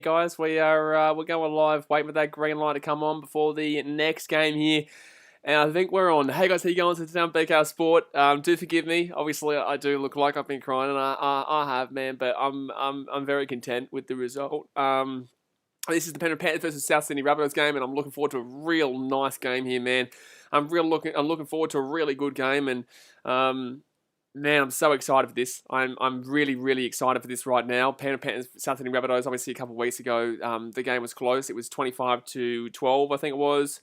Guys, we're going live. Waiting for that green light to come on before the next game here, and I think we're on. Hey guys, how you going? So today on BKR Sport. Do forgive me. Obviously, I do look like I've been crying, and I have, man. But I'm very content with the result. This is the Penrith Panthers versus South Sydney Rabbitohs game, and I'm looking forward to a real nice game here, man. I'm looking forward to a really good game, and man, I'm so excited for this. I'm really excited for this right now. Penrith Panthers, South Sydney Rabbitohs. Obviously, a couple of weeks ago, the game was close. It was 25-12, I think it was.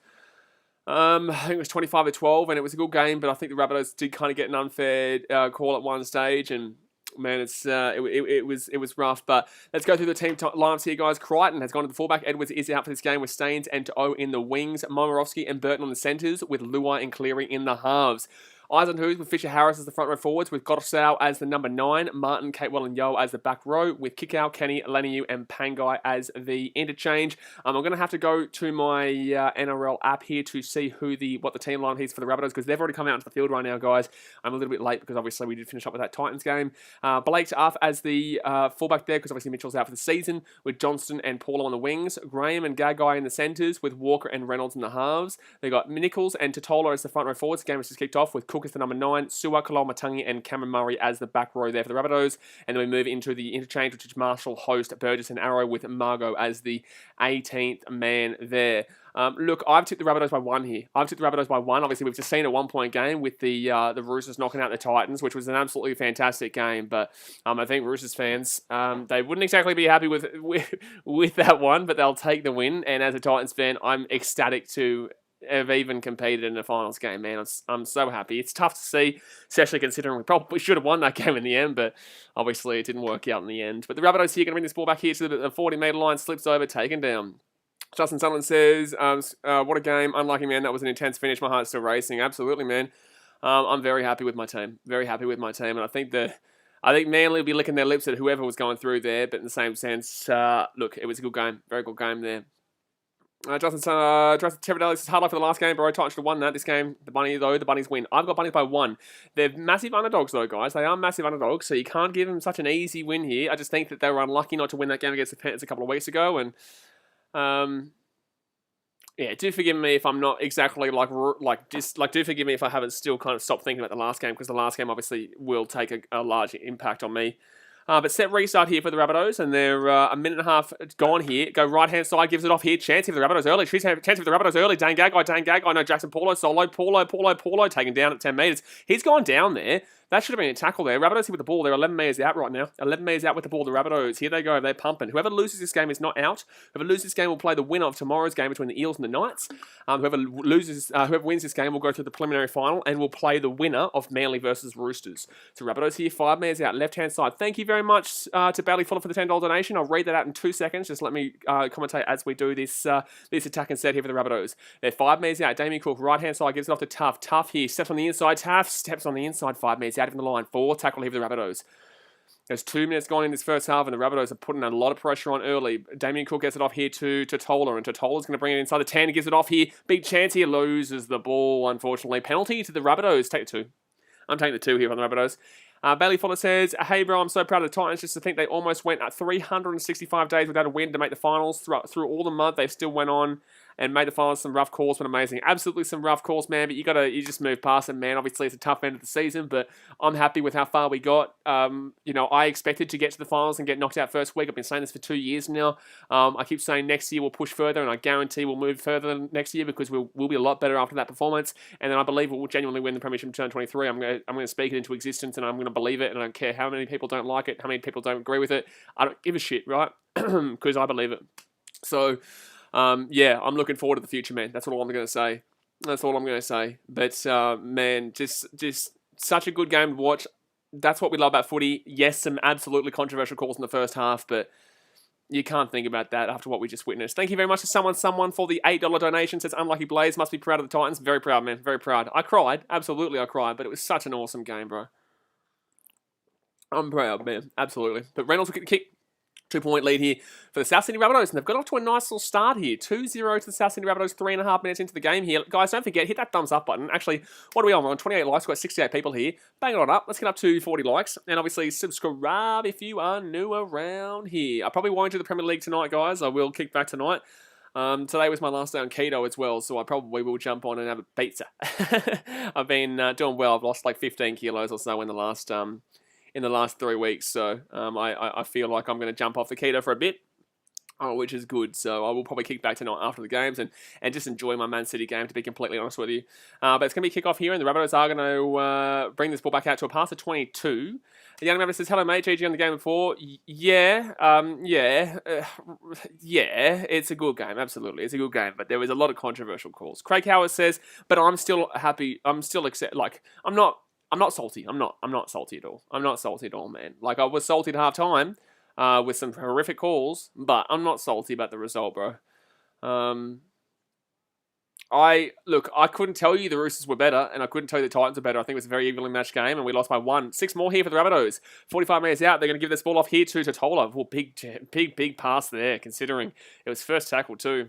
I think it was 25-12, and it was a good game. But I think the Rabbitohs did kind of get an unfair call at one stage, and man, it was rough. But let's go through the team lineups here, guys. Crichton has gone to the fullback. Edwards is out for this game with Staines and To'o in the wings. Momirovski and Burton on the centres, with Luai and Cleary in the halves. Eyes on who's with Fisher Harris as the front row forwards, with Gottesau as the number 9, Martin, Catewell and Yo as the back row, with Kikau, Kenny, Leniu and Pangai as the interchange. I'm going to have to go to my NRL app here to see what the team line is for the Rabbitohs, because they've already come out into the field right now, guys. I'm a little bit late because obviously we did finish up with that Titans game. Blake's up as the fullback there, because obviously Mitchell's out for the season, with Johnston and Paulo on the wings, Graham and Gagai in the centres, with Walker and Reynolds in the halves. They've got Nichols and Totola as the front row forwards. The game has just kicked off with Cook as the number 9, Sua, Kalol-Matangi and Cameron Murray as the back row there for the Rabbitohs. And then we move into the interchange, which is Marshall, Host, Burgess and Arrow, with Margot as the 18th man there. Look, I've tipped the Rabbitohs by 1 here. I've tipped the Rabbitohs by 1. Obviously, we've just seen a 1-point game with the Roosters knocking out the Titans, which was an absolutely fantastic game. But I think Roosters fans, they wouldn't exactly be happy with that one, but they'll take the win. And as a Titans fan, I'm ecstatic to have even competed in the finals game, man. I'm so happy. It's tough to see, especially considering we probably should have won that game in the end, but obviously it didn't work out in the end. But the Rabbitohs here going to bring this ball back here to the 40-metre line, slips over, taken down. Justin Sutherland says, what a game. Unlucky, man. That was an intense finish. My heart's still racing. Absolutely, man. I'm very happy with my team. Very happy with my team. And I think Manly will be licking their lips at whoever was going through there. But in the same sense, look, it was a good game. Very good game there. Justin Tevedelli says, hard luck for the last game, bro. Titans should have won that. This game, the Bunnies win. I've got Bunnies by 1. They're massive underdogs, though, guys. They are massive underdogs, so you can't give them such an easy win here. I just think that they were unlucky not to win that game against the Panthers a couple of weeks ago, and yeah, do forgive me if I'm not exactly do forgive me if I haven't still kind of stopped thinking about the last game, because the last game obviously will take a large impact on me. But set restart here for the Rabbitohs, and they're a minute and a half gone here. Go right-hand side, gives it off here. Chance for the Rabbitohs early. Chance for the Rabbitohs early. Dane Gagai. No, Jackson Paulo. Solo. Paulo taken down at 10 metres. He's gone down there. That should have been a tackle there. Rabbitohs here with the ball. They're 11 metres out right now. 11 metres out with the ball. The Rabbitohs. Here they go. They're pumping. Whoever loses this game is not out. Whoever loses this game will play the winner of tomorrow's game between the Eels and the Knights. Whoever wins this game will go to the preliminary final and will play the winner of Manly versus Roosters. So Rabbitohs here, 5 metres out, left-hand side. Thank you very much to Bailey Fuller for the $10 donation. I'll read that out in 2 seconds. Just let me commentate as we do this attack and set here for the Rabbitohs. They're 5 metres out. Damien Cook, right-hand side, gives it off to Tough. Tough here, steps on the inside. Tough steps on the inside, 5 metres out from the line. 4 tackle here for the Rabbitohs. There's 2 minutes gone in this first half, and the Rabbitohs are putting a lot of pressure on early. Damien Cook gets it off here to Totola, and Totola's going to bring it inside the 10. He gives it off here. Big chance here. Loses the ball, unfortunately. Penalty to the Rabbitohs. Take the 2. I'm taking the 2 here on the Rabbitohs. Bailey Fuller says, hey bro, I'm so proud of the Titans. Just to think they almost went 365 days without a win to make the finals. Through all the mud, they still went on and made the finals. Some rough calls, but amazing. Absolutely some rough calls, man, but you just move past them, man. Obviously, it's a tough end of the season, but I'm happy with how far we got. I expected to get to the finals and get knocked out first week. I've been saying this for 2 years now. I keep saying next year we'll push further, and I guarantee we'll move further next year, because we'll be a lot better after that performance, and then I believe we'll genuinely win the Premiership in 2023. I'm going to speak it into existence, and I'm going to believe it, and I don't care how many people don't like it, how many people don't agree with it. I don't give a shit, right? Because I believe it. So, yeah, I'm looking forward to the future, man. That's all I'm going to say. But, man, just such a good game to watch. That's what we love about footy. Yes, some absolutely controversial calls in the first half, but you can't think about that after what we just witnessed. Thank you very much to someone for the $8 donation. Says, unlucky Blaze, must be proud of the Titans. Very proud, man. Very proud. I cried. Absolutely, I cried. But it was such an awesome game, bro. I'm proud, man. Absolutely. But Reynolds will get the kick. 2-point lead here for the South Sydney Rabbitohs, and they've got off to a nice little start here. 2-0 to the South Sydney Rabbitohs, 3.5 minutes into the game here. Guys, don't forget, hit that thumbs up button. Actually, what are we on? We're on 28 likes. We've got 68 people here. Bang it on up. Let's get up to 40 likes. And obviously, subscribe if you are new around here. I probably won't do the Premier League tonight, guys. I will kick back tonight. Today was my last day on keto as well, so I probably will jump on and have a pizza. I've been doing well. I've lost like 15 kilos or so in the last 3 weeks, so I feel like I'm going to jump off the keto for a bit, which is good. So I will probably kick back tonight after the games and just enjoy my Man City game, to be completely honest with you. But it's going to be kickoff here, and the Rabbitohs are going to bring this ball back out to a pass of 22. The young Rabbit says, "Hello, mate. GG on the game before." Yeah, it's a good game. Absolutely, it's a good game. But there was a lot of controversial calls. Craig Howard says, "But I'm still happy. I'm still I'm not salty. I'm not salty at all. I'm not salty at all, man. Like, I was salty at half time with some horrific calls, but I'm not salty about the result, bro. I couldn't tell you the Roosters were better, and I couldn't tell you the Titans were better. I think it was a very evenly matched game, and we lost by 1. 6 more here for the Rabbitohs. 45 metres out. They're going to give this ball off here to Totola. Well, big pass there, considering it was first tackle too.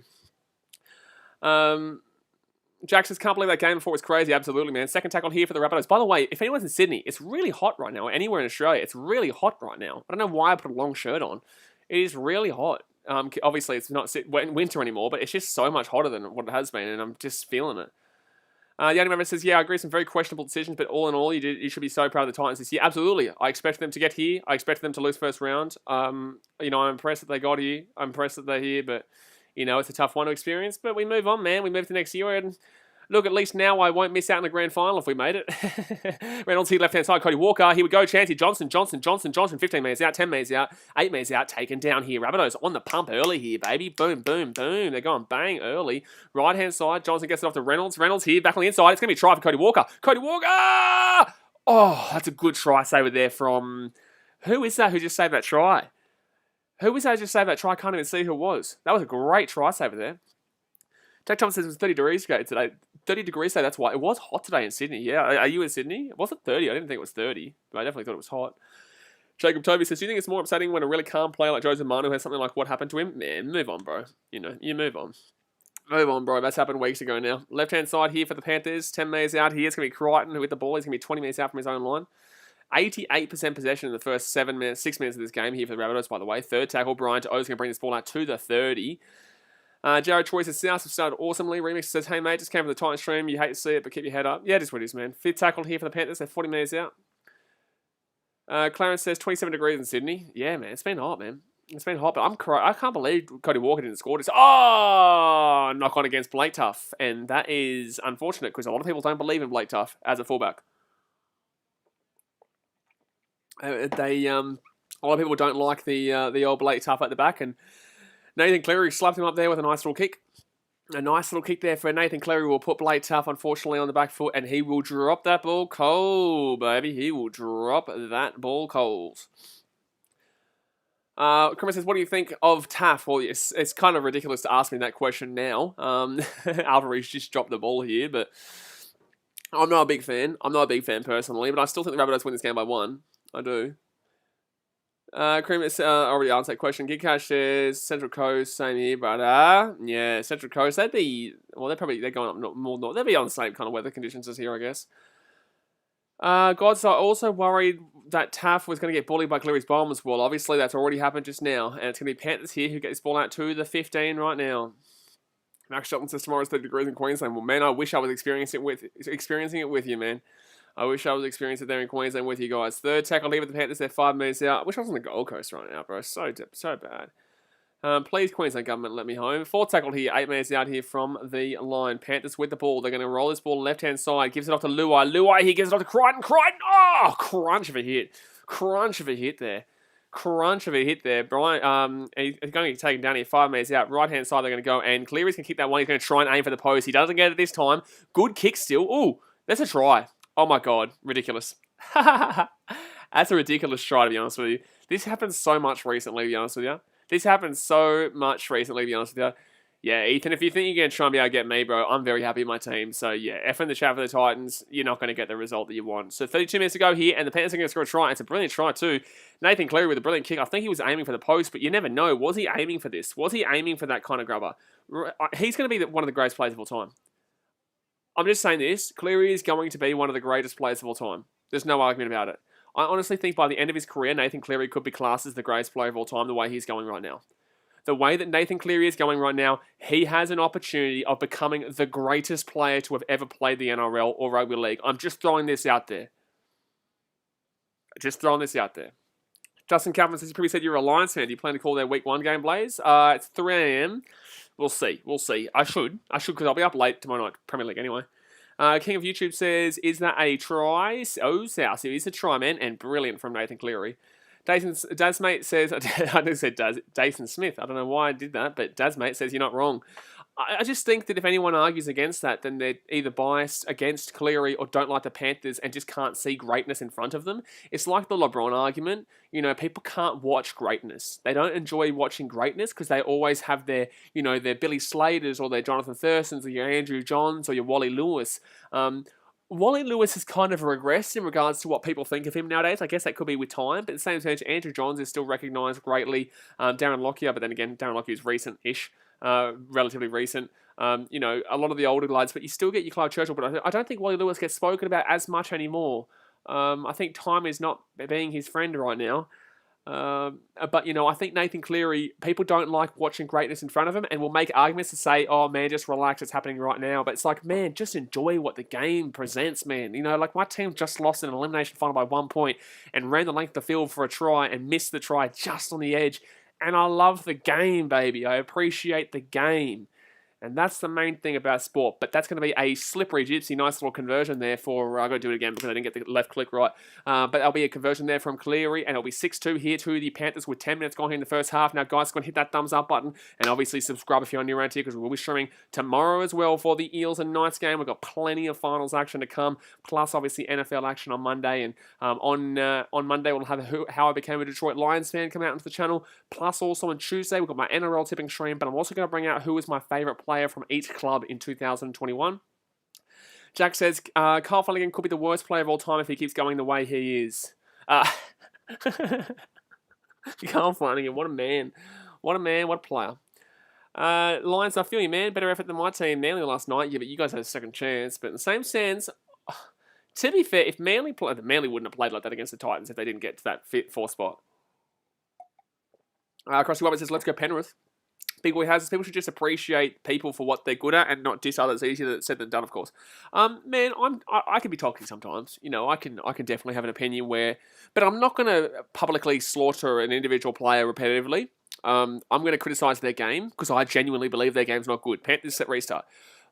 Jack says, "Can't believe that game before was crazy." Absolutely, man. Second tackle here for the Rabbitohs. By the way, if anyone's in Sydney, it's really hot right now. Anywhere in Australia, it's really hot right now. I don't know why I put a long shirt on. It is really hot. Obviously, it's not winter anymore, but it's just so much hotter than what it has been, and I'm just feeling it. The only member says, "Yeah, I agree, some very questionable decisions, but all in all, you should be so proud of the Titans this year." Absolutely. I expected them to get here. I expected them to lose first round. I'm impressed that they got here. I'm impressed that they're here, but it's a tough one to experience. But we move on, man. We move to next year, and look, at least now I won't miss out in the grand final if we made it. Reynolds here, left-hand side, Cody Walker. Here we go, Chancey. Johnson. 15 metres out, 10 metres out, 8 metres out, taken down here. Rabbitohs on the pump early here, baby. Boom, boom, boom. They're going bang early. Right-hand side, Johnson gets it off to Reynolds. Reynolds here, back on the inside. It's going to be a try for Cody Walker. Cody Walker! Oh, that's a good try saver there from... Who is that who just saved that try? Who was that who just saved that try? I can't even see who it was. That was a great try saver there. Jack Thomas says it was 30 degrees today. 30 degrees today, that's why. It was hot today in Sydney. Yeah, are you in Sydney? It wasn't 30. I didn't think it was 30, but I definitely thought it was hot. Jacob Toby says, "Do you think it's more upsetting when a really calm player like Jose Manu has something like what happened to him?" Man, move on, bro. You move on. Move on, bro. That's happened weeks ago now. Left-hand side here for the Panthers. 10 metres out here. It's going to be Crichton with the ball. He's going to be 20 metres out from his own line. 88% possession in the first 6 minutes of this game here for the Rabbitohs, by the way. Third tackle, Brian To'o's going to bring this ball out to the 30. Jared Troy says, "South have started awesomely." Remix says, "Hey mate, just came from the Titan stream. You hate to see it, but keep your head up." Yeah, just what it is, man. Fifth tackle here for the Panthers. They're 40 metres out. Clarence says 27 degrees in Sydney. Yeah, man, it's been hot, man. It's been hot, but I can't believe Cody Walker didn't score this. Oh, knock on against Blake Tough, and that is unfortunate because a lot of people don't believe in Blake Tough as a fullback. A lot of people don't like the old Blake Tough at the back, and Nathan Cleary slapped him up there with a nice little kick. A nice little kick there for Nathan Cleary will put Blake Tough, unfortunately, on the back foot, and he will drop that ball cold, baby. He will drop that ball cold. Chris says, "What do you think of Taff?" Well, it's kind of ridiculous to ask me that question now. Alvarez just dropped the ball here, but I'm not a big fan. I'm not a big fan personally, but I still think the Rabbitohs win this game by 1. I do. Cream already answered that question. Gigcash says Central Coast, same here, but yeah, Central Coast, they're going up more north. They'd be on the same kind of weather conditions as here, I guess. Gods are also worried that Taff was going to get bullied by Cleary's Bombers. Well, obviously that's already happened just now, and it's going to be Panthers here who get this ball out to the 15 right now. Max Shelton says tomorrow's 30 degrees in Queensland. Well, man, I wish I was experiencing it with you, man. I wish I was experiencing it there in Queensland with you guys. Third tackle here with the Panthers. They're 5 metres out. I wish I was on the Gold Coast right now, bro. So bad. Please, Queensland government, let me home. Fourth tackle here. 8 metres out here from the line. Panthers with the ball. They're going to roll this ball left-hand side. Gives it off to Luai. Luai, he gives it off to Crichton. Crichton! Oh, crunch of a hit. Crunch of a hit there. Brian, he's going to get taken down here. 5 metres out. Right-hand side, they're going to go. And Cleary's going to kick that one. He's going to try and aim for the post. He doesn't get it this time. Good kick still. Ooh, that's a try. Oh my God, ridiculous. That's a ridiculous try, to be honest with you. This happens so much recently, to be honest with you. Yeah, Ethan, if you think you're going to try and be able to get me, bro, I'm very happy with my team. So, yeah, F in the chat for the Titans. You're not going to get the result that you want. So, 32 minutes to go here, and the Panthers are going to score a try. It's a brilliant try, too. Nathan Cleary with a brilliant kick. I think he was aiming for the post, but you never know. Was he aiming for this? Was he aiming for that kind of grubber? He's going to be one of the greatest players of all time. I'm just saying this. Cleary is going to be one of the greatest players of all time. There's no argument about it. I honestly think by the end of his career, Nathan Cleary could be classed as the greatest player of all time the way he's going right now. The way that Nathan Cleary is going right now, he has an opportunity of becoming the greatest player to have ever played the NRL or Rugby League. I'm just throwing this out there. Justin Calvin says, you probably said you're a Lions fan. Do you plan to call their week 1 game, Blaze? It's 3 a.m. We'll see. I should because I'll be up late tomorrow night, Premier League anyway. King of YouTube says, is that a try? Oh, South, it is a try, man, and brilliant from Nathan Cleary. Dazmate says, I just said Jason Smith. I don't know why I did that, but Dazmate says you're not wrong. I just think that if anyone argues against that, then they're either biased against Cleary or don't like the Panthers and just can't see greatness in front of them. It's like the LeBron argument. You know, people can't watch greatness. They don't enjoy watching greatness because they always have their, you know, their Billy Slaters or their Jonathan Thurstons or your Andrew Johns or your Wally Lewis. Wally Lewis has kind of regressed in regards to what people think of him nowadays. I guess that could be with time, but at the same time, Andrew Johns is still recognised greatly. Darren Lockyer, but then again, Darren Lockyer is recent-ish. Relatively recent. You know, a lot of the older lads, but you still get your Clive Churchill, but I don't think Wally Lewis gets spoken about as much anymore. I think time is not being his friend right now. But, you know, I think Nathan Cleary, people don't like watching greatness in front of him and will make arguments to say, oh, man, just relax, it's happening right now. But it's like, man, just enjoy what the game presents, man. You know, like my team just lost in an elimination final by 1 point and ran the length of the field for a try and missed the try just on the edge. And I love the game, baby. I appreciate the game. And that's the main thing about sport. But that's going to be a slippery gypsy. Nice little conversion there for... I've got to do it again because I didn't get the left click right. But there'll be a conversion there from Cleary. And it'll be 6-2 here to the Panthers with 10 minutes gone here in the first half. Now, guys, go and hit that thumbs up button. And obviously subscribe if you're new around here because we'll be streaming tomorrow as well for the Eels and Knights game. We've got plenty of finals action to come. Plus, obviously, NFL action on Monday. And on Monday, we'll have How I Became a Detroit Lions fan come out into the channel. Plus, also on Tuesday, we've got my NRL tipping stream. But I'm also going to bring out who is my favourite player from each club in 2021. Jack says, Kyle Flanagan could be the worst player of all time if he keeps going the way he is. Kyle Flanagan, what a man. What a player. Lions, I feel you, man. Better effort than my team Manly last night. Yeah, but you guys had a second chance. But in the same sense, to be fair, if Manly played, Manly wouldn't have played like that against the Titans if they didn't get to that 4th spot. Crossy Robert says, let's go Penrith. Big Boy Houses, people should just appreciate people for what they're good at and not diss others. Easier said than done, of course. Man, I can be talking sometimes. You know, I can definitely have an opinion but I'm not going to publicly slaughter an individual player repetitively. I'm going to criticise their game because I genuinely believe their game's not good. Panthers set restart.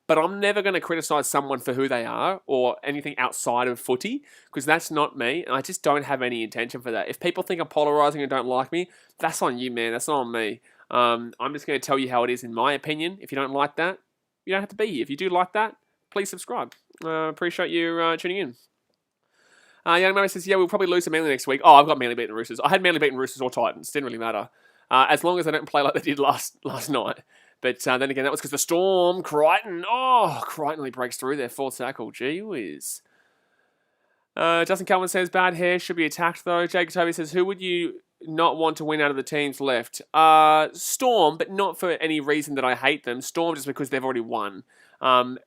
But I'm never going to criticise someone for who they are or anything outside of footy because that's not me and I just don't have any intention for that. If people think I'm polarising and don't like me, that's on you, man. That's not on me. I'm just going to tell you how it is in my opinion. If you don't like that, you don't have to be here. If you do like that, please subscribe. Appreciate you tuning in. Young Murray says, yeah, we'll probably lose to Manly next week. Oh, I've got Manly beating Roosters. I had Manly beating Roosters or Titans. Didn't really matter. As long as they don't play like they did last night. But then again, that was because the Storm, Crichton. Oh, Crichton really breaks through their 4th tackle. Gee whiz. Justin Calvin says, bad hair should be attacked though. Jake Toby says, who would you not want to win out of the teams left? Storm, but not for any reason that I hate them. Storm just because they've already won.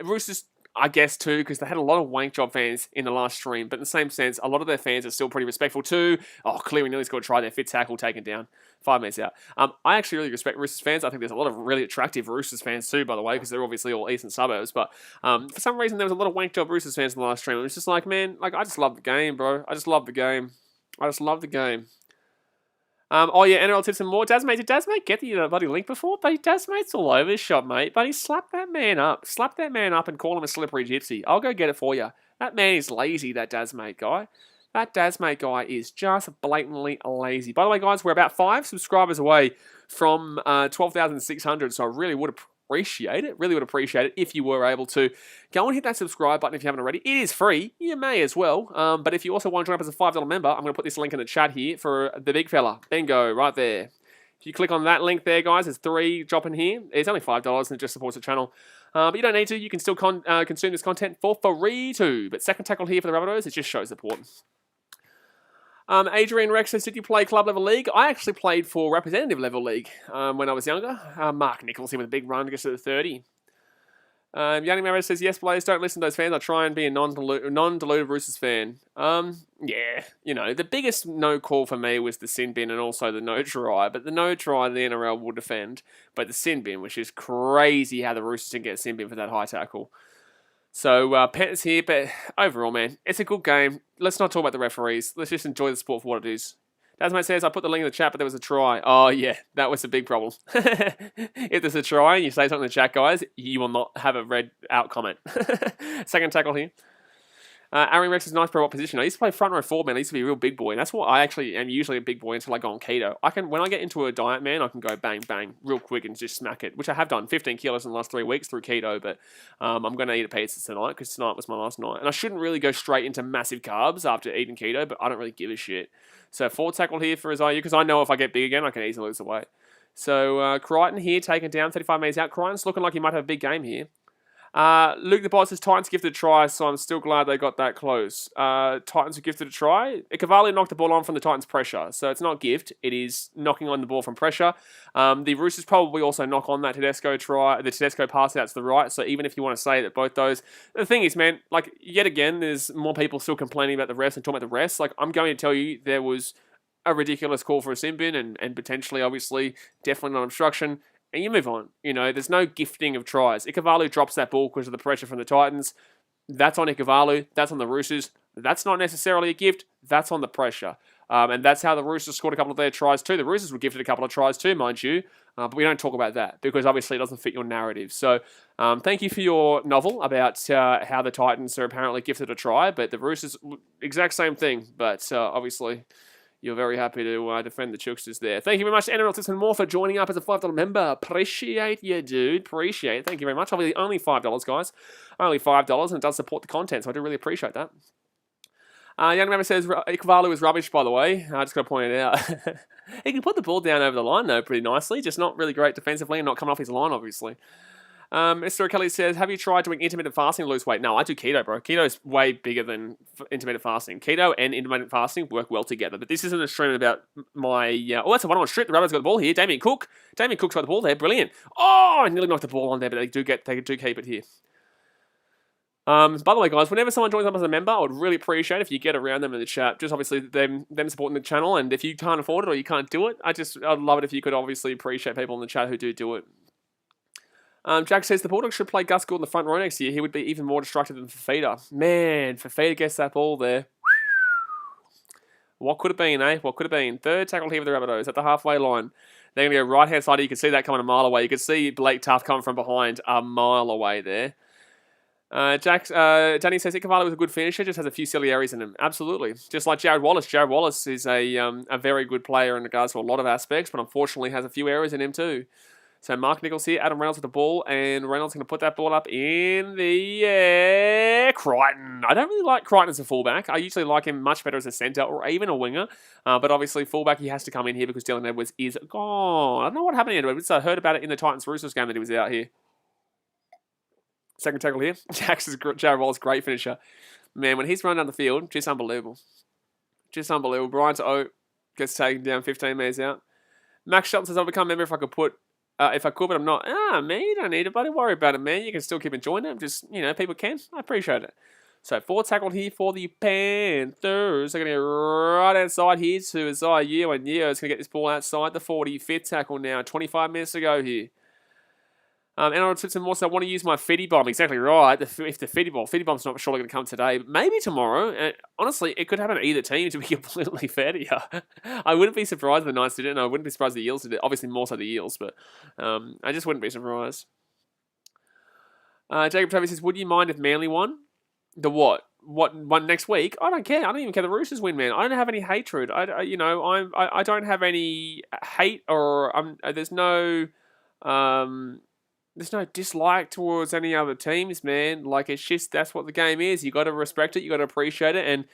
Roosters, I guess, too, because they had a lot of wank job fans in the last stream. But in the same sense, a lot of their fans are still pretty respectful too. Oh, Cleary nearly got to try their 5th tackle taken down. 5 minutes out. I actually really respect Roosters fans. I think there's a lot of really attractive Roosters fans too, by the way, because they're obviously all eastern suburbs. But for some reason, there was a lot of wank job Roosters fans in the last stream. It was just like, man, like I just love the game, bro. I just love the game. Oh yeah, NRL tips and more. Dazmate, did Dazmate get the bloody link before? But Dazmate's all over his shop, mate. But he slapped that man up. Slap that man up and call him a slippery gypsy. I'll go get it for you. That man is lazy, that Dazmate guy. That Dazmate guy is just blatantly lazy. By the way, guys, we're about 5 subscribers away from 12,600, so I really would appreciate it. Really would appreciate it if you were able to go and hit that subscribe button if you haven't already. It is free. You may as well. But if you also want to join up as a $5 member, I'm going to put this link in the chat here for the big fella. Bingo, right there. If you click on that link there, guys, there's 3 dropping here. It's only $5 and it just supports the channel. But you don't need to. You can still consume this content for free too. But second tackle here for the Rabbitohs, it just shows support. Adrian Rex says, did you play club level league? I actually played for representative level league when I was younger. Mark Nichols here with a big run to get to the 30. Yanni Maris says, yes, Blaze, don't listen to those fans. I try and be a non-deluded Roosters fan. Yeah, you know, the biggest no call for me was the sin bin and also the no try. But the no try, the NRL will defend. But the sin bin, which is crazy how the Roosters didn't get a sin bin for that high tackle. So, Panthers here, but overall, man, it's a good game. Let's not talk about the referees. Let's just enjoy the sport for what it is. Dasmate says, I put the link in the chat, but there was a try. Oh, yeah, that was a big problem. If there's a try and you say something in the chat, guys, you will not have a read out comment. Second tackle here. Aaron Rex is nice for what position? I used to play front row forward, man. I used to be a real big boy. And that's what I actually am usually a big boy until I go on keto. When I get into a diet, man, I can go bang, bang, real quick and just smack it, which I have done 15 kilos in the last 3 weeks through keto. But I'm going to eat a pizza tonight because tonight was my last night. And I shouldn't really go straight into massive carbs after eating keto, but I don't really give a shit. So forward tackle here for Isaiah because I know if I get big again, I can easily lose the weight. So Crichton here taken down, 35 metres out. Crichton's looking like he might have a big game here. Luke the Boss says Titans gifted a try, so I'm still glad they got that close. Titans were gifted a try. Cavalli knocked the ball on from the Titans' pressure, so it's not gift. It is knocking on the ball from pressure. The Roosters probably also knock on that Tedesco try, the Tedesco pass out to the right. So even if you want to say that both those, the thing is, man, like yet again, there's more people still complaining about the refs and talking about the refs. Like I'm going to tell you, there was a ridiculous call for a sin bin and potentially, obviously, definitely not obstruction. And you move on. You know, there's no gifting of tries. Ikavalu drops that ball because of the pressure from the Titans. That's on Ikavalu. That's on the Roosters. That's not necessarily a gift. That's on the pressure. And that's how the Roosters scored a couple of their tries too. The Roosters were gifted a couple of tries too, mind you. But we don't talk about that because obviously it doesn't fit your narrative. So thank you for your novel about how the Titans are apparently gifted a try. But the Roosters, exact same thing. But obviously... You're very happy to defend the Chooksters there. Thank you very much to NRL System More for joining up as a $5 member. Appreciate you, dude. Appreciate it. Thank you very much. Obviously, only $5, guys. Only $5, and it does support the content, so I do really appreciate that. Young Member says, Ikvalu is rubbish, by the way. I just got to point it out. He can put the ball down over the line, though, pretty nicely. Just not really great defensively and not coming off his line, obviously. Mr. Kelly says, have you tried doing intermittent fasting to lose weight? No, I do keto, bro. Keto is way bigger than intermittent fasting. Keto and intermittent fasting work well together. But this isn't a stream about my... that's a one-on-one strip. The Rabbitohs got the ball here. Damien Cook's got the ball there. Brilliant. Oh, I nearly knocked the ball on there, but they do keep it here. By the way, guys, whenever someone joins up as a member, I would really appreciate if you get around them in the chat. Just obviously them supporting the channel. And if you can't afford it or you can't do it, I'd love it if you could obviously appreciate people in the chat who do it. Jack says the Bulldogs should play Gus Gould in the front row next year. He would be even more destructive than Fafita. Man, Fafita gets that ball there. What could have been, eh? What could have been? Third tackle here for the Rabbitohs at the halfway line. They're going to go right-hand side. You can see that coming a mile away. You can see Blake Tough coming from behind a mile away there. Danny says Ikavalu was a good finisher, just has a few silly areas in him. Absolutely. Just like Jared Wallace. Jared Wallace is a very good player in regards to a lot of aspects, but unfortunately has a few errors in him too. So Mark Nichols here, Adam Reynolds with the ball, and Reynolds going to put that ball up in the air. Crichton. I don't really like Crichton as a fullback. I usually like him much better as a centre or even a winger. But obviously fullback, he has to come in here because Dylan Edwards is gone. I don't know what happened to Edwards. I heard about it in the Titans-Roosters game that he was out here. Second tackle here. Jared Wallace, great finisher. Man, when he's running down the field, just unbelievable. Just unbelievable. Brian to gets taken down 15 metres out. Max Shelton says, I'll become a member if I could, but I'm not. Man, you don't need it, buddy. Worry about it, man. You can still keep enjoying it. Just, people can. I appreciate it. So, forward tackle here for the Panthers. They're going to go right outside here to Isaiah Yeo, and Yeo's going to get this ball outside the 45th tackle now. 25 minutes to go here. And I would more so I want to use my Fiddy Bomb. Exactly right. If the Fiddy Bomb's not surely going to come today, but maybe tomorrow. Honestly, it could happen to either team, to be completely fair to you. I wouldn't be surprised if the Knights did it, and I wouldn't be surprised if the Eels did it. Obviously, more so the Eels, but I just wouldn't be surprised. Jacob Travis says, would you mind if Manly won? The what? What won next week? I don't care. I don't even care the Roosters win, man. I don't have any hatred. I don't have any hate or there's no dislike towards any other teams, man. Like, it's just, that's what the game is. You got to respect it. You got to appreciate it. And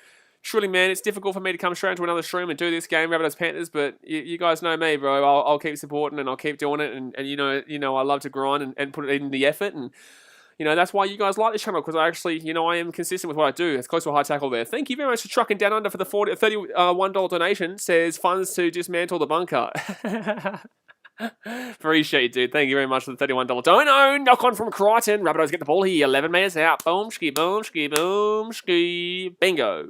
Surely, man, it's difficult for me to come straight into another stream and do this game, Rabbitohs Panthers, but you guys know me, bro. I'll keep supporting and I'll keep doing it, and you know I love to grind and put in the effort, and that's why you guys like this channel, because I actually, I am consistent with what I do. It's close to a high tackle there. Thank you very much for trucking down under for the $31 donation. Says funds to dismantle the bunker. Appreciate you, dude. Thank you very much for the $31 dono. Knock on from Crichton. Rabbitohs get the ball here. 11 metres out. Boom, ski, boom, ski, boom, ski. Bingo.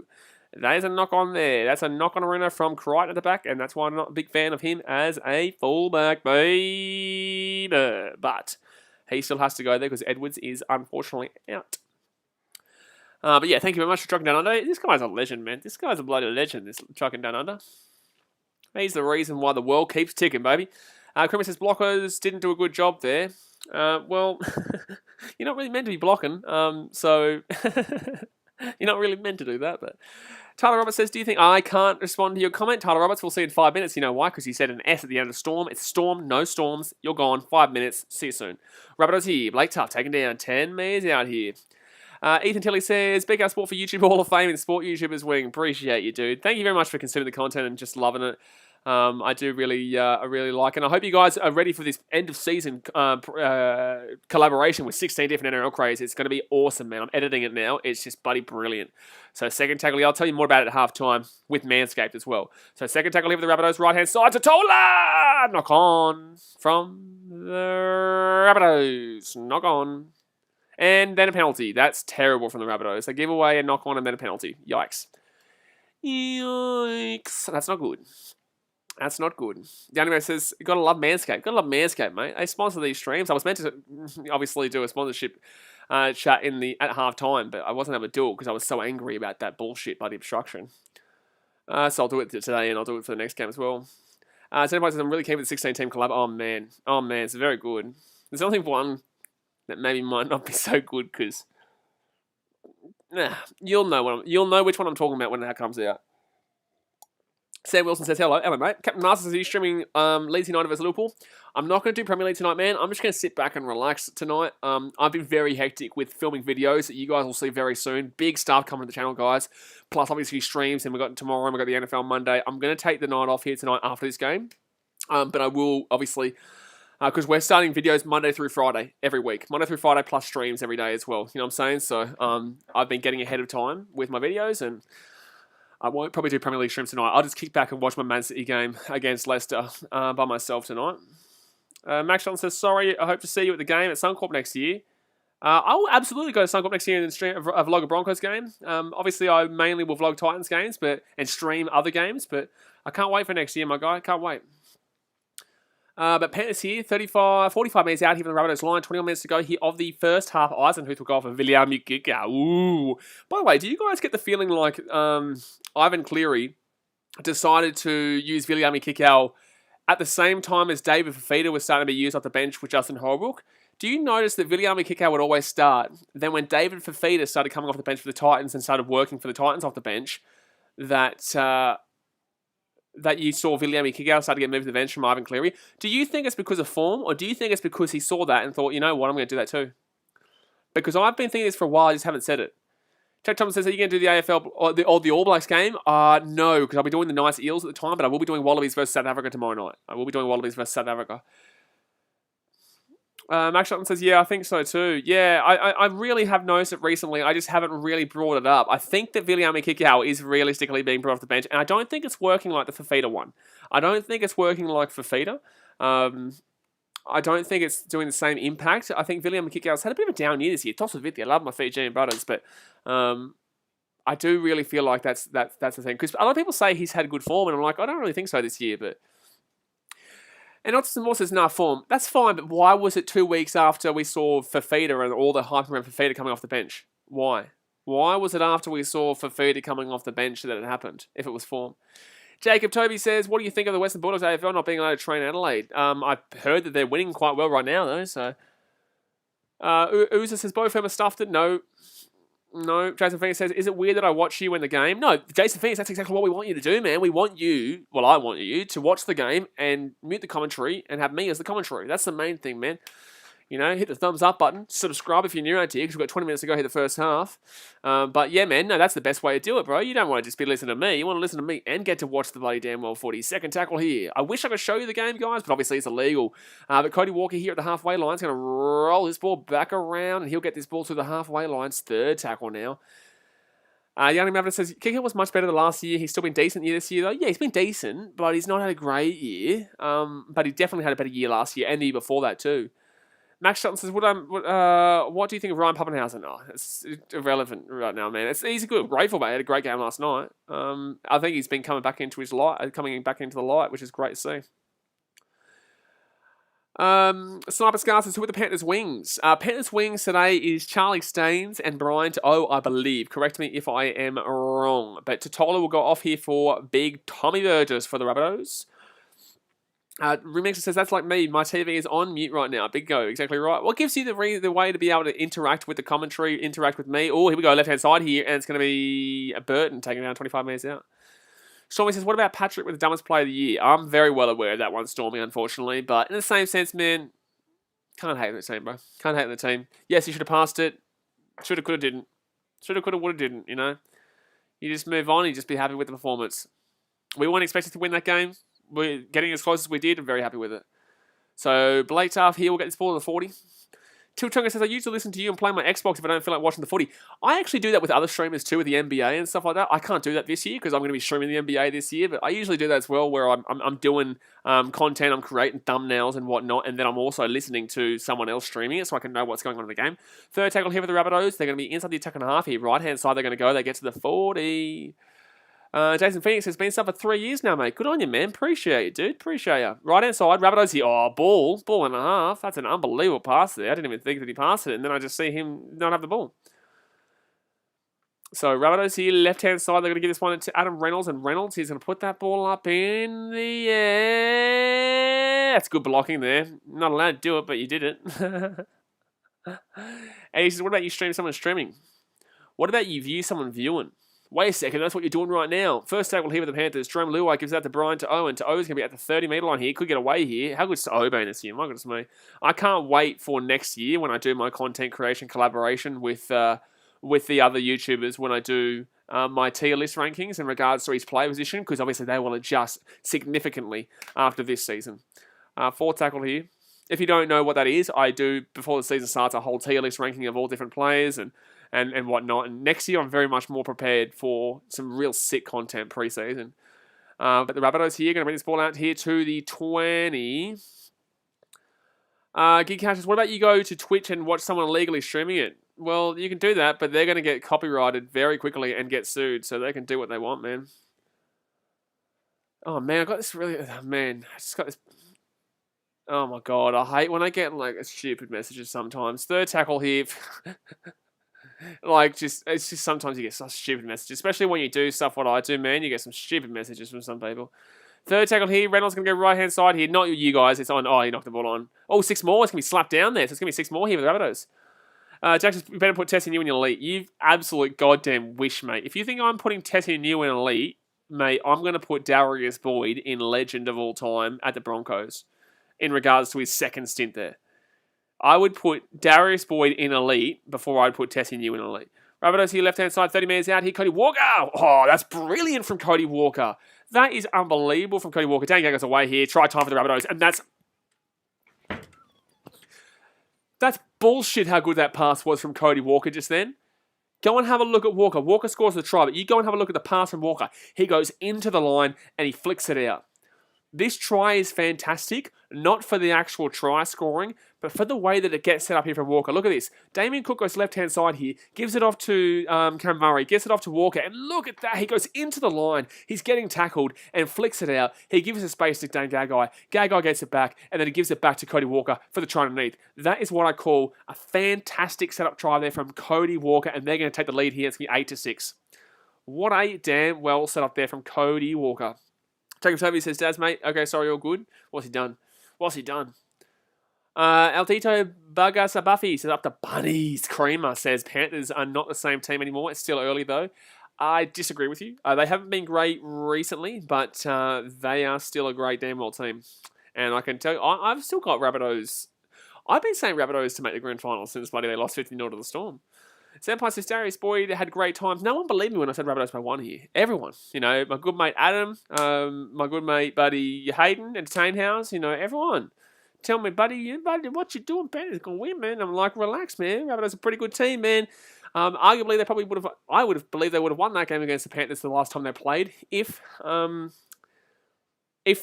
That is a knock on there. That's a knock on arena from Crichton at the back, and that's why I'm not a big fan of him as a fullback, baby. But he still has to go there because Edwards is unfortunately out. But yeah, thank you very much for trucking down under. This guy's a legend, man. This guy's a bloody legend, this trucking down under. He's the reason why the world keeps ticking, baby. Creamer says blockers didn't do a good job there. Well, you're not really meant to be blocking, so you're not really meant to do that. But Tyler Roberts says, do you think I can't respond to your comment? Tyler Roberts, we'll see in 5 minutes. You know why? Because he said an S at the end of storm. It's storm, no storms. You're gone. 5 minutes. See you soon. Rabbitohs here. Blake Tough taking down 10 meters out here. Ethan Tilley says, BKR Sport for YouTube Hall of Fame and Sport YouTubers wing. Appreciate you, dude. Thank you very much for consuming the content and just loving it. I do really, I really like it. And I hope you guys are ready for this end of season collaboration with 16 different NRL craze. It's going to be awesome, man. I'm editing it now. It's just bloody brilliant. So second tackle, I'll tell you more about it at half time with Manscaped as well. So second tackle here for the Rabbitohs, right hand side to Tola. Knock on from the Rabbitohs. Knock on. And then a penalty. That's terrible from the Rabbitohs. They give away a knock on and then a penalty. Yikes. Yikes. That's not good. That's not good. The anime says, you gotta love Manscaped. Gotta love Manscaped, mate. They sponsor these streams. I was meant to obviously do a sponsorship chat at half time, but I wasn't able to do it because I was so angry about that bullshit by the obstruction. So I'll do it today and I'll do it for the next game as well. So anybody says, I'm really keen for the 16 team collab. Oh man, it's very good. There's only one that maybe might not be so good because you'll know which one I'm talking about when that comes out. Sam Wilson says, hello, mate. Captain Masters, are you streaming Leeds United versus Liverpool? I'm not going to do Premier League tonight, man. I'm just going to sit back and relax tonight. I've been very hectic with filming videos that you guys will see very soon. Big stuff coming to the channel, guys. Plus, obviously, streams, and we've got tomorrow, and we've got the NFL Monday. I'm going to take the night off here tonight after this game. But I will, obviously, because we're starting videos Monday through Friday every week. Monday through Friday plus streams every day as well. You know what I'm saying? So I've been getting ahead of time with my videos, and I won't probably do Premier League streams tonight. I'll just kick back and watch my Man City game against Leicester by myself tonight. Max Johnson says, sorry, I hope to see you at the game at Suncorp next year. I will absolutely go to Suncorp next year and stream a vlog a Broncos game. Obviously, I mainly will vlog Titans games and stream other games, but I can't wait for next year, my guy. Can't wait. But Panthers here, 45 minutes out here from the Rabbitohs line, 21 minutes to go here of the first half. Eisenhuth will go for Viliami Kikau. Ooh. By the way, do you guys get the feeling like Ivan Cleary decided to use Viliami Kikau at the same time as David Fafita was starting to be used off the bench with Justin Holbrook? Do you notice that Viliami Kikau would always start? Then when David Fafita started coming off the bench for the Titans and started working for the Titans off the bench, that you saw Viliami Kikau start to get moved to the bench from Ivan Cleary. Do you think it's because of form, or do you think it's because he saw that and thought, you know what, I'm going to do that too? Because I've been thinking this for a while, I just haven't said it. Jack Thomas says, are you going to do the AFL or the All Blacks game? No, because I'll be doing the nice Eels at the time, but I will be doing Wallabies versus South Africa tomorrow night. I will be doing Wallabies versus South Africa. Max Shelton says, yeah, I think so too. Yeah, I really have noticed it recently. I just haven't really brought it up. I think that Viliami Kikau is realistically being brought off the bench, and I don't think it's working like the Fafita one. I don't think it's working like Fafita. I don't think it's doing the same impact. I think Viliami Kikau's had a bit of a down year this year. Toss with Vithi. I love my Fijian brothers, but I do really feel like that's the thing. Because a lot of people say he's had good form, and I'm like, I don't really think so this year, but... And Austin Moore says, nah, form. That's fine, but why was it 2 weeks after we saw Fafita and all the hype around Fafita coming off the bench? Why? Why was it after we saw Fafita coming off the bench that it happened, if it was form? Jacob Toby says, what do you think of the Western Bulldogs AFL not being allowed to train Adelaide? I've heard that they're winning quite well right now, though, so... Uza says, both of them are stuffed it. No. Jason Phoenix says, is it weird that I watch you in the game? No, Jason Phoenix, that's exactly what we want you to do, man. We want you, I want you to watch the game and mute the commentary and have me as the commentary. That's the main thing, man. hit the thumbs up button. Subscribe if you're new out here, because we've got 20 minutes to go here the first half. But yeah, man, no, that's the best way to do it, bro. You don't want to just be listening to me. You want to listen to me and get to watch the bloody damn well footy. Second tackle here. I wish I could show you the game, guys, but obviously it's illegal. But Cody Walker here at the halfway line is going to roll this ball back around, and he'll get this ball through the halfway line's third tackle now. Young Maverick says, Kicker was much better than last year. He's still been decent this year, though. Yeah, he's been decent, but he's not had a great year. But he definitely had a better year last year and the year before that, too. Max Shelton says, what do you think of Ryan Pappenhausen? Oh, it's irrelevant right now, man. He's a good, grateful, mate. He had a great game last night. I think he's been coming back into the light, which is great to see. Sniper Scar says, who are the Panthers' wings? Panthers' wings today is Charlie Staines and Brian To'o, I believe. Correct me if I am wrong. But Totola will go off here for big Tommy Burgess for the Rabbitohs. Remixer says, that's like me. My TV is on mute right now. Big go. Exactly right. What gives you the way to be able to interact with the commentary, interact with me? Oh, here we go. Left-hand side here. And it's going to be a Burton taking down 25 metres out. Stormy says, what about Patrick with the dumbest play of the year? I'm very well aware of that one, Stormy, unfortunately. But in the same sense, man, can't hate the team, bro. Can't hate the team. Yes, he should have passed it. Shoulda, coulda, didn't. Shoulda, coulda, woulda, didn't, You just move on. You just be happy with the performance. We weren't expected to win that game. We're getting as close as we did. I'm very happy with it. So, Blake Taff here will get this ball to the 40. Tilchunga says, I used to listen to you and play my Xbox if I don't feel like watching the footy. I actually do that with other streamers too, with the NBA and stuff like that. I can't do that this year because I'm going to be streaming the NBA this year, but I usually do that as well, where I'm doing content, I'm creating thumbnails and whatnot, and then I'm also listening to someone else streaming it so I can know what's going on in the game. Third tackle here for the Rabbitohs. They're going to be inside the attack and a half here. Right-hand side, they're going to go. They get to the 40. Jason Phoenix has been sub for 3 years now, mate. Good on you, man. Appreciate it, dude. Appreciate you. Right-hand side, Rabbitohs here. Oh, ball and a half. That's an unbelievable pass there. I didn't even think that he passed it, and then I just see him not have the ball. So, Rabbitohs here, left-hand side. They're going to give this one to Adam Reynolds, and Reynolds, he's going to put that ball up in the air. That's good blocking there. Not allowed to do it, but you did it. And he says, what about you stream someone streaming? What about you view someone viewing? Wait a second, that's what you're doing right now. First tackle here with the Panthers. Jerome Luai gives that to Brian To'o, and To'o's going to be at the 30-metre line here. Could get away here. How good's To'o been this year? My goodness me. I can't wait for next year when I do my content creation collaboration with the other YouTubers when I do my tier list rankings in regards to each player position, because obviously they will adjust significantly after this season. Fourth tackle here. If you don't know what that is, I do, before the season starts, a whole tier list ranking of all different players and whatnot. And next year, I'm very much more prepared for some real sick content pre-season. But the Rabbitohs here, going to bring this ball out here to the 20. Gig Cash says, what about you go to Twitch and watch someone illegally streaming it? Well, you can do that, but they're going to get copyrighted very quickly and get sued, so they can do what they want, man. Oh, man, I got this really... Oh, man, I just got this... Oh, my God, I hate when I get, stupid messages sometimes. Third tackle here... it's just sometimes you get such stupid messages, especially when you do stuff what I do, man. You get some stupid messages from some people. Third tackle here. Reynolds going to go right-hand side here. Not you guys. It's on. Oh, he knocked the ball on. Oh, 6 more. It's going to be slapped down there. So it's going to be 6 more here with the Rabbitohs. Jackson, you better put Tessie New in elite. You absolute goddamn wish, mate. If you think I'm putting Tessie New in elite, mate, I'm going to put Darius Boyd in legend of all time at the Broncos in regards to his second stint there. I would put Darius Boyd in elite before I'd put Tessie New in elite. Rabbitohs here, left-hand side, 30 metres out here. Cody Walker. Oh, that's brilliant from Cody Walker. That is unbelievable from Cody Walker. Dan Gagos away here. Try time for the Rabbitohs. And that's bullshit how good that pass was from Cody Walker just then. Go and have a look at Walker. Walker scores the try, but you go and have a look at the pass from Walker. He goes into the line and he flicks it out. This try is fantastic, not for the actual try scoring, but for the way that it gets set up here from Walker. Look at this. Damien Cook goes left-hand side here, gives it off to Cam Murray, gives it off to Walker, and look at that. He goes into the line. He's getting tackled and flicks it out. He gives a space to Dane Gagai. Gagai gets it back, and then he gives it back to Cody Walker for the try underneath. That is what I call a fantastic setup try there from Cody Walker, and they're going to take the lead here. It's going to be 8-6. What a damn well set up there from Cody Walker. Jacob Toby says, Daz, mate, okay, sorry, all good. What's he done? Altito Buffy says, up to Bunnies. Creamer says, Panthers are not the same team anymore. It's still early, though. I disagree with you. They haven't been great recently, but they are still a great damn well team. And I can tell you, I've still got Rabbitohs. I've been saying Rabbitohs to make the grand final since bloody they lost 50-0 to the Storm. Senpai says, Darius Boyd had great times. No one believed me when I said Rabbitohs by 1 here. Everyone. You know, my good mate Adam, my good mate buddy Hayden, Entertain House, you know, everyone. Tell me, buddy, what you doing? Panthers going to win, man. I'm like, relax, man. Rabbitohs a pretty good team, man. Arguably, they probably would have, I would have believed they would have won that game against the Panthers the last time they played if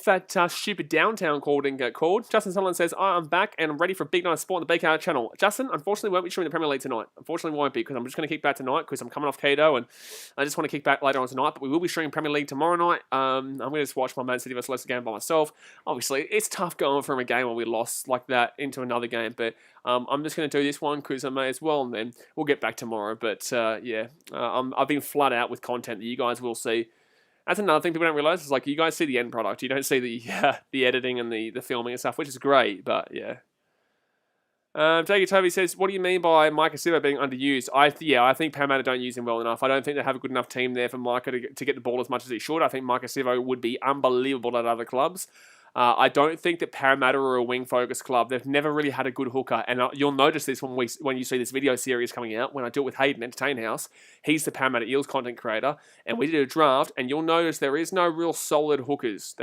that stupid downtown call didn't get called. Justin Sutherland says, I'm back and I'm ready for a big night of sport on the BKR channel. Justin, unfortunately, won't be streaming the Premier League tonight. Unfortunately, won't be because I'm just going to kick back tonight because I'm coming off keto and I just want to kick back later on tonight. But we will be streaming Premier League tomorrow night. I'm going to just watch my Man City vs Leicester game by myself. Obviously, it's tough going from a game where we lost like that into another game. But I'm just going to do this one because I may as well, and then we'll get back tomorrow. But I've been flat out with content that you guys will see. That's another thing people don't realise is like you guys see the end product. You don't see the editing and the filming and stuff, which is great. But yeah. Jake Toby says, what do you mean by Micah Sivo being underused? I think Parramatta don't use him well enough. I don't think they have a good enough team there for Micah to get the ball as much as he should. I think Micah Sivo would be unbelievable at other clubs. I don't think that Parramatta are a wing-focused club. They've never really had a good hooker. And you'll notice this when you see this video series coming out, when I do it with Hayden, Entertain House. He's the Parramatta Eels content creator. And we did a draft, and you'll notice there is no real solid hookers.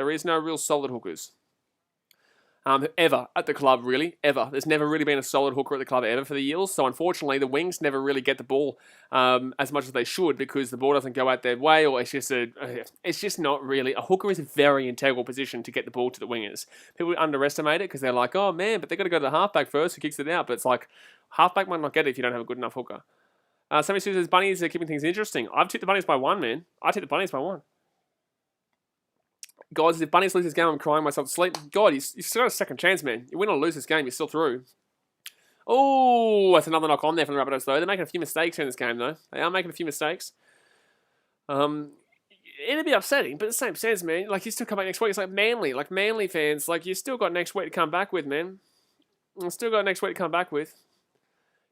Ever at the club, really, ever. There's never really been a solid hooker at the club ever for the Eels. So unfortunately, the wings never really get the ball as much as they should because the ball doesn't go out their way, or it's just not really. A hooker is a very integral position to get the ball to the wingers. People underestimate it because they're like, oh man, but they've got to go to the halfback first who kicks it out. But it's like halfback might not get it if you don't have a good enough hooker. Somebody says Bunnies are keeping things interesting. I've tipped the Bunnies by 1, man. I tipped the Bunnies by 1. Guys, if Bunnies lose this game, I'm crying myself to sleep. God, you still got a second chance, man. You win or lose this game, you're still through. Oh, that's another knock on there from the Rabbitohs, though. They're making a few mistakes in this game, though. They are making a few mistakes. It'd be upsetting, but at the same sense, man, like, you still come back next week. It's like Manly fans, like, you still got next week to come back with, man. You still got next week to come back with.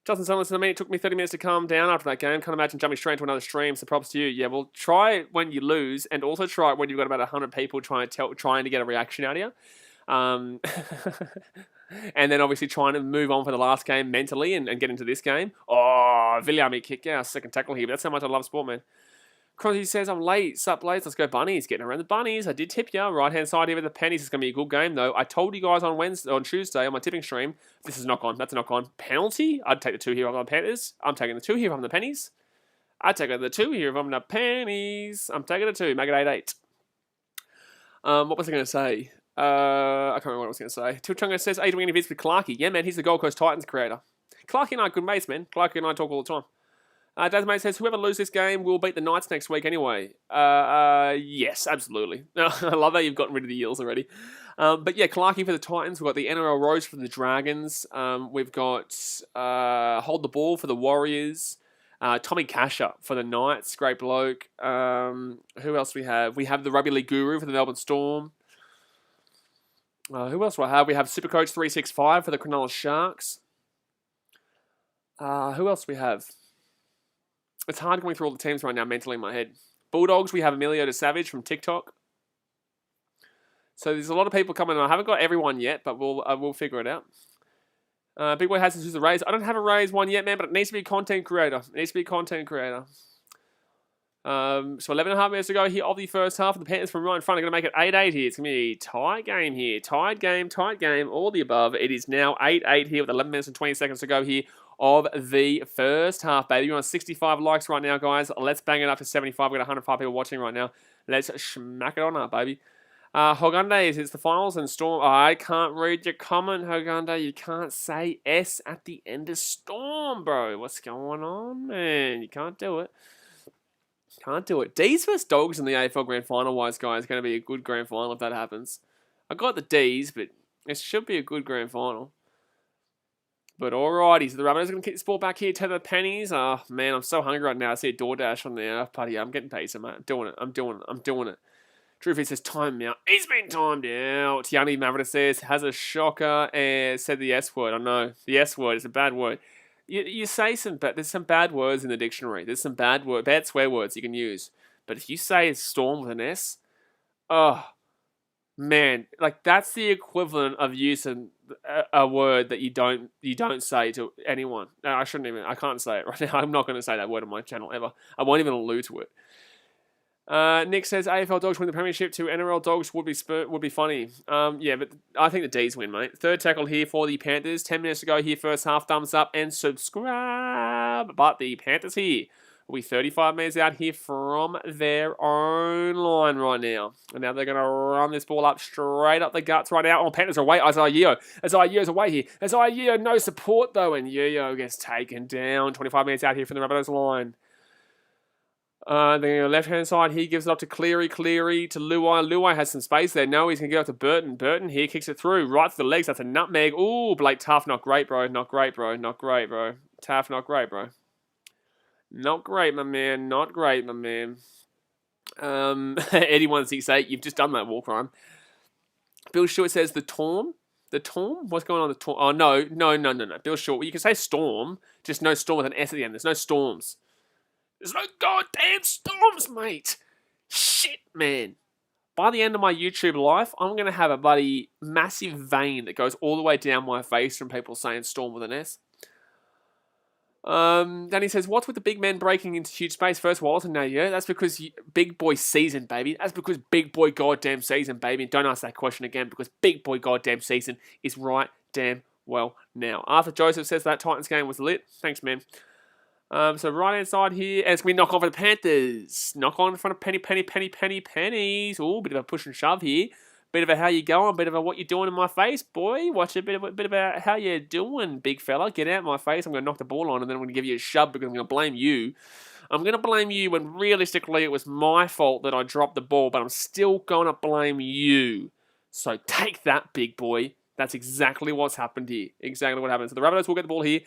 Justin Sutherland, it took me 30 minutes to calm down after that game. Can't imagine jumping straight into another stream, so props to you. Yeah, well, try it when you lose, and also try it when you've got about 100 people trying to get a reaction out of you. And then obviously trying to move on for the last game mentally and get into this game. Oh, BKRmy kick. Yeah, second tackle here. But that's how much I love sport, man. Crosby says, I'm late. Sup, Blaze? Let's go Bunnies. Getting around the Bunnies. I did tip you. Right-hand side here with the pennies. It's going to be a good game, though. I told you guys on Tuesday on my tipping stream, this is knock on. That's a knock on. Penalty? I'd take the 2 here from the Panthers. I'm taking the 2 here from the pennies. I'd take the 2 here from the pennies. I'm taking the 2. Make it 8-8. What was I going to say? I can't remember what I was going to say. Tilchunga says, are you doing any vids with Clarkey? Yeah, man. He's the Gold Coast Titans creator. Clarkey and I are good mates, man. Clarkey and I talk all the time. Desmate says, whoever loses this game will beat the Knights next week anyway. Yes, absolutely. I love how you've gotten rid of the Eels already. But yeah, Clarkey for the Titans. We've got the NRL Rose for the Dragons. We've got Hold the Ball for the Warriors. Tommy Casher for the Knights. Great bloke. Who else we have? We have the Rugby League Guru for the Melbourne Storm. Who else do I have? We have Supercoach 365 for the Cronulla Sharks. Who else do we have? It's hard going through all the teams right now mentally in my head. Bulldogs, we have Emilio de Savage from TikTok. So there's a lot of people coming. I haven't got everyone yet, but we'll figure it out. Big Boy Hassan who's a Raise. I don't have a Raise one yet, man, but it needs to be a content creator. So 11 and a half minutes to go here of the first half. The Panthers from right in front are going to make it 8-8 here. It's going to be a tight game here. Tight game, all the above. It is now 8-8 here with 11 minutes and 20 seconds to go here of the first half, baby. You're on 65 likes right now, guys. Let's bang it up to 75. We've got 105 people watching right now. Let's smack it on up, baby. Hogunde, it's the finals and Storm. Oh, I can't read your comment, Hogunde. You can't say S at the end of Storm, bro. What's going on, man? You can't do it. Can't do it. D's vs Dogs in the AFL Grand Final, wise guys, going to be a good Grand Final if that happens. I got the D's, but it should be a good Grand Final. But alrighty, so the Rabbitohs are going to keep the ball back here to the pennies. Oh, man, I'm so hungry right now. I see a DoorDash on there. Buddy, I'm getting pizza, mate. I'm doing it. Truth says, time out. He's been timed out. Tiani Mavericks says, has a shocker and said the S word. I know. The S word is a bad word. You say there's some bad words in the dictionary. There's some bad swear words you can use. But if you say storm with an S, oh, man. Like, that's the equivalent of using a word that you don't say to anyone. No, I shouldn't even. I can't say it right now. I'm not going to say that word on my channel ever. I won't even allude to it. Nick says AFL Dogs win the premiership to NRL Dogs would be funny. Yeah, but I think the D's win, mate. Third tackle here for the Panthers. 10 minutes to go here. First half. Thumbs up and subscribe. But the Panthers here will be 35 metres out here from their own line right now. And now they're going to run this ball up straight up the guts right now. Oh, Panthers are away. Isaiah Yeo's away here. Isaiah Yeo, no support though. And Yeo gets taken down. 25 metres out here from the Rabbitohs line. The left-hand side, he gives it up to Cleary to Luai. Luai has some space there. No, he's going to get up to Burton. Burton here kicks it through. Right to the legs. That's a nutmeg. Ooh, Blake Tough. Not great, bro. Not great, bro. Tough, not great, bro. Not great, my man. Not great, my man. Eddie168, you've just done that war crime. Bill Short says the Torm. The Torm? What's going on with the Torm? Oh, no. Bill Short. Well, you can say Storm. Just no Storm with an S at the end. There's no storms. There's no goddamn storms, mate. Shit, man. By the end of my YouTube life, I'm going to have a bloody massive vein that goes all the way down my face from people saying storm with an S. Then he says, what's with the big men breaking into huge space? First Wallace and now, yeah, that's because big boy season, baby. That's because big boy goddamn season, baby. And don't ask that question again because big boy goddamn season is right damn well now. Arthur Joseph says that Titans game was lit. Thanks, man. So right-hand side here, and it's going to be knock on for the Panthers. Knock on in front of pennies. Ooh, bit of a push and shove here. Bit of a how you going, bit of a what you doing in my face, boy. Watch a bit of a how you doing, big fella. Get out of my face. I'm going to knock the ball on, and then I'm going to give you a shove because I'm going to blame you. I'm going to blame you when realistically it was my fault that I dropped the ball, but I'm still going to blame you. So take that, big boy. That's exactly what's happened here. Exactly what happened. So the Rabbitohs will get the ball here.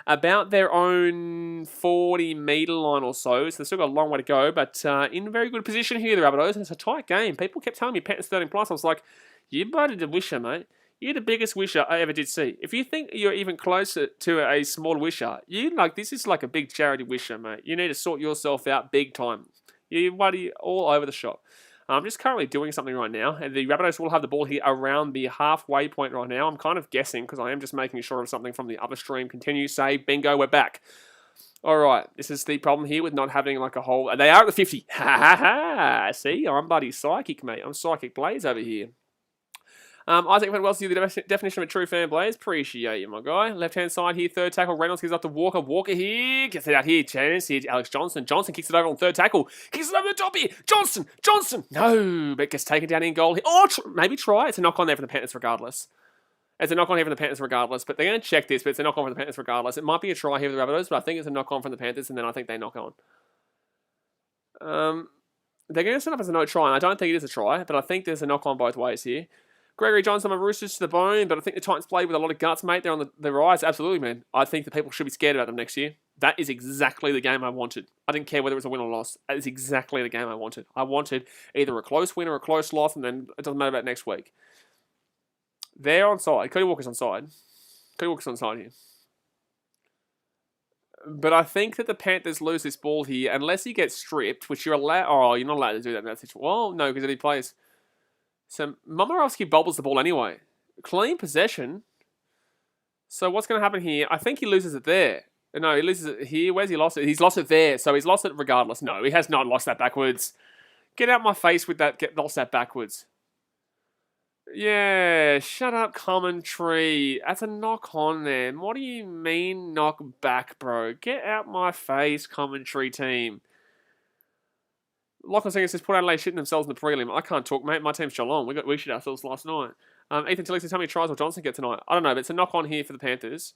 About their own 40-metre line or so. So they've still got a long way to go, but in very good position here, the Rabbitohs. And it's a tight game. People kept telling me Panthers 13+. I was like, you bloody the wisher, mate. You're the biggest wisher I ever did see. If you think you're even closer to a small wisher, this is like a big charity wisher, mate. You need to sort yourself out big time. You're bloody all over the shop. I'm just currently doing something right now, and the Rabbitohs will have the ball here around the halfway point right now. I'm kind of guessing, because I am just making sure of something from the other stream. Continue, save, bingo, we're back. Alright, this is the problem here with not having like a whole... They are at the 50. Ha ha ha! See, I'm bloody psychic, mate. I'm psychic Blaze over here. Isaac Van Wells, the definition of a true fan, Blaze. Appreciate you, my guy. Left-hand side here, third tackle. Reynolds gives up to Walker. Walker here. Gets it out here. Chance here. Alex Johnson. Johnson kicks it over on third tackle. Kicks it over the top here. Johnson. No, but gets taken down in goal here. Oh, maybe try. It's a knock on there for the Panthers regardless. It's a knock on here for the Panthers regardless. But they're going to check this, but it's a knock on for the Panthers regardless. It might be a try here for the Rabbitohs, but I think it's a knock on from the Panthers, and then I think they knock on. They're going to set up as a no try, and I don't think it is a try, but I think there's a knock on both ways here. Gregory Johnson, my Roosters to the bone, but I think the Titans play with a lot of guts, mate. They're on the rise. Absolutely, man. I think the people should be scared about them next year. That is exactly the game I wanted. I didn't care whether it was a win or loss. That is exactly the game I wanted. I wanted either a close win or a close loss, and then it doesn't matter about next week. They're on side. Cody Walker's on side. Cody Walker's on side here. But I think that the Panthers lose this ball here unless he gets stripped, which you're allowed... Oh, you're not allowed to do that in that situation. Well, no, because if he plays... So Momirovski bobbles the ball anyway. Clean possession. So what's going to happen here? I think he loses it there. No, he loses it here. Where's he lost it? He's lost it there. So he's lost it regardless. No, he has not lost that backwards. Get out my face with that. Lost that backwards. Yeah, shut up, commentary. That's a knock on there. What do you mean knock back, bro? Get out my face, commentary team. Lachlan Singer says, put Adelaide shitting themselves in the prelim. I can't talk, mate. My team's Geelong. We shit ourselves last night. Ethan Tillich says, how many tries will Johnson get tonight? I don't know, but it's a knock on here for the Panthers.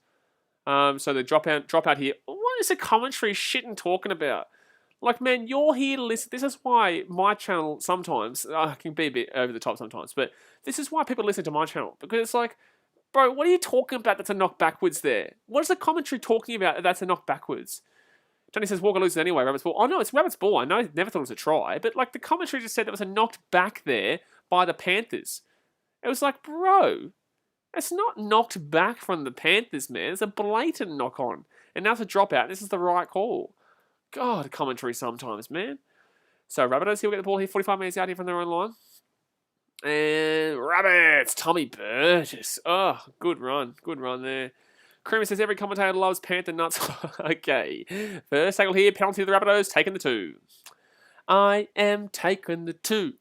So the drop out here. What is the commentary shitting talking about? Like, man, you're here to listen. This is why my channel sometimes, can be a bit over the top sometimes, but this is why people listen to my channel. Because it's like, bro, what are you talking about that's a knock backwards there? What is the commentary talking about that's a knock backwards? Johnny says, Walker loses anyway, Rabbit's ball. Oh, no, it's Rabbit's ball. I know, never thought it was a try. But, like, the commentary just said that was a knocked back there by the Panthers. It was like, bro, it's not knocked back from the Panthers, man. It's a blatant knock on. And now it's a dropout. This is the right call. God, commentary sometimes, man. So, Rabbitohs, he'll get the ball here. 45 minutes out here from their own line. And Rabbits, Tommy Burgess. Oh, good run there. Creamer says every commentator loves Panther nuts. Okay. First tackle here, penalty to the Rabbitohs, taking the 2. I am taking the 2.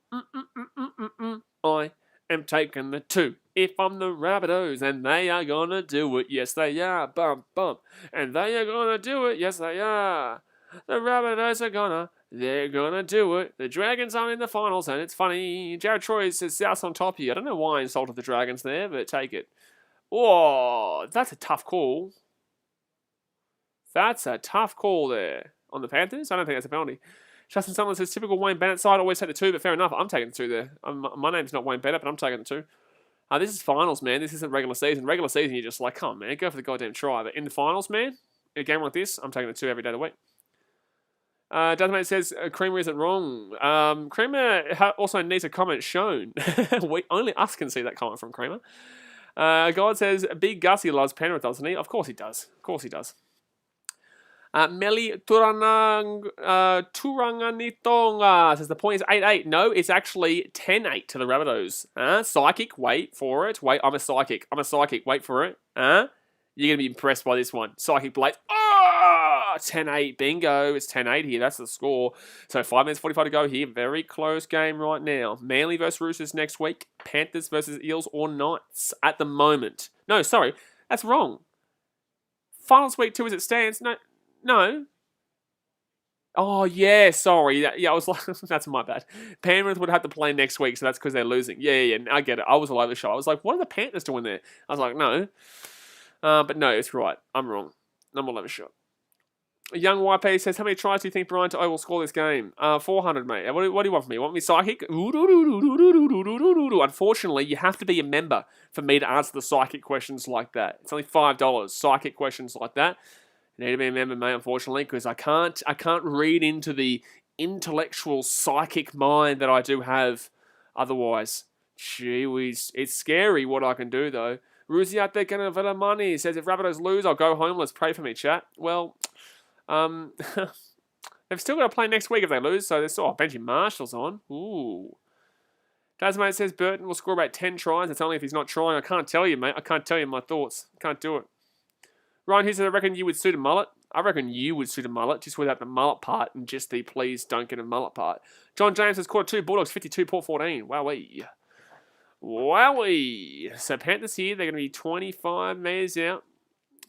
I am taking the 2. If I'm the Rabbitohs, and they are gonna do it, yes they are. Bum bum. And they are gonna do it, yes they are. The Rabbitohs they're gonna do it. The Dragons are in the finals, and it's funny. Jared Troy says South's on top here. I don't know why I insulted the Dragons there, but take it. Oh, that's a tough call. That's a tough call there. On the Panthers? I don't think that's a penalty. Justin Sutherland says, typical Wayne Bennett side, always take the 2, but fair enough. I'm taking the 2 there. My name's not Wayne Bennett, but I'm taking the 2. This is finals, man. This isn't regular season. Regular season, you're just like, come on, man, go for the goddamn try. But in the finals, man, in a game like this, I'm taking the 2 every day of the week. Deathmate says, Creamer isn't wrong. Creamer also needs a comment shown. Only us can see that comment from Creamer. God says, Big Gussie loves Penrith, doesn't he? Of course he does. Of course he does. Meli Turanganitonga says the point is 8-8. No, it's actually 10-8 to the Rabbitohs. Psychic, wait for it. Wait, I'm a psychic. Wait for it. You're going to be impressed by this one. Psychic Blade. 10-8. Bingo. It's 10-8 here. That's the score. So 5 minutes 45 to go here. Very close game right now. Manly versus Roosters next week. Panthers versus Eels or Knights at the moment. No, sorry. That's wrong. Finals week 2 as it stands. No. Oh, yeah, sorry. I was like, that's my bad. Penrith would have to play next week, so that's because they're losing. Yeah, I get it. I was all over the show. I was like, what are the Panthers doing there? I was like, no. But no, it's right. I'm wrong. I'm all over the show. Young YP says, how many tries do you think Brian To'o will score this game? 400, mate. What do you want from me? You want me psychic? Unfortunately, you have to be a member for me to answer the psychic questions like that. It's only $5. Psychic questions like that. You need to be a member, mate, unfortunately, because I can't read into the intellectual psychic mind that I do have otherwise. Gee whiz. It's scary what I can do, though. Ruzi out there getting a bit of money. Says, if Rabbitohs lose, I'll go homeless. Pray for me, chat. Well, they've still got to play next week if they lose, so they're still, Benji Marshall's on. Ooh. Tasmate says Burton will score about 10 tries. It's only if he's not trying. I can't tell you, mate. I can't tell you my thoughts. Can't do it. Ryan Hughes says, I reckon you would suit a mullet. I reckon you would suit a mullet, just without the mullet part and just the please don't get a mullet part. John James has caught 2 Bulldogs, 52, Port 14. Wowee. Wowee. So Panthers here, they're going to be 25 metres out.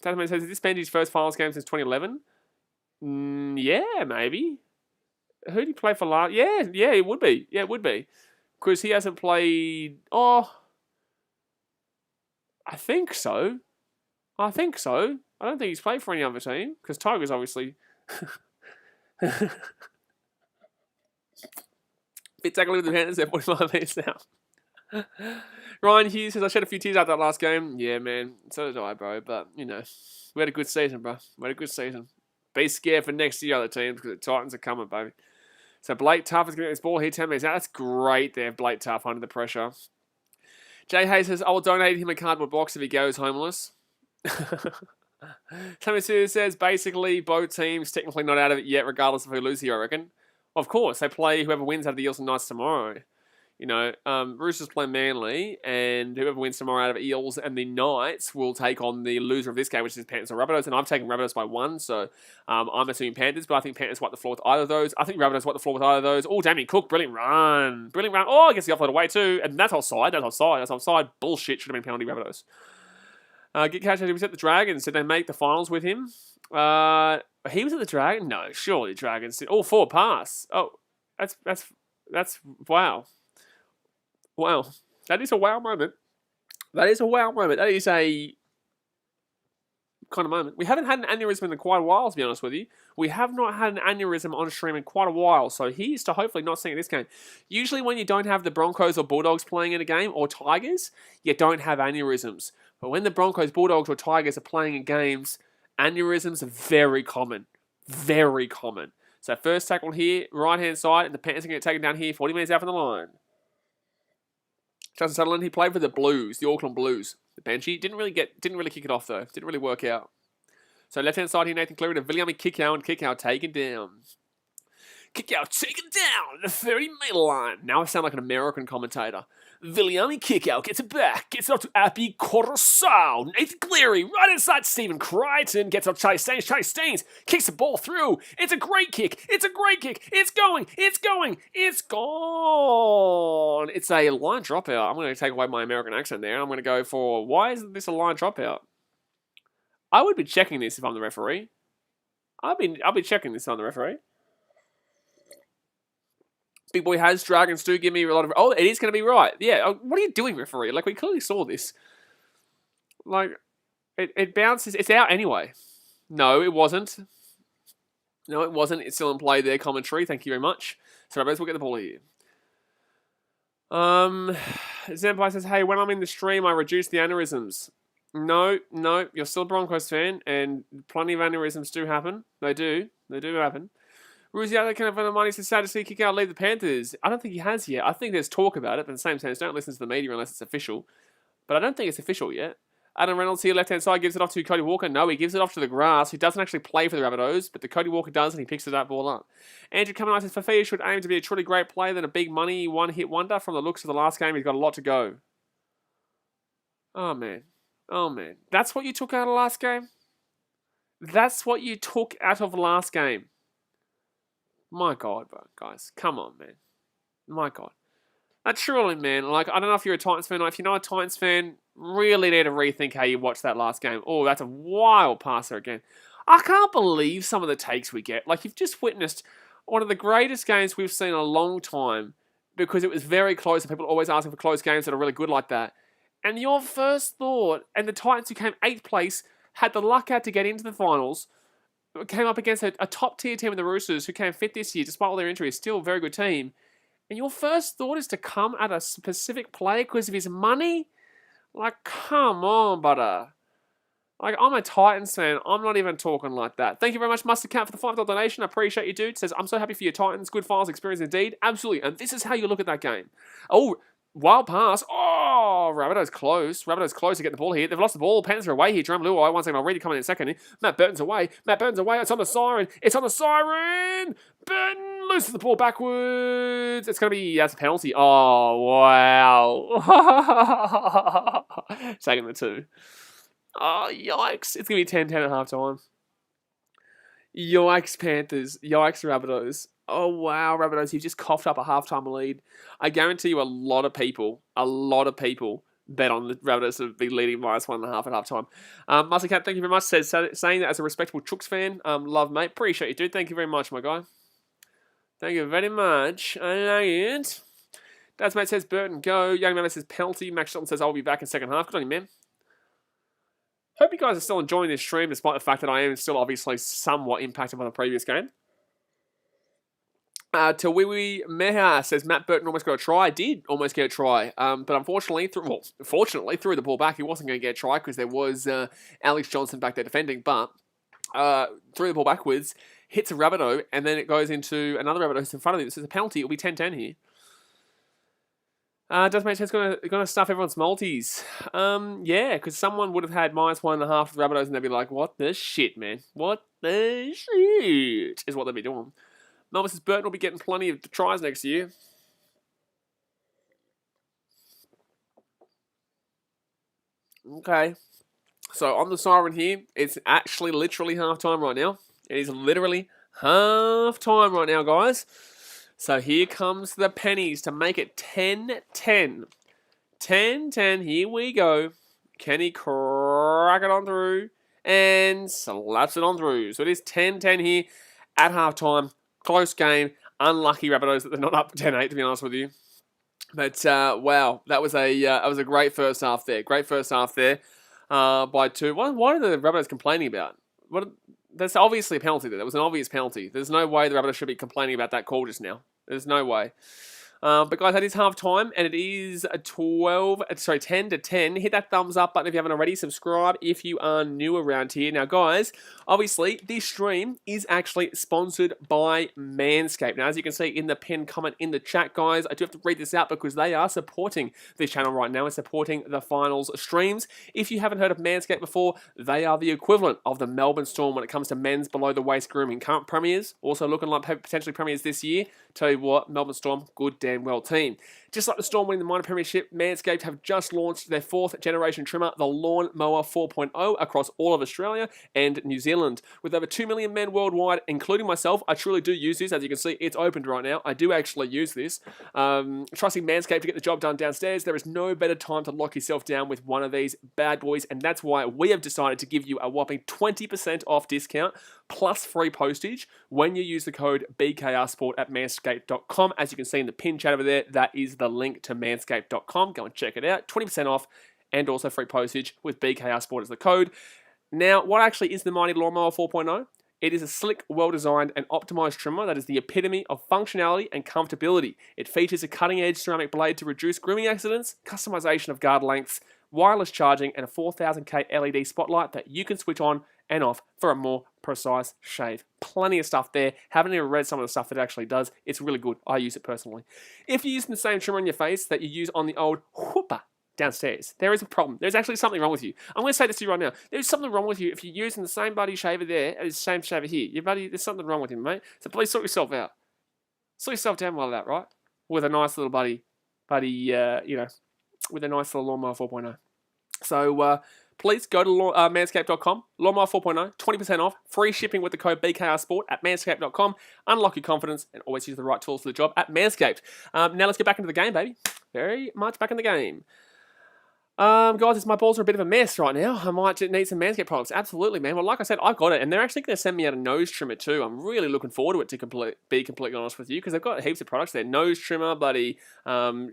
Tasmate says, is this Benji's first finals game since 2011? Yeah, maybe. Who did he play for last? Yeah, it would be. Yeah, it would be. Because he hasn't played... I think so. I don't think he's played for any other team. Because Tigers, obviously... Bit tackling with the Panthers at 45 minutes now. Ryan Hughes says, I shed a few tears out that last game. Yeah, man. So did I, bro. But, we had a good season, bro. Be scared for next year, other teams, because the Titans are coming, baby. So Blake Tough is going to get this ball here 10 minutes out. That's great there, Blake Tough, under the pressure. Jay Hayes says, I will donate him a cardboard box if he goes homeless. Tommy Sue says, basically, both teams technically not out of it yet, regardless of who loses here, I reckon. Of course, they play whoever wins out of the Eels and Knights tomorrow. Roosters play Manly, and whoever wins tomorrow out of Eels and the Knights will take on the loser of this game, which is Panthers or Rabbitohs, and I've taken Rabbitohs by 1, so I'm assuming Panthers, but I think Panthers wipe the floor with either of those. I think Rabbitohs wipe the floor with either of those. Oh, Damien Cook, brilliant run. Oh, I guess he offloaded away too, and that's offside. Bullshit, should have been penalty Rabbitohs. Get Cash, we set the Dragons. Did they make the finals with him? He was at the Dragons? No, surely the Dragons did. Oh, 4 pass. Oh, that's wow. Wow. That is a wow moment. That is a kind of moment. We haven't had an aneurysm in quite a while, to be honest with you. We have not had an aneurysm on stream in quite a while, so here's to hopefully not seeing this game. Usually when you don't have the Broncos or Bulldogs playing in a game, or Tigers, you don't have aneurysms. But when the Broncos, Bulldogs, or Tigers are playing in games, aneurysms are very common. Very common. So first tackle here, right-hand side, and the Panthers are going to get taken down here, 40 minutes out from the line. Justin Sutherland, he played for the Blues, the Auckland Blues. The Banshee didn't really kick it off though. Didn't really work out. So left hand side here, Nathan Cleary to Viliami Kikau, and Kikau taken down. Kikau taken down the 30-metre line. Now I sound like an American commentator. Viliami kick out, gets it back, gets it up to Appy Coruscant. Nathan Cleary, right inside Stephen Crichton, gets up Charlie Staines. Charlie Staines kicks the ball through. It's a great kick. It's a great kick. It's going. It's going. It's gone. It's a line dropout. I'm going to take away my American accent there. I'm going to go for, why is this a line dropout? I would be checking this if I'm the referee. I'll be checking this on the referee. Big Boy has Dragons do give me a lot of... Oh, it is going to be right. Yeah, what are you doing, referee? Like, we clearly saw this. Like, it bounces. It's out anyway. No, it wasn't. No, it wasn't. It's still in play there, commentary. Thank you very much. So, Rabbitohs will get the ball here. Zenpai says, hey, when I'm in the stream, I reduce the aneurysms. No, you're still a Broncos fan, and plenty of aneurysms do happen. They do happen. Ruziata can have the money to sad to see kick out leave the Panthers. I don't think he has yet. I think there's talk about it, but at the same time, don't listen to the media unless it's official. But I don't think it's official yet. Adam Reynolds here, left-hand side, gives it off to Cody Walker. No, he gives it off to the grass. He doesn't actually play for the Rabbitohs, but the Cody Walker does, and he picks that ball up. Andrew coming out says, Fafia should aim to be a truly great player than a big money one-hit wonder. From the looks of the last game, he's got a lot to go. Oh, man. That's what you took out of last game? That's what you took out of last game? My God, bro, guys. Come on, man. My God. Surely, man, like, I don't know if you're a Titans fan or if you're not a Titans fan, really need to rethink how you watch that last game. Oh, that's a wild passer again. I can't believe some of the takes we get. Like, you've just witnessed one of the greatest games we've seen in a long time because it was very close and people are always asking for close games that are really good like that. And your first thought, and the Titans who came 8th place, had the luck out to get into the finals, came up against a top-tier team in the Roosters who came 5th this year, despite all their injuries, still a very good team. And your first thought is to come at a specific player because of his money? Like, come on, butter. Like, I'm a Titans fan. I'm not even talking like that. Thank you very much, Mustard Cat, for the $5 donation. I appreciate you, dude. Says, I'm so happy for your Titans. Good finals experience indeed. Absolutely. And this is how you look at that game. Oh, wild pass. Oh, Rabbitohs close. Rabbitohs close to get the ball here. They've lost the ball. Panthers are away here. Jerome Luai. 1 second. I'll read it coming in a second. Matt Burton's away. It's on the siren. Burton loses the ball backwards. It's going to be, that's a penalty. Oh, wow. Taking the 2. Oh, yikes. It's going to be 10-10 at halftime. Yikes, Panthers. Yikes, Rabbitohs. Oh, wow, Rabbitohs, you've just coughed up a halftime lead. I guarantee you a lot of people bet on the Rabbitohs to be leading -1.5 at halftime. Muscle Cat, thank you very much. Says, saying that as a respectable Chooks fan. Love, mate. Appreciate you, dude. Thank you very much, my guy. Thank you very much. I like it. Dad's mate says, Burton, go. Young man says, penalty. Max Shelton says, I'll be back in second half. Good on you, man. Hope you guys are still enjoying this stream, despite the fact that I am still obviously somewhat impacted by the previous game. Tawiwi Meha says Matt Burton almost got a try. I did almost get a try, but unfortunately, fortunately, threw the ball back. He wasn't going to get a try because there was Alex Johnson back there defending, but threw the ball backwards, hits a Rabbitoh, and then it goes into another Rabbitoh who's in front of him. This is a penalty. It'll be 10-10 here. Does make sense going to stuff everyone's multis. Yeah, because someone would have had -1.5 for the Rabbitohs and they'd be like, what the shit, man? What the shit is what they'd be doing. Melvin says Burton will be getting plenty of tries next year. Okay. So on the siren here, it's actually literally half-time right now. It is literally half-time right now, guys. So here comes the pennies to make it 10-10. 10-10, here we go. Kenny crack it on through and slaps it on through. So it is 10-10 here at halftime. Close game. Unlucky Rabbitohs that they're not up 10-8, to be honest with you. But, wow, that was a great first half there. Great first half there by 2. What are the Rabbitohs complaining about? That's obviously a penalty there. That was an obvious penalty. There's no way the Rabbitohs should be complaining about that call just now. There's no way. But guys, that is half time, and it is 10-10. Hit that thumbs up button if you haven't already. Subscribe if you are new around here. Now, guys, obviously, this stream is actually sponsored by Manscaped. Now, as you can see in the pinned comment in the chat, guys, I do have to read this out because they are supporting this channel right now and supporting the finals streams. If you haven't heard of Manscaped before, they are the equivalent of the Melbourne Storm when it comes to men's below-the-waist grooming. Current premiers, also looking like potentially premiers this year. Tell you what, Melbourne Storm, good damn stand well team. Just like the Storm winning the minor premiership, Manscaped have just launched their 4th generation trimmer, the Lawn Mower 4.0, across all of Australia and New Zealand. With over 2 million men worldwide, including myself, I truly do use this. As you can see, it's opened right now. I do actually use this. Trusting Manscaped to get the job done downstairs, there is no better time to lock yourself down with one of these bad boys, and that's why we have decided to give you a whopping 20% off discount plus free postage when you use the code BKRsport at manscaped.com. As you can see in the pin chat over there, that is the link to manscaped.com. Go and check it out. 20% off and also free postage with BKRsport as the code. Now, what actually is the mighty Lawnmower 4.0? It is a slick, well-designed and optimized trimmer that is the epitome of functionality and comfortability. It features a cutting-edge ceramic blade to reduce grooming accidents, customization of guard lengths, wireless charging, and a 4000K LED spotlight that you can switch on and off for a more precise shave. Plenty of stuff there. Haven't even read some of the stuff that it actually does. It's really good. I use it personally. If you're using the same trimmer on your face that you use on the old whooper downstairs, there is a problem. There's actually something wrong with you. I'm going to say this to you right now. There's something wrong with you if you're using the same buddy shaver there as the same shaver here. Your buddy, there's something wrong with him, mate. So please sort yourself out. Sort yourself down while that, right? With a nice little with a nice little Lawnmower 4.0. So please go to manscaped.com, Lawnmower 4.0, 20% off, free shipping with the code BKRsport at manscaped.com. Unlock your confidence and always use the right tools for the job at Manscaped. Now let's get back into the game, baby. Very much back in the game. Guys, my balls are a bit of a mess right now. I might need some Manscaped products. Absolutely, man. Well, like I said, I've got it, and they're actually going to send me out a nose trimmer too. I'm really looking forward to it, to be completely honest with you, because they've got heaps of products there. Nose trimmer, bloody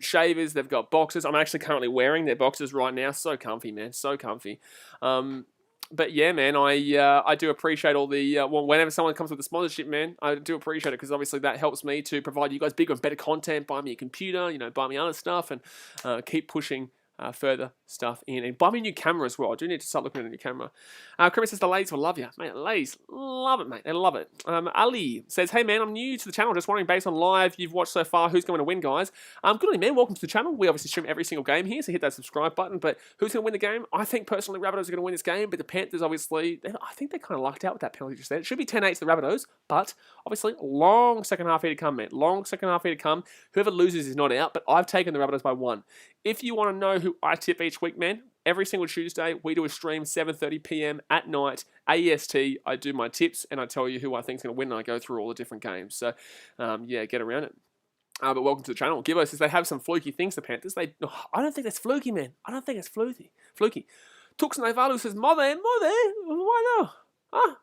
shavers. They've got boxers. I'm actually currently wearing their boxers right now. So comfy, man. So comfy. But yeah, man, I do appreciate all the, whenever someone comes with a sponsorship, man, I do appreciate it, because obviously that helps me to provide you guys bigger and better content, buy me a computer, buy me other stuff, and keep pushing further stuff in. And buy me a new camera as well. I do need to start looking at a new camera. Chris says the ladies will love you. Mate, the ladies love it, mate. They love it. Ali says, hey, man, I'm new to the channel. Just wondering, based on live you've watched so far, who's going to win, guys? Good on you, man. Welcome to the channel. We obviously stream every single game here, so hit that subscribe button. But who's going to win the game? I think, personally, Rabbitohs are going to win this game, but the Panthers, obviously, I think they kind of lucked out with that penalty just then. It should be 10-8 to the Rabbitohs, but obviously, long second half here to come, man. Long second half here to come. Whoever loses is not out, but I've taken the Rabbitohs by 1. If you want to know who I tip each week, man, every single Tuesday, we do a stream 7:30 p.m. at night, AEST. I do my tips, and I tell you who I think is going to win, and I go through all the different games. So, yeah, get around it. But welcome to the channel. Gibbo says they have some fluky things, the Panthers. I don't think that's fluky, man. I don't think it's fluky. Tux Naivalu says, Mother, why no? Huh?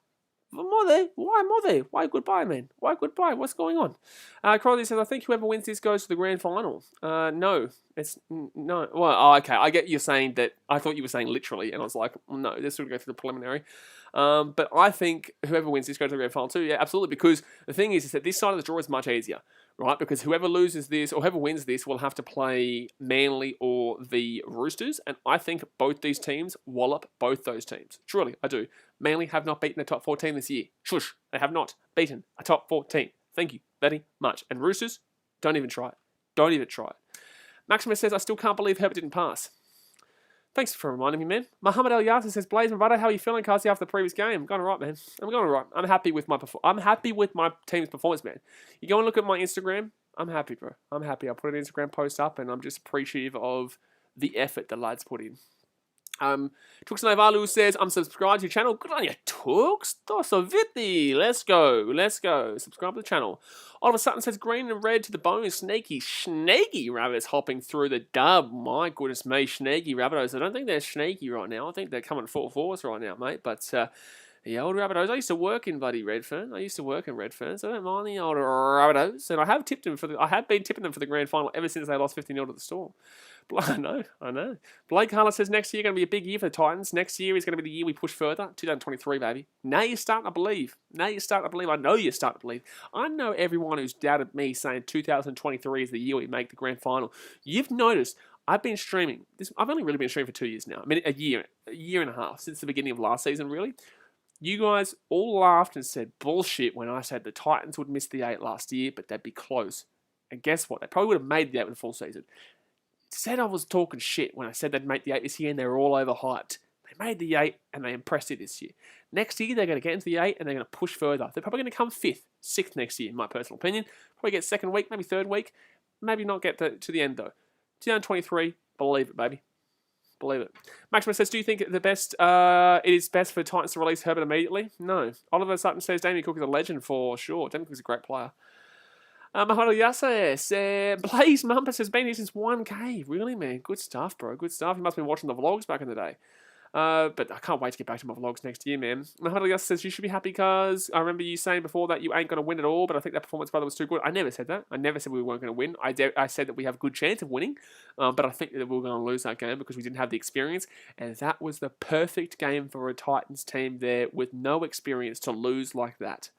Mother, why Mother? Why goodbye, man? Why goodbye? What's going on? Crowley says, I think whoever wins this goes to the grand final. No, it's no. Well, okay. I get you saying that. I thought you were saying literally, and I was like, no, this would go through the preliminary. But I think whoever wins this goes to the grand final too. Yeah, absolutely. Because the thing is that this side of the draw is much easier, right? Because whoever loses this or whoever wins this will have to play Manly or the Roosters, and I think both these teams wallop both those teams. Truly, I do. Manly have not beaten a top 4 team this year. Shush, they have not beaten a top 4 team. Thank you very much. And Roosters, don't even try it. Don't even try it. Maximus says, I still can't believe Herbert didn't pass. Thanks for reminding me, man. Muhammad El Yasser says, Blaze, my brother, how are you feeling, Cassie, after the previous game? I'm going all right, man. I'm going all right. I'm happy with my team's performance, man. You go and look at my Instagram. I'm happy, bro. I'm happy. I put an Instagram post up, and I'm just appreciative of the effort the lads put in. Tux Naivalu says, I'm subscribed to your channel. Good on you, Tux. Dosoviti. Let's go. Subscribe to the channel. Oliver Sutton says, green and red to the bone. Snaky rabbits hopping through the dub. My goodness me, snaky Rabbitohs. I don't think they're snaky right now. I think they're coming full force right now, mate. But the old Rabbitohs, I used to work in bloody Redfern. So I don't mind the old Rabbitohs. And I have been tipping them for the grand final ever since they lost 50-0 to the Storm. I know. Blake Harlan says next year going to be a big year for the Titans. Next year is going to be the year we push further. 2023, baby. Now you're starting to believe. I know you're starting to believe. I know everyone who's doubted me saying 2023 is the year we make the grand final. You've noticed I've been streaming. I've only really been streaming for 2 years now. I mean, a year and a half since the beginning of last season, really. You guys all laughed and said bullshit when I said the Titans would miss the 8 last year, but they'd be close. And guess what? They probably would have made the 8 with the full season. Said I was talking shit when I said they'd make the 8 this year, and they were all overhyped. They made the 8, and they impressed you this year. Next year, they're going to get into the 8, and they're going to push further. They're probably going to come 5th, 6th next year, in my personal opinion. Probably get 2nd week, maybe 3rd week. Maybe not get to the end, though. 2023, believe it, baby. Believe it. Maximus says, do you think it is best for Titans to release Herbert immediately? No. Oliver Sutton says, Damien Cook is a legend for sure. Damien Cook is a great player. Mahalo Yasa, Blaze Mumper says, been here since 1K. Really, man? Good stuff, bro. Good stuff. You must have been watching the vlogs back in the day. But I can't wait to get back to my vlogs next year, man. Mahalo Yasa says, you should be happy because I remember you saying before that you ain't going to win at all, but I think that performance, brother, was too good. I never said that. I never said we weren't going to win. I said that we have a good chance of winning, but I think that we were going to lose that game because we didn't have the experience, and that was the perfect game for a Titans team there with no experience to lose like that.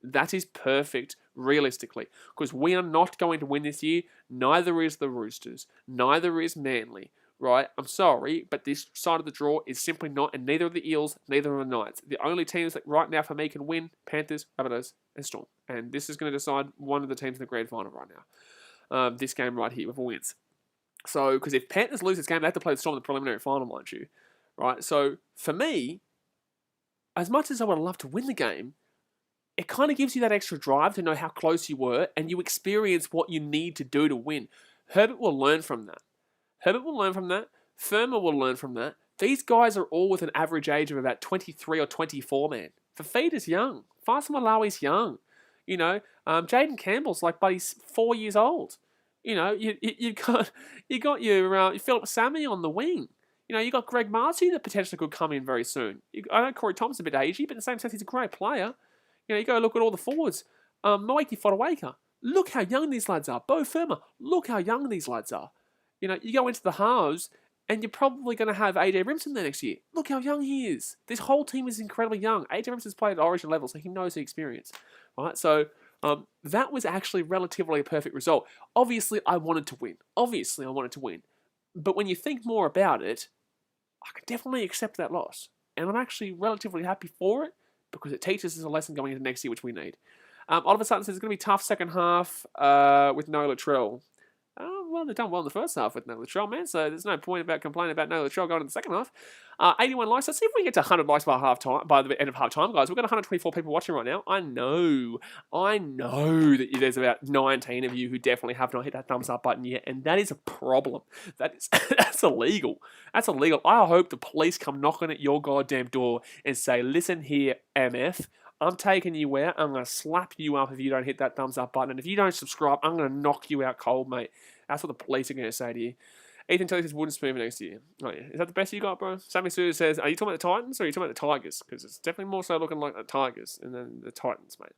That is perfect, realistically, because we are not going to win this year. Neither is the Roosters. Neither is Manly, right? I'm sorry, but this side of the draw is simply not, and neither are the Eels, neither are the Knights. The only teams that right now for me can win, Panthers, Rabbitohs, and Storm. And this is going to decide one of the teams in the grand final right now. This game right here, with wins. So, because if Panthers lose this game, they have to play the Storm in the preliminary final, mind you. Right? So, for me, as much as I would love to win the game, it kind of gives you that extra drive to know how close you were, and you experience what you need to do to win. Herbert will learn from that. Herbert will learn from that. Firma will learn from that. These guys are all with an average age of about 23 or 24, man. Fafita's young. Faisal Malawi's young. You know, Jaden Campbell's like, but he's 4 years old. You know, you got your Philip Sammy on the wing. You know, you got Greg Marcy that potentially could come in very soon. I know Corey Thompson's a bit agey, but in the same sense, he's a great player. You know, you go look at all the forwards. Mikey Fodawaker, look how young these lads are. Bo Firma, look how young these lads are. You know, you go into the halves, and you're probably going to have AJ Rimson there next year. Look how young he is. This whole team is incredibly young. AJ Rimson's played at Origin level, so he knows the experience. Right? So, that was actually relatively a perfect result. Obviously, I wanted to win. But when you think more about it, I can definitely accept that loss. And I'm actually relatively happy for it, because it teaches us a lesson going into next year, which we need. Oliver Sutton says it's going to be tough second half with no Latrell. Well, they've done well in the first half with no Latrell, man, so there's no point about complaining about no Latrell going in the second half. 81 likes. Let's see if we can get to 100 likes by the end of half time, guys. We've got 124 people watching right now. I know that there's about 19 of you who definitely have not hit that thumbs up button yet, and that is a problem. That's illegal. That's illegal. I hope the police come knocking at your goddamn door and say, listen here, MF, I'm taking you out. I'm going to slap you up if you don't hit that thumbs up button. And if you don't subscribe, I'm going to knock you out cold, mate. That's what the police are going to say to you. Ethan Telly says wooden spoon next year. Oh, yeah. Is that the best you got, bro? Sammy Sue says, are you talking about the Titans or are you talking about the Tigers? Because it's definitely more so looking like the Tigers and then the Titans, mate.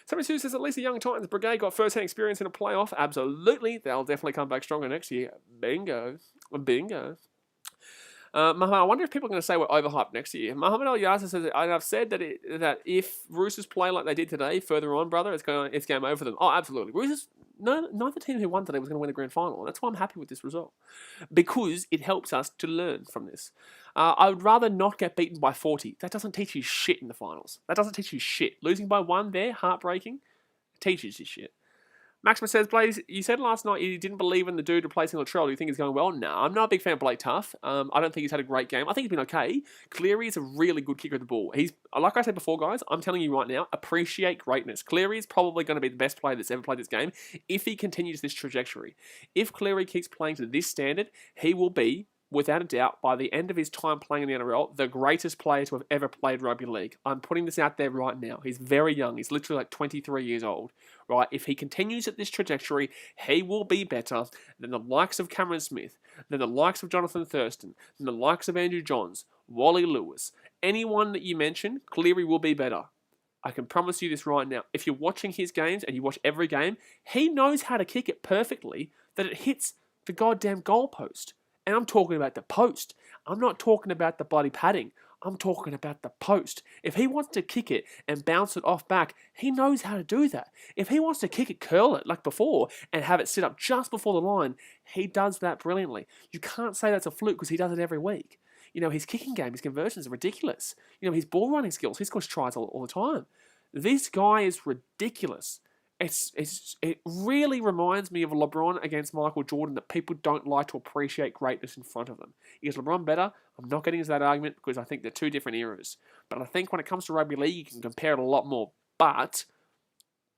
Sammy Sue says, at least the young Titans brigade got first-hand experience in a playoff. Absolutely. They'll definitely come back stronger next year. Bingo. Bingo. Mohammed, I wonder if people are going to say we're overhyped next year. Mohammed Al Yasser says, I've said that if Roosters play like they did today, further on, brother, it's game over for them. Oh, absolutely. Roosters, neither team who won today was going to win the grand final. And that's why I'm happy with this result. Because it helps us to learn from this. I would rather not get beaten by 40. That doesn't teach you shit in the finals. That doesn't teach you shit. Losing by 1 there, heartbreaking, teaches you shit. Maximus says, Blaze, you said last night you didn't believe in the dude replacing Latrell. Do you think he's going well? No, I'm not a big fan of Blake Tough. I don't think he's had a great game. I think he's been okay. Cleary is a really good kicker of the ball. He's, like I said before, guys, I'm telling you right now, appreciate greatness. Cleary is probably going to be the best player that's ever played this game if he continues this trajectory. If Cleary keeps playing to this standard, he will be, without a doubt, by the end of his time playing in the NRL, the greatest player to have ever played rugby league. I'm putting this out there right now. He's very young. He's literally like 23 years old, right? If he continues at this trajectory, he will be better than the likes of Cameron Smith, than the likes of Jonathan Thurston, than the likes of Andrew Johns, Wally Lewis. Anyone that you mention, Cleary will be better. I can promise you this right now. If you're watching his games and you watch every game, he knows how to kick it perfectly that it hits the goddamn goalpost. And I'm talking about the post. I'm not talking about the bloody padding. I'm talking about the post. If he wants to kick it and bounce it off back, he knows how to do that. If he wants to kick it, curl it like before, and have it sit up just before the line, he does that brilliantly. You can't say that's a fluke because he does it every week. You know, his kicking game, his conversions are ridiculous. You know, his ball running skills, he scores tries all the time. This guy is ridiculous. It really reminds me of LeBron against Michael Jordan, that people don't like to appreciate greatness in front of them. Is LeBron better? I'm not getting into that argument because I think they're 2 different eras. But I think when it comes to rugby league, you can compare it a lot more. But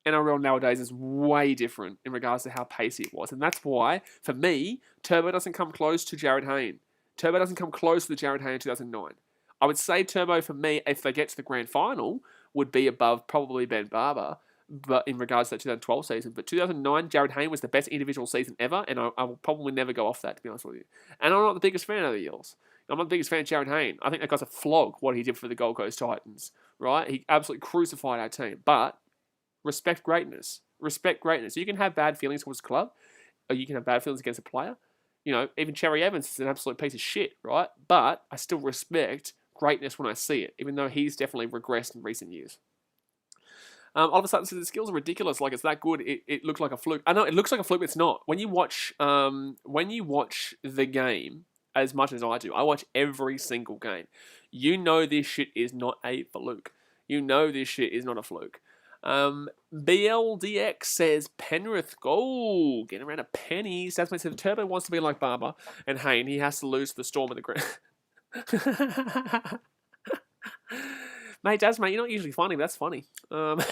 NRL nowadays is way different in regards to how pacey it was. And that's why, for me, Turbo doesn't come close to Jared Hayne. Turbo doesn't come close to the Jared Hayne in 2009. I would say Turbo, for me, if they get to the grand final, would be above probably Ben Barber, but in regards to that 2012 season. But 2009, Jared Hayne was the best individual season ever, and I will probably never go off that, to be honest with you. And I'm not the biggest fan of the Eels. I'm not the biggest fan of Jared Hayne. I think that guy's a flog, what he did for the Gold Coast Titans, right? He absolutely crucified our team. But respect greatness. Respect greatness. You can have bad feelings towards the club, or you can have bad feelings against a player. You know, even Cherry Evans is an absolute piece of shit, right? But I still respect greatness when I see it, even though he's definitely regressed in recent years. All of a sudden, so the skills are ridiculous. Like, it's that good. It looks like a fluke. I know it looks like a fluke, but it's not. When you watch the game as much as I do, I watch every single game. You know this shit is not a fluke. You know this shit is not a fluke. BLDX says Penrith goal. Getting around a penny. Stats says if Turbo wants to be like Barber and Hayne, he has to lose to the Storm of the ground. Mate, Daz, mate, you're not usually funny, but that's funny. Last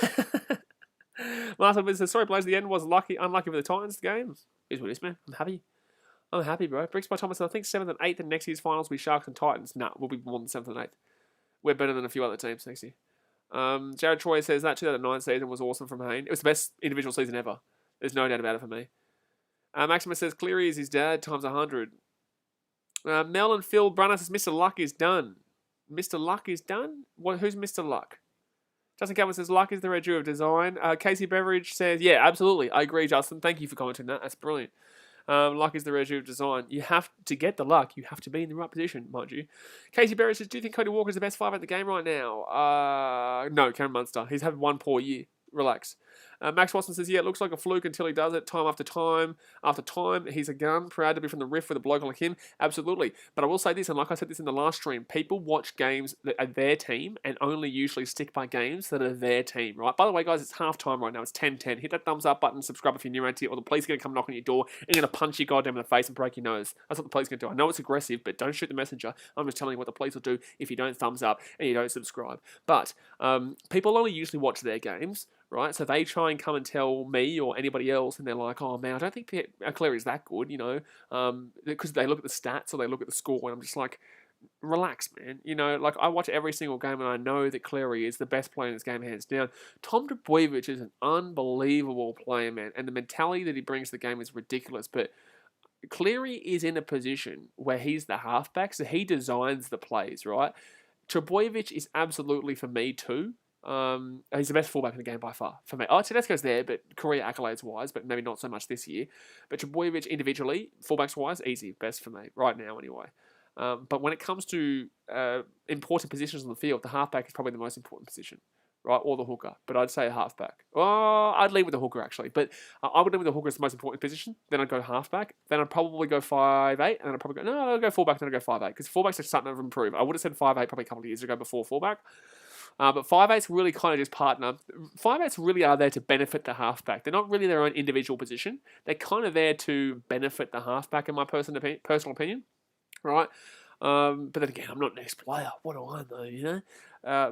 one says, sorry, Blaze, the end was unlucky for the Titans game. Is what it is, man. I'm happy, bro. Bricks by Thomas, I think 7th and 8th in next year's finals will be Sharks and Titans. Nah, we'll be more than 7th and 8th. We're better than a few other teams next year. Jared Troy says that 2009 season was awesome from Hayne. It was the best individual season ever. There's no doubt about it for me. Maximus says Cleary is his dad times 100. Mel and Phil Brunner says Mr. Luck is done. Mr. Luck is done? Who's Mr. Luck? Justin Calvin says Luck is the red of design. Casey Beveridge says, yeah, absolutely. I agree, Justin. Thank you for commenting that. That's brilliant. Luck is the red of design. You have to get the luck. You have to be in the right position, mind you. Casey Beveridge says, do you think Cody Walker is the best 5 at the game right now? No, Cameron Munster. He's had one poor year. Relax. Max Watson says, yeah, it looks like a fluke until he does it time after time after time. He's a gun, proud to be from the riff with a bloke like him. Absolutely. But I will say this, and like I said this in the last stream, people watch games that are their team and only usually stick by games that are their team, right? By the way, guys, it's half-time right now. It's 10-10. Hit that thumbs up button, subscribe if you're new around here, or the police are going to come knock on your door and going to punch you goddamn in the face and break your nose. That's what the police are going to do. I know it's aggressive, but don't shoot the messenger. I'm just telling you what the police will do if you don't thumbs up and you don't subscribe. But people only usually watch their games, right? So they try and come and tell me or anybody else, and they're like, oh, man, I don't think Cleary is that good, you know, because they look at the stats or they look at the score, and I'm just like, relax, man. You know, like, I watch every single game, and I know that Cleary is the best player in this game, hands down. Tom Trbojevic is an unbelievable player, man, and the mentality that he brings to the game is ridiculous, but Cleary is in a position where he's the halfback, so he designs the plays, right? Trbojevic is absolutely, for me, too. He's the best fullback in the game by far for me. Oh, Tedesco's there, but career accolades wise, but maybe not so much this year. But Trbojevic individually, fullbacks wise, easy, best for me right now anyway. But when it comes to important positions on the field, the halfback is probably the most important position, right? Or the hooker, but I'd say a halfback. Oh, I'd leave with the hooker actually, but I would leave with the hooker as the most important position. Then I'd go halfback. Then I'd probably go 5'8", and then I'd probably go I'll go fullback. Then I'd go 5'8", because fullbacks are starting to improve. I would have said 5'8" probably a couple of years ago before fullback. But 5'8s really kind of just partner. 5'8s really are there to benefit the halfback. They're not really their own individual position. They're kind of there to benefit the halfback, in my personal opinion, right? But then again, I'm not an ex-player. What do I know, you know?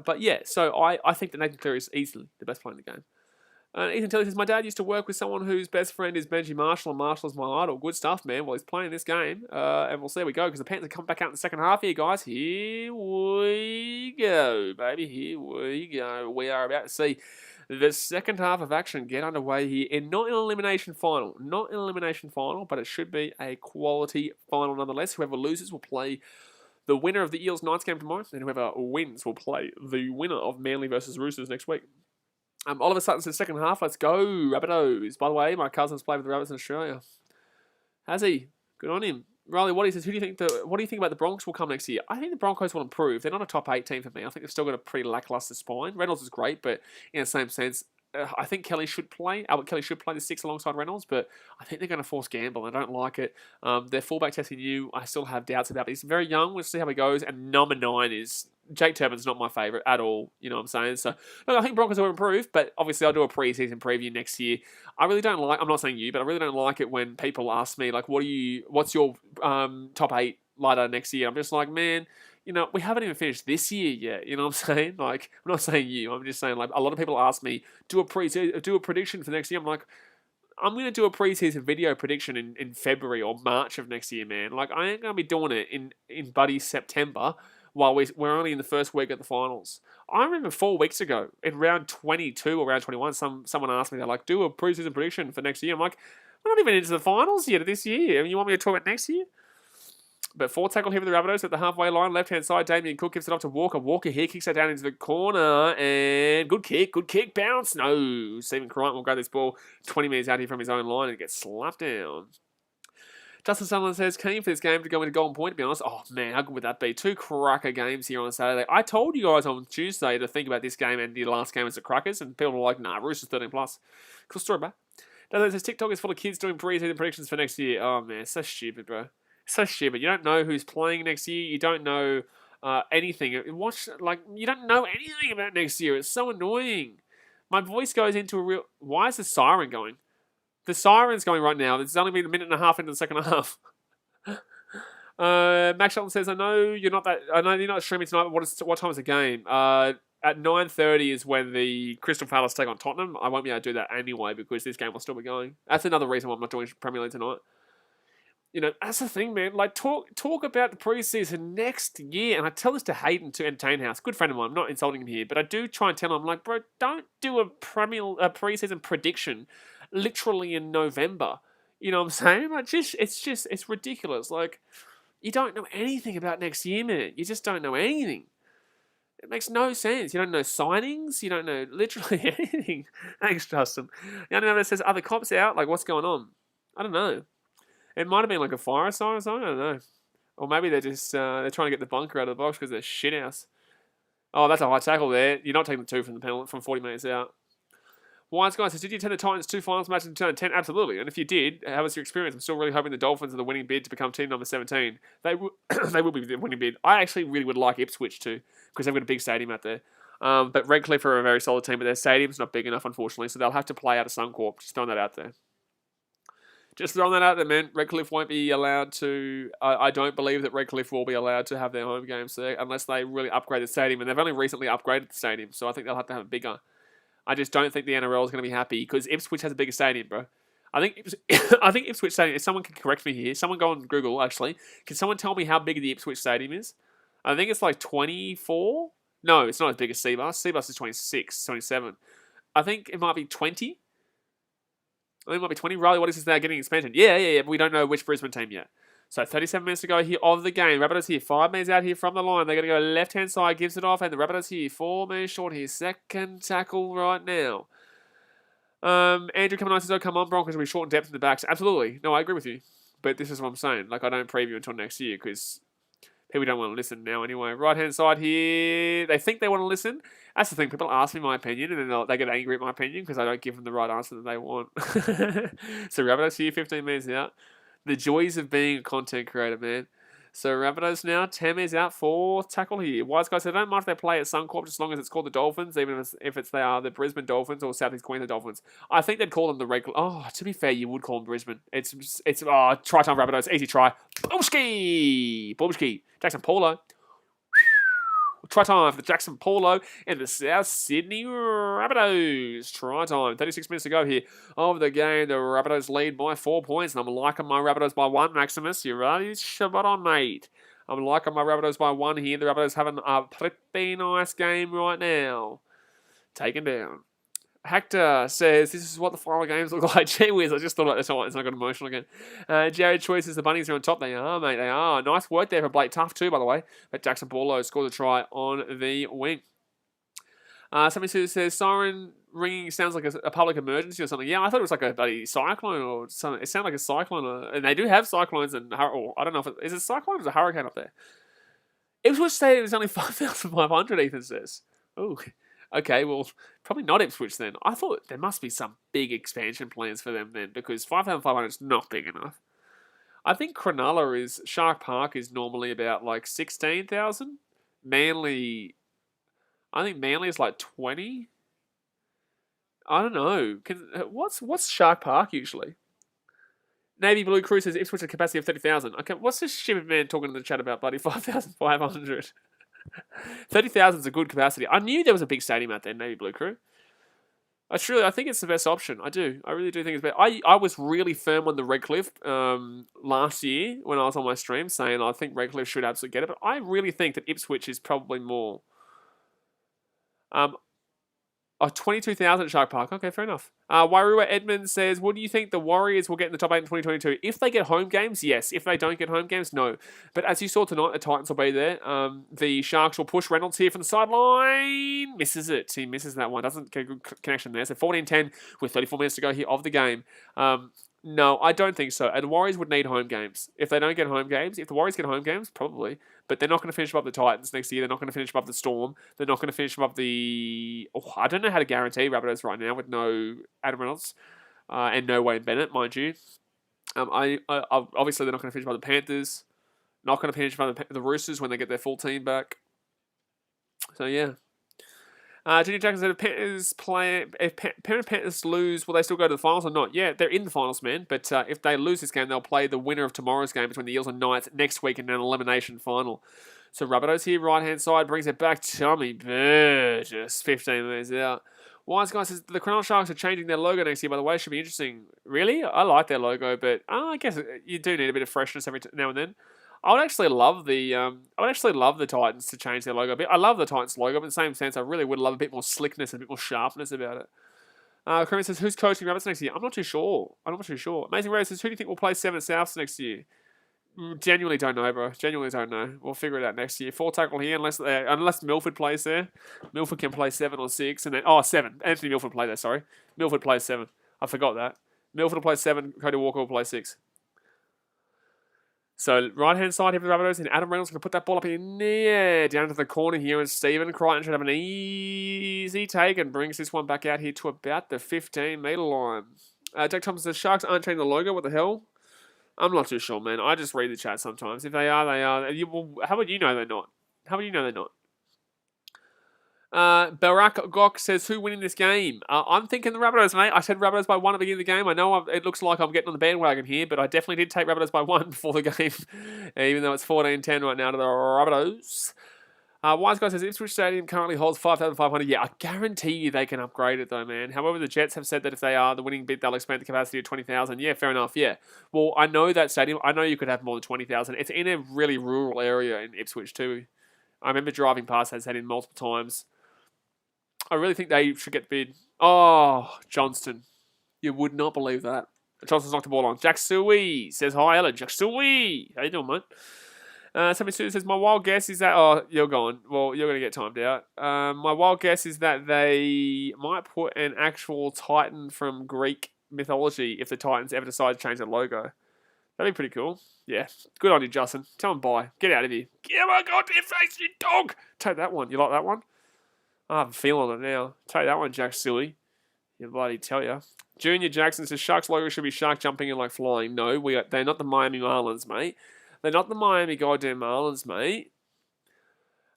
But yeah, so I think that Nathan Cleary is easily the best player in the game. Ethan Tilly says, my dad used to work with someone whose best friend is Benji Marshall, and Marshall is my idol. Good stuff, man. Well, he's playing this game, and we'll see how we go, because the Panthers come back out in the second half here, guys. Here we go, baby. Here we go. We are about to see the second half of action get underway here, and not an elimination final. Not an elimination final, but it should be a quality final nonetheless. Whoever loses will play the winner of the Eels-Knights game tomorrow, and whoever wins will play the winner of Manly versus Roosters next week. Oliver Sutton says second half. Let's go, Rabbitohs. By the way, my cousin's played with the Rabbits in Australia. Has he? Good on him. Riley Waddy says, what do you think about the Broncos will come next year? I think the Broncos will improve. They're not a top 8 team for me. I think they've still got a pretty lackluster spine. Reynolds is great, but in the same sense, I think Kelly should play. Albert Kelly should play the 6 alongside Reynolds, but I think they're going to force gamble. I don't like it. Their fullback testing you, I still have doubts about. He's very young. We'll see how he goes. And number 9 is Jake Turbin's not my favourite at all. You know what I'm saying? So look, I think Broncos will improve, but obviously I'll do a preseason preview next year. I really don't like. I'm not saying you, but I really don't like it when people ask me like, what's your top 8 ladder next year? I'm just like, man, we haven't even finished this year yet. You know what I'm saying? Like, I'm not saying you. I'm just saying, like, a lot of people ask me, do a prediction for next year. I'm like, I'm going to do a preseason video prediction in February or March of next year, man. Like, I ain't going to be doing it in buddy September while we're only in the first week of the finals. I remember 4 weeks ago, in round 22 or round 21, someone asked me, they're like, do a preseason prediction for next year. I'm like, we're not even into the finals yet of this year. I mean, you want me to talk about next year? But 4 tackle here for the Rabbitohs at the halfway line. Left-hand side, Damien Cook gives it up to Walker. Walker here kicks that down into the corner. And good kick, bounce. No. Stephen Crichton will grab this ball 20 metres out here from his own line and gets slapped down. Justin Sutherland says, keen for this game to go into Golden Point, to be honest. Oh, man, how good would that be? 2 cracker games here on Saturday. I told you guys on Tuesday to think about this game and the last game as the crackers, and people were like, nah, Roosters 13+. Cool story, bro. It says, TikTok is full of kids doing pre-season predictions for next year. Oh, man, so stupid, bro. So stupid. You don't know who's playing next year. You don't know anything. You don't know anything about next year. It's so annoying. My voice goes into a real... Why is the siren going? The siren's going right now. It's only been a minute and a half into the second half. Max Shelton says, I know you're not streaming tonight, but what time is the game? At 9:30 is when the Crystal Palace take on Tottenham. I won't be able to do that anyway because this game will still be going. That's another reason why I'm not doing Premier League tonight. That's the thing, man. Like, talk about the preseason next year. And I tell this to Hayden, to Entertain House, good friend of mine. I'm not insulting him here, but I do try and tell him, like, bro, don't do a preseason prediction literally in November. You know what I'm saying? Like, it's ridiculous. Like, you don't know anything about next year, man. You just don't know anything. It makes no sense. You don't know signings. You don't know literally anything. Thanks, Justin. The other one that says, are the cops out? Like, what's going on? I don't know. It might have been like a fire sign or something. I don't know. Or maybe they're just they're trying to get the bunker out of the box because they're shit house. Oh, that's a high tackle there. You're not taking the 2 from the penalty from 40 metres out. Wise guy says, did you attend the Titans 2 finals matches in 2010? Absolutely. And if you did, how was your experience? I'm still really hoping the Dolphins are the winning bid to become team number 17. They will be the winning bid. I actually really would like Ipswich too because they've got a big stadium out there. But Redcliffe are a very solid team, but their stadium's not big enough, unfortunately, so they'll have to play out of Suncorp. Just throwing that out there. Just throwing that out there, man. Redcliffe won't be allowed to... I don't believe that Redcliffe will be allowed to have their home games there unless they really upgrade the stadium. And they've only recently upgraded the stadium, so I think they'll have to have it bigger. I just don't think the NRL is going to be happy because Ipswich has a bigger stadium, bro. I think Ipswich Stadium... If someone can correct me here, someone go on Google, actually. Can someone tell me how big the Ipswich Stadium is? I think it's like 24? No, it's not as big as Seabus. Seabus is 26, 27. I think it might be 20. I think it might be 20. Riley, what is this now? Getting expansion. Yeah. But we don't know which Brisbane team yet. So 37 minutes to go here of the game. Rabbitohs here. 5 minutes out here from the line. They're going to go left-hand side. Gives it off. And the Rabbitohs here. 4 minutes short here. Second tackle right now. Andrew coming on says, oh, come on, Broncos will be short in depth in the backs. Absolutely. No, I agree with you. But this is what I'm saying. Like, I don't preview until next year because people don't want to listen now anyway. Right-hand side here. They think they want to listen. That's the thing. People ask me my opinion and then they get angry at my opinion because I don't give them the right answer that they want. So Rabbitohs here, 15 minutes out. The joys of being a content creator, man. So Rabbitohs now, 10 minutes out, 4th tackle here. Wise guy said, I don't mind if they play at Suncorp just as long as it's called the Dolphins, even if they are the Brisbane Dolphins or South East Queensland Dolphins. I think they'd call them the regular... Oh, to be fair, you would call them Brisbane. It's try time Rabbitohs. Easy try. Boomski. Jackson Paulo. Try time for the Jackson Paulo and the South Sydney Rabbitohs. Try time. 36 minutes to go here of the game. The Rabbitohs lead by 4 points. And I'm liking my Rabbitohs by 1, Maximus. You ready? Shabbat on, mate. I'm liking my Rabbitohs by 1 here. The Rabbitohs having a pretty nice game right now. Taken down. Hector says, this is what the final games look like. Gee whiz, I just thought about this one. It's not got emotional again. Jared Choi says the Bunnies are on top. They are, mate. They are. Nice work there for Blake Tough too, by the way. But Jackson Paulo scores a try on the wing. Somebody says, siren ringing sounds like a public emergency or something. Yeah, I thought it was like a bloody cyclone or something. It sounded like a cyclone. And they do have cyclones. And I don't know if is it a cyclone or is it a hurricane up there? Ipswich Stadium is only 5,500, Ethan says. Ooh. Okay, well, probably not Ipswich then. I thought there must be some big expansion plans for them then, because 5,500 is not big enough. I think Shark Park is normally about like 16,000. I think Manly is like 20. I don't know. What's Shark Park usually? Navy Blue Crew says Ipswich a capacity of 30,000. Okay, what's this stupid man talking in the chat about, buddy? 5,500. 30,000 is a good capacity. I knew there was a big stadium out there, Navy Blue Crew. I think it's the best option. I do. I really do think it's better. I was really firm on the Redcliffe last year when I was on my stream saying I think Redcliffe should absolutely get it. But I really think that Ipswich is probably more. 22,000 at Shark Park. Okay, fair enough. Wairua Edmund says, what do you think the Warriors will get in the top 8 in 2022? If they get home games, yes. If they don't get home games, no. But as you saw tonight, the Titans will be there. The Sharks will push Reynolds here from the sideline. Misses it. He misses that one. Doesn't get a good connection there. So 14-10 with 34 minutes to go here of the game. No, I don't think so. And the Warriors would need home games. If they don't get home games, if the Warriors get home games, probably. But they're not going to finish above the Titans next year. They're not going to finish above the Storm. They're not going to finish above the... Oh, I don't know how to guarantee Rabbitohs right now with no Adam Reynolds and no Wayne Bennett, mind you. Obviously, they're not going to finish above the Panthers. Not going to finish above the Roosters when they get their full team back. So, yeah. Junior Jackson said, if Penrith Panthers lose, will they still go to the finals or not? Yeah, they're in the finals, man. But if they lose this game, they'll play the winner of tomorrow's game between the Eels and Knights next week in an elimination final. So Rabbitohs here, right-hand side, brings it back. Tommy Burgess, 15 minutes out. Wise Guy says, the Cronulla Sharks are changing their logo next year, by the way. Should be interesting. Really? I like their logo, but I guess you do need a bit of freshness every now and then. I would actually love the Titans to change their logo a bit. I love the Titans logo, but in the same sense, I really would love a bit more slickness and a bit more sharpness about it. Kermit says, who's coaching Rabbits next year? I'm not too sure. Amazing Ray says, who do you think will play 7 Souths next year? Genuinely don't know, bro. Genuinely don't know. We'll figure it out next year. 4 tackle here, unless Milford plays there. Milford can play 7 or 6, and then 7. Anthony Milford play there. Sorry, Milford plays 7. I forgot that. Milford will play 7. Cody Walker will play 6. So, right-hand side here for the Rabbitohs, and Adam Reynolds going to put that ball up in there, down to the corner here, and Stephen Crichton should have an easy take and brings this one back out here to about the 15-metre line. Jack Thompson says, Sharks aren't changing the logo, what the hell? I'm not too sure, man. I just read the chat sometimes. If they are, they are. How would you know they're not? Barack Gok says, who winning this game? I'm thinking the Rabbitohs, mate. I said Rabbitohs by 1 at the beginning of the game. I know it looks like I'm getting on the bandwagon here, but I definitely did take Rabbitohs by 1 before the game, even though it's 14-10 right now to the Rabbitohs. Wise Guy says, Ipswich Stadium currently holds 5,500. Yeah, I guarantee you they can upgrade it though, man. However, the Jets have said that if they are the winning bid, they'll expand the capacity to 20,000. Yeah, fair enough, yeah. Well, I know that stadium. I know you could have more than 20,000. It's in a really rural area in Ipswich too. I remember driving past that stadium multiple times. I really think they should get the bid. Oh, Johnston. You would not believe that. Johnston's knocked the ball on. Jack Suey says, hi, hello, Jack Suey. How you doing, mate? Somebody says, my wild guess is that... Oh, you're gone. Well, you're going to get timed out. My wild guess is that they might put an actual Titan from Greek mythology if the Titans ever decide to change their logo. That'd be pretty cool. Yeah. Good on you, Justin. Tell them bye. Get out of here. Get my goddamn face, you dog! Take that one. You like that one? I have a feeling it now. Take that one, Jack Silly. You bloody tell ya. Junior Jackson says, Sharks logo should be shark jumping and like flying. No, they're not the Miami Marlins, mate. They're not the Miami goddamn Marlins, mate.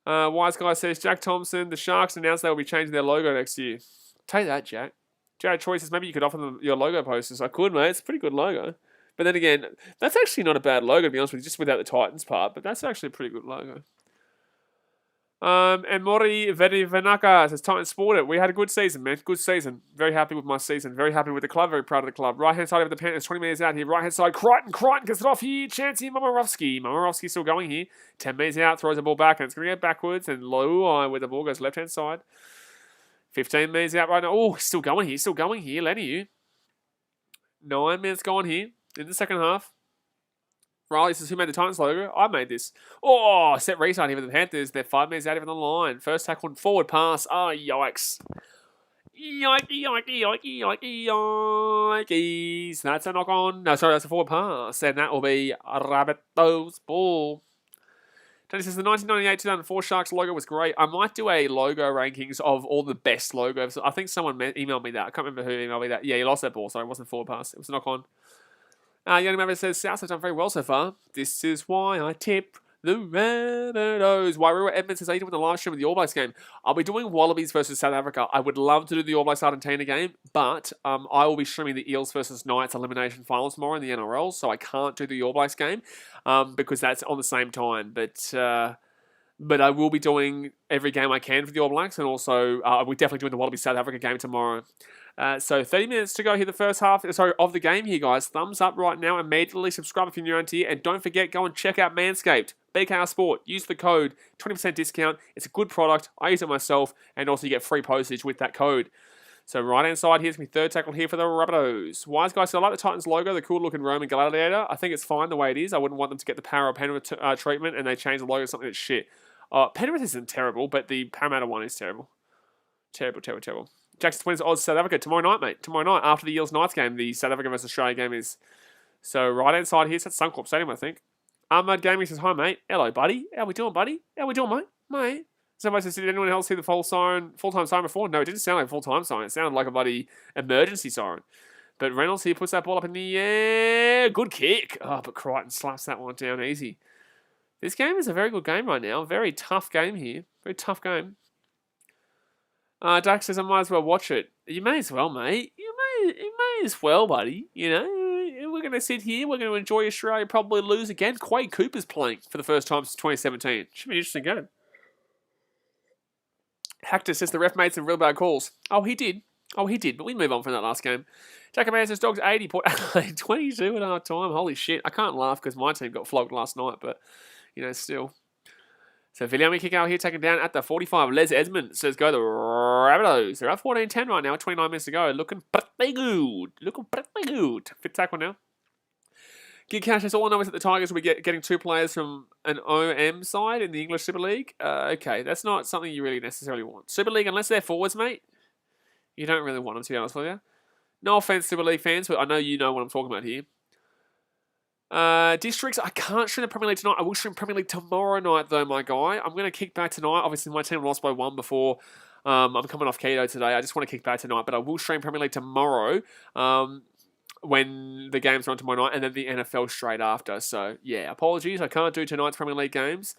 Wise Guy says, Jack Thompson, the Sharks announced they will be changing their logo next year. Take that, Jack. Jared Troy says, maybe you could offer them your logo posters. I could, mate. It's a pretty good logo. But then again, that's actually not a bad logo, to be honest with you, just without the Titans part. But that's actually a pretty good logo. And Mori Venaka says, Titans sported. We had a good season, man. Good season. Very happy with my season. Very happy with the club. Very proud of the club. Right-hand side of the Panthers, 20 metres out here. Right-hand side, Crichton gets it off here. Chance here, Momorovsky still going here. 10 metres out, throws the ball back, and it's going to get backwards. And low where the ball goes left-hand side. 15 metres out right now. Oh, still going here. Lenny, you. 9 minutes gone here in the second half. Riley says, who made the Titans logo? I made this. Oh, set restart here for the Panthers. They're 5 minutes out of the line. First tackle, forward pass. Oh, yikes. Yikes. That's a knock on. No, sorry, that's a forward pass. And that will be Rabbitohs ball. Tony says, the 1998-2004 Sharks logo was great. I might do a logo rankings of all the best logos. I think someone emailed me that. I can't remember who emailed me that. Yeah, he lost that ball. Sorry, it wasn't a forward pass. It was a knock on. Young Maverick says, South have done very well so far. This is why I tip The Rabbitohs. Wairua Edmonds says, "Are you doing the live stream of the All Blacks game?" I'll be doing Wallabies versus South Africa. I would love to do the All Blacks Argentina game, but I will be streaming the Eels versus Knights elimination finals tomorrow in the NRL, so I can't do the All Blacks game because that's on the same time. But I will be doing every game I can for the All Blacks, and also we're definitely doing the Wallabies South Africa game tomorrow. So 30 minutes to go here, the first half of the game here, guys. Thumbs up right now. Immediately subscribe if you're new around here. And don't forget, go and check out Manscaped. BKR Sport. Use the code. 20% discount. It's a good product. I use it myself. And also you get free postage with that code. So right-hand side, here's my third tackle here for the Rabbitohs. Wise guys, so I like the Titans logo, the cool-looking Roman Gladiator. I think it's fine the way it is. I wouldn't want them to get the Para Penrith treatment and they change the logo to something that's shit. Penrith isn't terrible, but the Parramatta one is terrible. Terrible. Jackson Twins odds South Africa tomorrow night, mate. Tomorrow night after the Eels Knights game, the South Africa versus Australia game is. So right hand side here, so that's Suncorp Stadium, I think. Ahmad Gaming says, "Hi, mate. Hello, buddy. How we doing, buddy? How we doing, mate? Mate." Somebody says, "Did anyone else hear the full-time siren before?" No, it didn't sound like a full-time siren. It sounded like a bloody emergency siren. But Reynolds here puts that ball up in the air. Good kick. Oh, but Crichton slaps that one down easy. This game is a very good game right now. Very tough game here. Very tough game. Dax says, "I might as well watch it." You may as well, mate. You may as well, buddy. You know, we're going to sit here. We're going to enjoy Australia probably lose again. Quade Cooper's playing for the first time since 2017. Should be an interesting game. Hector says the ref made some real bad calls. Oh, he did. But we move on from that last game. Jacob says Dogs 80, Port Adelaide 22 at half time. Holy shit. I can't laugh because my team got flogged last night, but, you know, still. So Viliami kick out here, taken down at the 45. Les Edmond says go the Rabbitohs. They're up 14-10 right now, 29 minutes to go. Looking pretty good. Fit tackle now. Gig Cash says all I know is that the Tigers will be getting 2 players from an OM side in the English Super League. Okay, that's not something you really necessarily want. Super League, unless they're forwards, mate, you don't really want them, to be honest with you. No offense, Super League fans, but I know you know what I'm talking about here. Districts, I can't stream the Premier League tonight. I will stream Premier League tomorrow night, though, my guy. I'm going to kick back tonight. Obviously, my team lost by 1 before. I'm coming off keto today. I just want to kick back tonight, but I will stream Premier League tomorrow when the games are on tomorrow night, and then the NFL straight after. So, yeah, apologies. I can't do tonight's Premier League games.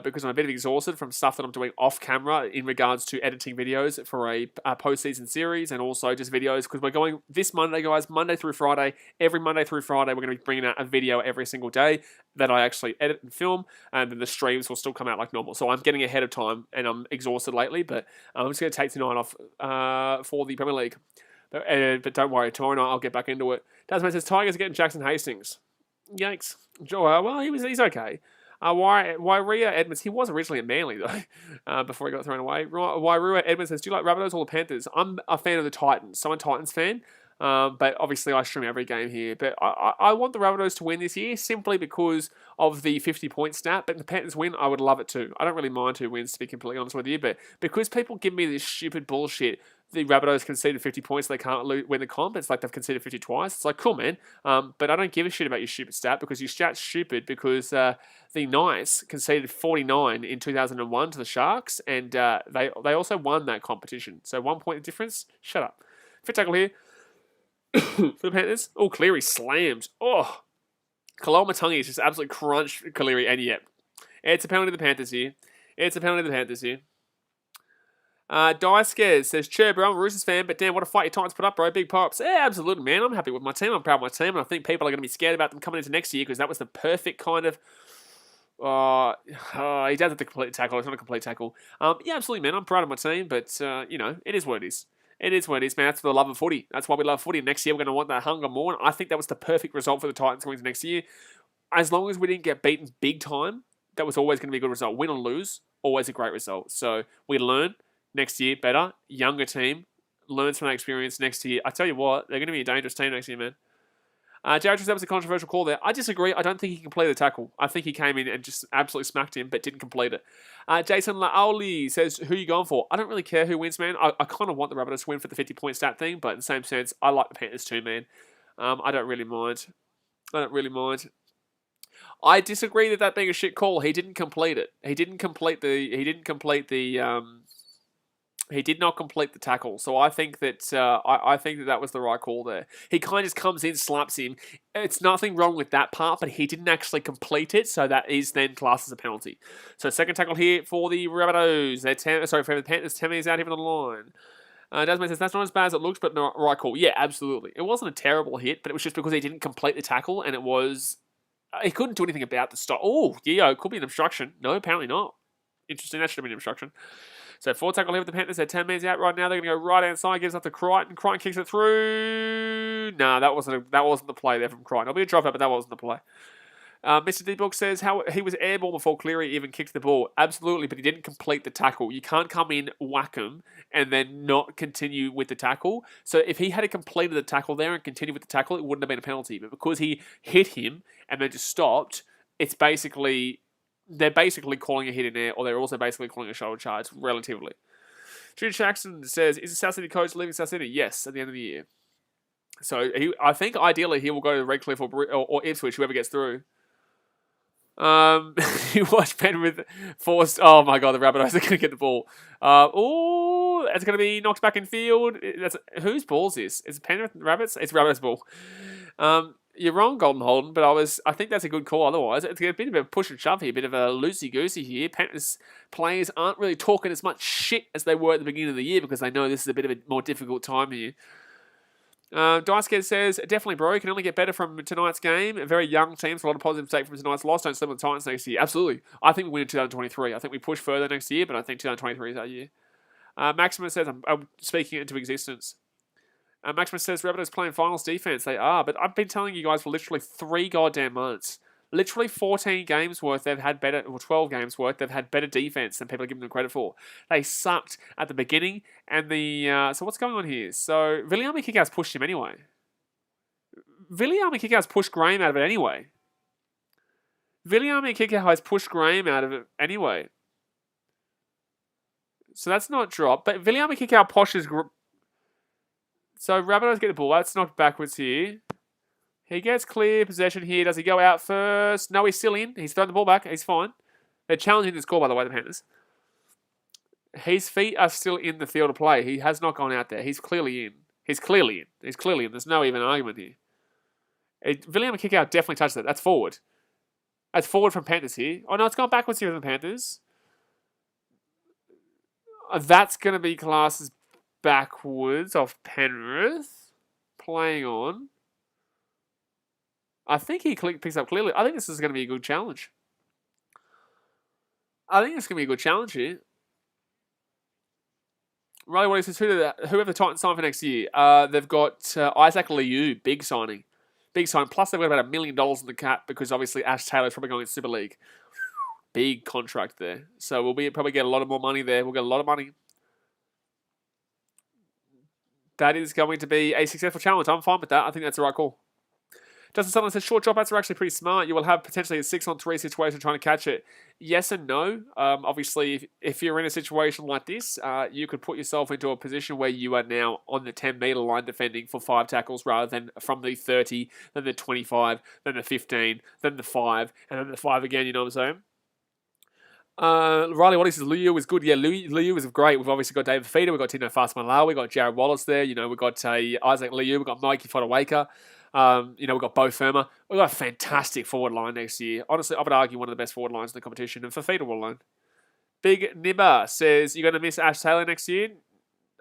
Because I'm a bit exhausted from stuff that I'm doing off camera in regards to editing videos for a postseason series and also just videos because we're going this Monday, guys, Monday through Friday. Every Monday through Friday, we're going to be bringing out a video every single day that I actually edit and film, and then the streams will still come out like normal. So I'm getting ahead of time, and I'm exhausted lately, but I'm just going to take tonight off for the Premier League. But don't worry, tomorrow night I'll get back into it. Tasman says Tigers are getting Jackson Hastings. Yikes. Well, he's okay. Wairua Edmonds, he was originally at Manly, though, before he got thrown away. Wairua Edmonds says, "Do you like Rabbitohs or the Panthers?" I'm a fan of the Titans. So I'm a Titans fan, but obviously I stream every game here. But I want the Rabbitohs to win this year simply because of the 50-point stat. But if the Panthers win, I would love it too. I don't really mind who wins, to be completely honest with you. But because people give me this stupid bullshit, the Rabbitohs conceded 50 points, they can't win the comp. It's like they've conceded 50 twice. It's like, cool, man. But I don't give a shit about your stupid stat because your stat's stupid because the Knights conceded 49 in 2001 to the Sharks, and they also won that competition. So 1 point difference. Shut up. Fit tackle here for the Panthers. Oh, Cleary slams. Oh, Kaloa Matangi is just absolutely crunched Cleary, and yet it's a penalty to the Panthers here. Die Scares says, "Cheer, bro, I'm a Roosters fan, but damn, what a fight your Titans put up, bro. Big pops." Yeah, absolutely, man. I'm happy with my team. I'm proud of my team, and I think people are going to be scared about them coming into next year because that was the perfect kind of... he does have the complete tackle. It's not a complete tackle. Yeah, absolutely, man. I'm proud of my team, but, you know, it is what it is. It is what it is, man. That's for the love of footy. That's why we love footy. Next year, we're going to want that hunger more, and I think that was the perfect result for the Titans going into next year. As long as we didn't get beaten big time, that was always going to be a good result. Win or lose, always a great result. So we learn. Next year, better, younger team, learns from that experience next year. I tell you what, they're going to be a dangerous team next year, man. Jared says that was a controversial call there. I disagree. I don't think he completed the tackle. I think he came in and just absolutely smacked him, but didn't complete it. Jason Laoli says, "Who are you going for?" I don't really care who wins, man. I kind of want the Rabbitohs to win for the 50-point stat thing, but in the same sense, I like the Panthers too, man. I don't really mind. I disagree that being a shit call. He didn't complete it. He didn't complete the He did not complete the tackle, so I think that I think that was the right call there. He kind of just comes in, slaps him. It's nothing wrong with that part, but he didn't actually complete it, so that is then classed as a penalty. So second tackle here for the Rabbitohs. For the Panthers, 10 minutes out here on the line. Desmond says, that's not as bad as it looks, but no, right call. Yeah, absolutely. It wasn't a terrible hit, but it was just because he didn't complete the tackle, and it was... he couldn't do anything about the stop. Oh, yeah, it could be an obstruction. No, apparently not. Interesting, that should have been an obstruction. So four tackle here with the Panthers. They're 10 minutes out right now. They're going to go right hand side. Gives up to Crichton. Crichton kicks it through. Nah, that wasn't the play there from Crichton. It'll be a dropout, but that wasn't the play. Mr. D-Book says how he was airball before Cleary even kicked the ball. Absolutely, but he didn't complete the tackle. You can't come in, whack him, and then not continue with the tackle. So if he had completed the tackle there and continued with the tackle, it wouldn't have been a penalty. But because he hit him and then just stopped, it's basically... they're basically calling a hit in air, or they're also basically calling a shoulder charge, relatively. Jude Jackson says, is the South Sydney coach leaving South Sydney? Yes, at the end of the year. So I think ideally he will go to Redcliffe or Ipswich, whoever gets through. You watch Penrith forced... oh my god, the Rabbitohs are going to get the ball. It's going to be knocked back in field. Whose ball is this? Is it Penrith Rabbits? It's Rabbits' ball. You're wrong, Golden Holden, but I think that's a good call otherwise. It's a bit of a push and shove here, a bit of a loosey-goosey here. Panthers players aren't really talking as much shit as they were at the beginning of the year because they know this is a bit of a more difficult time here. Dicehead says, definitely bro, you can only get better from tonight's game. A very young team, so a lot of positive take from tonight's loss. Don't sleep on the Titans next year. Absolutely. I think we win in 2023. I think we push further next year, but I think 2023 is our year. Maximus says, I'm speaking it into existence. Maximus says, Rabbitohs playing finals defense. They are, but I've been telling you guys for literally 3 goddamn months. Literally 14 games worth, they've had better, or 12 games worth, they've had better defense than people are giving them credit for. They sucked at the beginning, and so what's going on here? So, Viliami Kickouts pushed him anyway. Viliami Kickouts pushed Graham out of it anyway. Viliami Kickouts pushed Graham out of it anyway. So that's not dropped, but Viliami Kickout pushes... so Rabbitohs get the ball. That's knocked backwards here. He gets clear possession here. Does he go out first? No, he's still in. He's thrown the ball back. He's fine. They're challenging the score, by the way, the Panthers. His feet are still in the field of play. He has not gone out there. He's clearly in. He's clearly in. There's no even argument here. William Kickout definitely touched that. That's forward. That's forward from Panthers here. Oh, no, it's gone backwards here from the Panthers. That's going to be classed as backwards off Penrith. Playing on. I think he picks up clearly. I think this is going to be a good challenge. Here. Riley, what he says, whoever the Titans sign for next year, they've got Isaac Liu, big signing. Plus they've got about $1 million in the cap because obviously Ash Taylor's probably going to Super League. Big contract there. So we'll probably get a lot of more money there. We'll get a lot of money. That is going to be a successful challenge. I'm fine with that. I think that's the right call. Justin Sutherland says, short dropouts are actually pretty smart. You will have potentially a 6-on-3 situation trying to catch it. Yes and no. Obviously, if you're in a situation like this, you could put yourself into a position where you are now on the 10-metre line defending for 5 tackles rather than from the 30, then the 25, then the 15, then the 5, and then the 5 again, you know what I'm saying? Riley Waddy says Liu is good. Yeah, Liu is great. We've obviously got David Feeder, we've got Tino Fastmalau, we've got Jared Wallace there, we've got Isaac Liu, we've got Mikey Fodawaker. We've got Bo Firma. We've got a fantastic forward line next year. Honestly, I would argue one of the best forward lines in the competition, and Fafita will alone. Big Nibba says, you're going to miss Ash Taylor next year?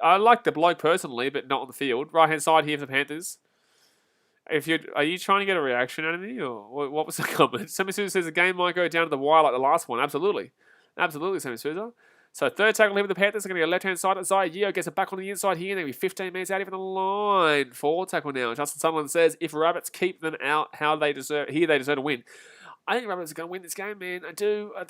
I like the bloke personally, but not on the field. Right-hand side here for the Panthers. Are you trying to get a reaction out of me, or what was the comment? Sammy Souza says the game might go down to the wire like the last one. Absolutely, Sammy Souza. So third tackle here with the Panthers. They're going to go left-hand side. Zaya Yeo gets it back on the inside here. They're going to be 15 minutes out even the line. Forward tackle now. Justin Sutherland says, if Rabbits keep them out, they deserve to win. I think Rabbits are going to win this game, man. I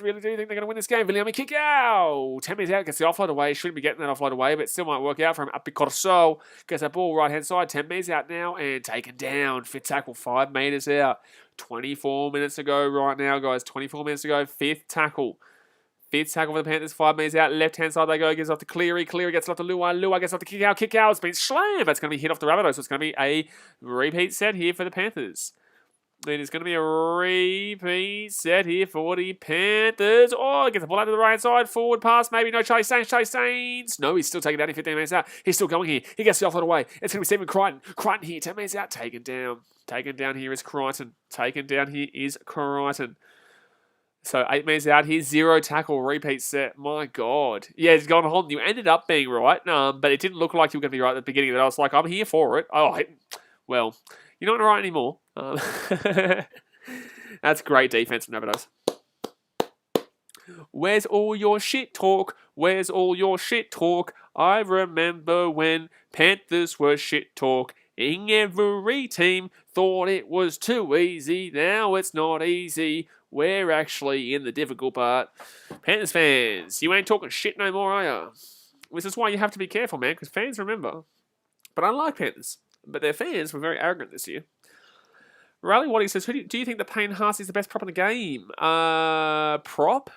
really do think they're going to win this game. Viliami kick out. 10 minutes out, gets the offload away. Shouldn't be getting that offload away, but still might work out for him. Apicorso gets that ball right-hand side. 10 minutes out now and taken down. Fifth tackle, 5 meters out. 24 minutes to go right now, guys. 24 minutes to go. Fifth tackle for the Panthers, 5 meters out. Left-hand side they go, gives off to Cleary. Cleary gets it off to Luai. Luai gets off to kick out. Kick out. It's been slammed. That's going to be hit off the Rabbitohs, so it's going to be a repeat set here for the Panthers. Then it's going to be a repeat set here for the Panthers. Oh, gets the ball out to the right side. Forward pass, maybe no. Charlie Staines. No, he's still taken down. 15 minutes out. He's still going here. He gets the offload away. It's going to be Stephen Crichton. Crichton here, 10 minutes out. Taken down. Taken down here is Crichton. Taken down here is Crichton. So 8 minutes out here, 0 tackle, repeat set. My God. Yeah, it's gone on. You ended up being right, but it didn't look like you were going to be right at the beginning of it. I was like, I'm here for it. Oh, well, you're not right anymore. That's great defense from Rabbitohs. Where's all your shit talk? Where's all your shit talk? I remember when Panthers were shit talk. Every team thought it was too easy. Now it's not easy. We're actually in the difficult part. Panthers fans, you ain't talking shit no more, are you? This is why you have to be careful, man, because fans remember. But I like Panthers. But their fans were very arrogant this year. Riley Waddy says, do you think that Payne Haas is the best prop in the game? Prop?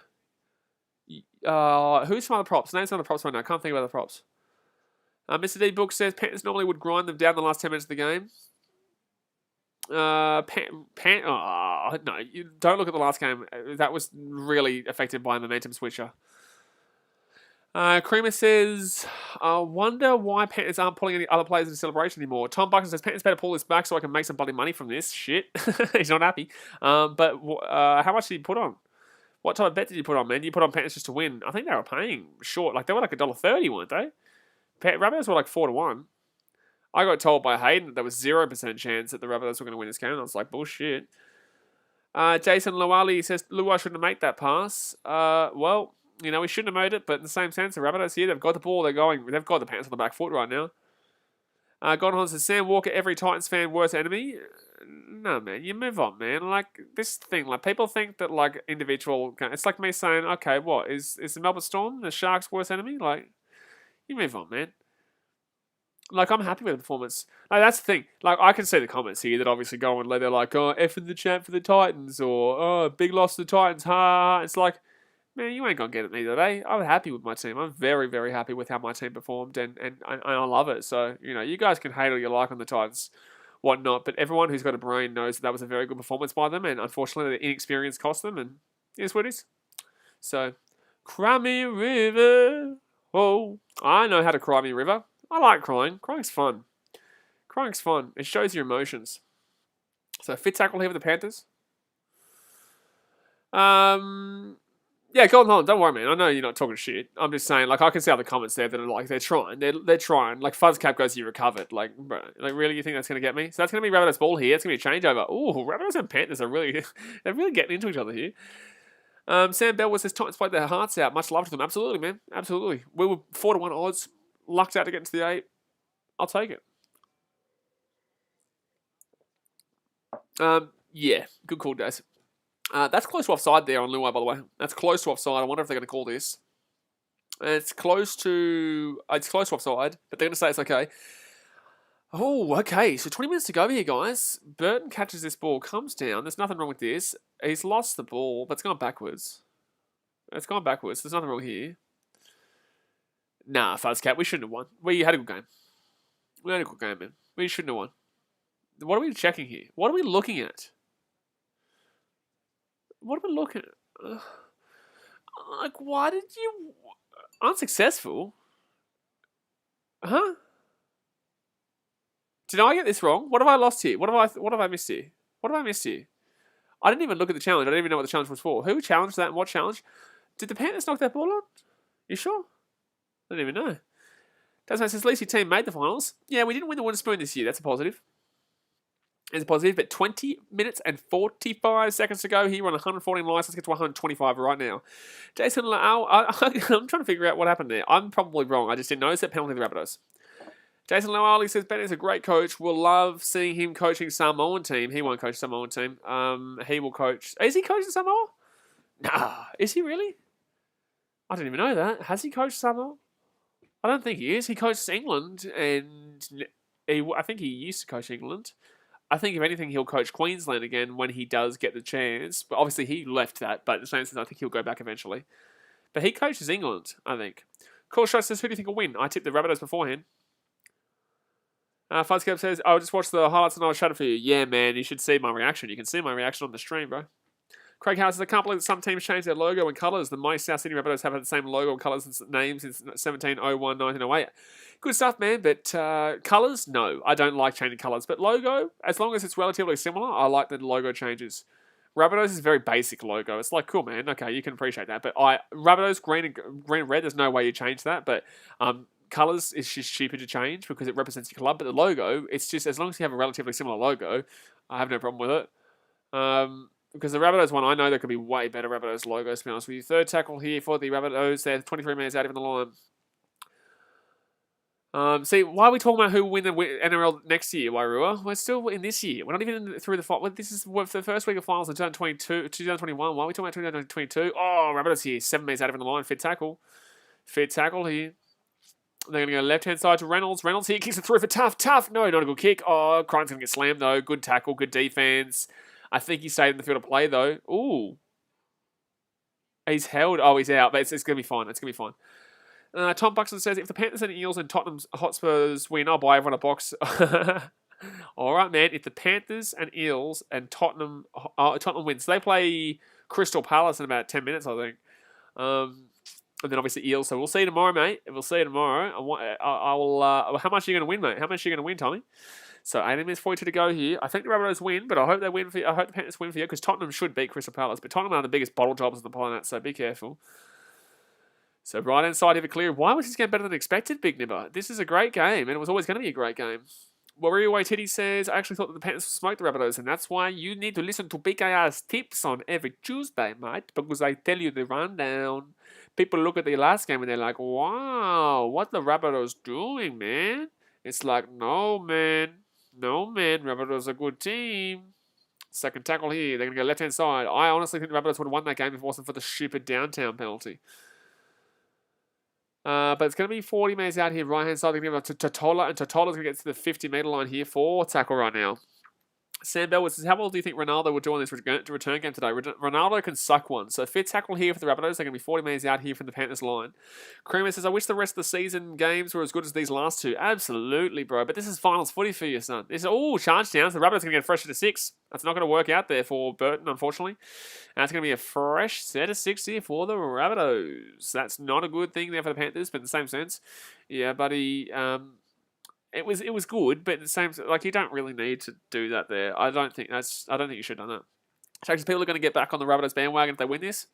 Who's some other props? Name some other props right now. I can't think of other props. Mr. D Book says Panthers normally would grind them down the last 10 minutes of the game. No, you don't look at the last game. That was really affected by a momentum switcher. Creamer says, I wonder why Panthers aren't pulling any other players into celebration anymore. Tom Buxton says, Panthers better pull this back so I can make some bloody money from this. Shit. He's not happy. But how much did he put on? What type of bet did you put on, man? You put on Panthers just to win. I think they were paying short. Like, they were like $1.30, weren't they? Rabbitohs were like 4-1. I got told by Hayden that there was 0% chance that the Rabbitohs were going to win this game. And I was like, bullshit. Jason Lawali says, Lua shouldn't have made that pass. Well, you know, we shouldn't have made it, but in the same sense, the Rabbitohs here, they've got the ball, they've got the Panthers on the back foot right now. Godhon says, Sam Walker, every Titans fan, worst enemy. No, man, you move on, man. Like, this thing, like, people think that, like, individual, it's like me saying, okay, what, is the Melbourne Storm the Sharks' worst enemy? Like, you move on, man. Like, I'm happy with the performance. Like, that's the thing. Like, I can see the comments here that obviously go and they're like, oh, F in the chat for the Titans, or, oh, big loss to the Titans, ha. It's like, man, you ain't going to get it me today. I'm happy with my team. I'm very, very happy with how my team performed, and I love it. So, you know, you guys can hate all you like on the Titans, whatnot, but everyone who's got a brain knows that was a very good performance by them, and unfortunately, the inexperience cost them, and here's what it is. So, Cry Me a River. Oh, I know how to cry me a river. I like crying. Crying's fun. Crying's fun. It shows your emotions. So, fit tackle here with the Panthers. Yeah, go on. Don't worry, man. I know you're not talking shit. I'm just saying, like, I can see other comments there that are like, they're trying. They're trying. Like, Fuzzcap goes, you recovered. Like, bro, like, really, you think that's going to get me? So that's going to be Rabbitohs ball here. It's going to be a changeover. Ooh, Rabbitohs and Panthers are really, they're really getting into each other here. Sam Bellwood says, Titans played their hearts out. Much love to them. Absolutely, man. Absolutely. We were 4-1 odds. Lucked out to get into the 8. I'll take it. Yeah, good call, guys. That's close to offside there on Luai, by the way. That's close to offside. I wonder if they're going to call this. It's close to offside, but they're going to say it's okay. Oh, okay. So 20 minutes to go here, guys. Burton catches this ball, comes down. There's nothing wrong with this. He's lost the ball, but it's gone backwards. There's nothing wrong here. Nah, Fuzzcat, we shouldn't have won. We had a good game. Man. We shouldn't have won. What are we checking here? What are we looking at? What are we looking at? Like, why did you... Unsuccessful? Huh? Did I get this wrong? What have I lost here? What have I missed here? I didn't even look at the challenge. I didn't even know what the challenge was for. Who challenged that and what challenge? Did the Panthers knock that ball on? You sure? I don't even know. Tasman says, at least your team made the finals. Yeah, we didn't win the wooden spoon this year. That's a positive. It's a positive, but 20 minutes and 45 seconds to go here on 114 likes. Let's get to 125 right now. Jason Lau, I'm trying to figure out what happened there. I'm probably wrong. I just didn't notice that penalty of the Rabbitohs. Jason Lowally says, Ben is a great coach. We'll love seeing him coaching Samoan team. He won't coach Samoan team. He will coach... Is he coaching Samoa? Nah. Is he really? I didn't even know that. Has he coached Samoa? I don't think he is. He coaches England, and I think he used to coach England. I think, if anything, he'll coach Queensland again when he does get the chance. But obviously, he left that. But in the same sense, I think he'll go back eventually. But he coaches England, I think. Cool Shot says, who do you think will win? I tipped the Rabbitohs beforehand. Fuzzcap says, I'll just watch the highlights and I'll shut it for you. Yeah, man, you should see my reaction. You can see my reaction on the stream, bro. Craig Howard says, I can't believe that some teams change their logo and colours. The mighty South Sydney Rabbitohs have had the same logo and colours and names since 1701, 1908. Good stuff, man, but colours? No, I don't like changing colours. But logo, as long as it's relatively similar, I like the logo changes. Rabbitohs is a very basic logo. It's like, cool, man, okay, you can appreciate that. But Rabbitohs, green and red, there's no way you change that. But colours is just cheaper to change because it represents your club. But the logo, it's just, as long as you have a relatively similar logo, I have no problem with it. Because the Rabbitohs one, I know there could be way better Rabbitohs logos, to be honest with you. Third tackle here for the Rabbitohs. They're 23 minutes out of the line. See, why are we talking about who will win the NRL next year, Wairua? We're still in this year. We're not even through the final. This is the first week of finals in 2021. Why are we talking about 2022? Oh, Rabbitohs here. 7 minutes out of the line. Fit tackle. Fit tackle here. They're going to go left-hand side to Reynolds. Reynolds here kicks it through for Tough. No, not a good kick. Oh, Crichton's going to get slammed, though. Good tackle. Good defense. I think he stayed in the field of play, though. Ooh. He's held. Oh, he's out. But it's going to be fine. It's going to be fine. Tom Buxton says, if the Panthers and Eels and Tottenham Hotspurs win, I'll buy everyone a box. All right, man. If the Panthers and Eels and Tottenham win, so they play Crystal Palace in about 10 minutes, I think. And then obviously Eels. So we'll see you tomorrow, mate. We'll see you tomorrow. How much are you going to win, mate? How much are you going to win, Tommy? So 18 minutes 42 to go here. I think the Rabbitohs win, but I hope they win. I hope the Panthers win for you because Tottenham should beat Crystal Palace. But Tottenham are the biggest bottle jobbers on the planet, so be careful. So right hand side, have it clear. Why was this game better than expected, Big Nibber? This is a great game, and it was always going to be a great game. Warrior Way Titty says, I actually thought that the Panthers smoked the Rabbitohs, and that's why you need to listen to BKR's tips on every Tuesday, mate, because I tell you the rundown. People look at the last game and they're like, wow, what the Rabbitohs doing, man? It's like, no, man. Rabbitohs are a good team. Second tackle here. They're going to go left-hand side. I honestly think the Rabbitohs would have won that game if it wasn't for the stupid downtown penalty. But it's going to be 40 metres out here, right-hand side. They're going to give it to Totola, and Totola's going to get to the 50-metre line here for tackle right now. Sam Bell says, how well do you think Ronaldo will do on this return game today? Ronaldo can suck one. So fit tackle here for the Rabbitohs. They're going to be 40 metres out here from the Panthers line. Creamer says, I wish the rest of the season games were as good as these last two. Absolutely, bro. But this is finals footy for you, son. This is, charge down. So the Rabbitohs are going to get fresh to 6. That's not going to work out there for Burton, unfortunately. And it's going to be a fresh set of 6 here for the Rabbitohs. That's not a good thing there for the Panthers, but in the same sense, yeah, buddy, It was good, but in the same, like, you don't really need to do that there. I don't think you should have done that. So people are going to get back on the Rabbitohs bandwagon if they win this.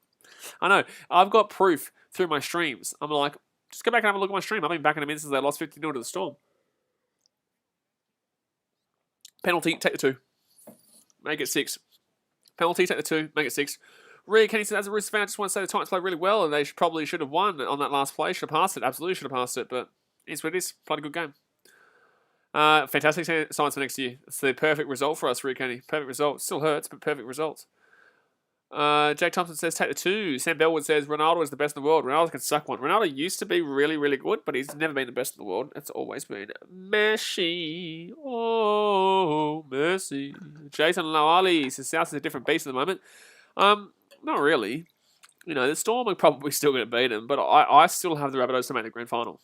I know. I've got proof through my streams. I'm like, just go back and have a look at my stream. I've been backing them in since they lost 50-0 to the Storm. Penalty, take the 2. Make it 6. Penalty, take the 2. Make it 6. Ria Kenny said, as a Roosters fan, I just want to say the Titans played really well and they probably should have won on that last play. Should have passed it. Absolutely should have passed it, but it's what it is. Played a good game. Fantastic science for next year. It's the perfect result for us, Rick Kenny. Perfect result. Still hurts, but perfect results. Jake Thompson says, take the 2. Sam Bellwood says, Ronaldo is the best in the world. Ronaldo can suck one. Ronaldo used to be really, really good, but he's never been the best in the world. It's always been Messi. Oh, Messi. Jason Lawali says, South is a different beast at the moment. Not really. You know, the Storm are probably still going to beat them, but I still have the Rabbitohs to make the grand final.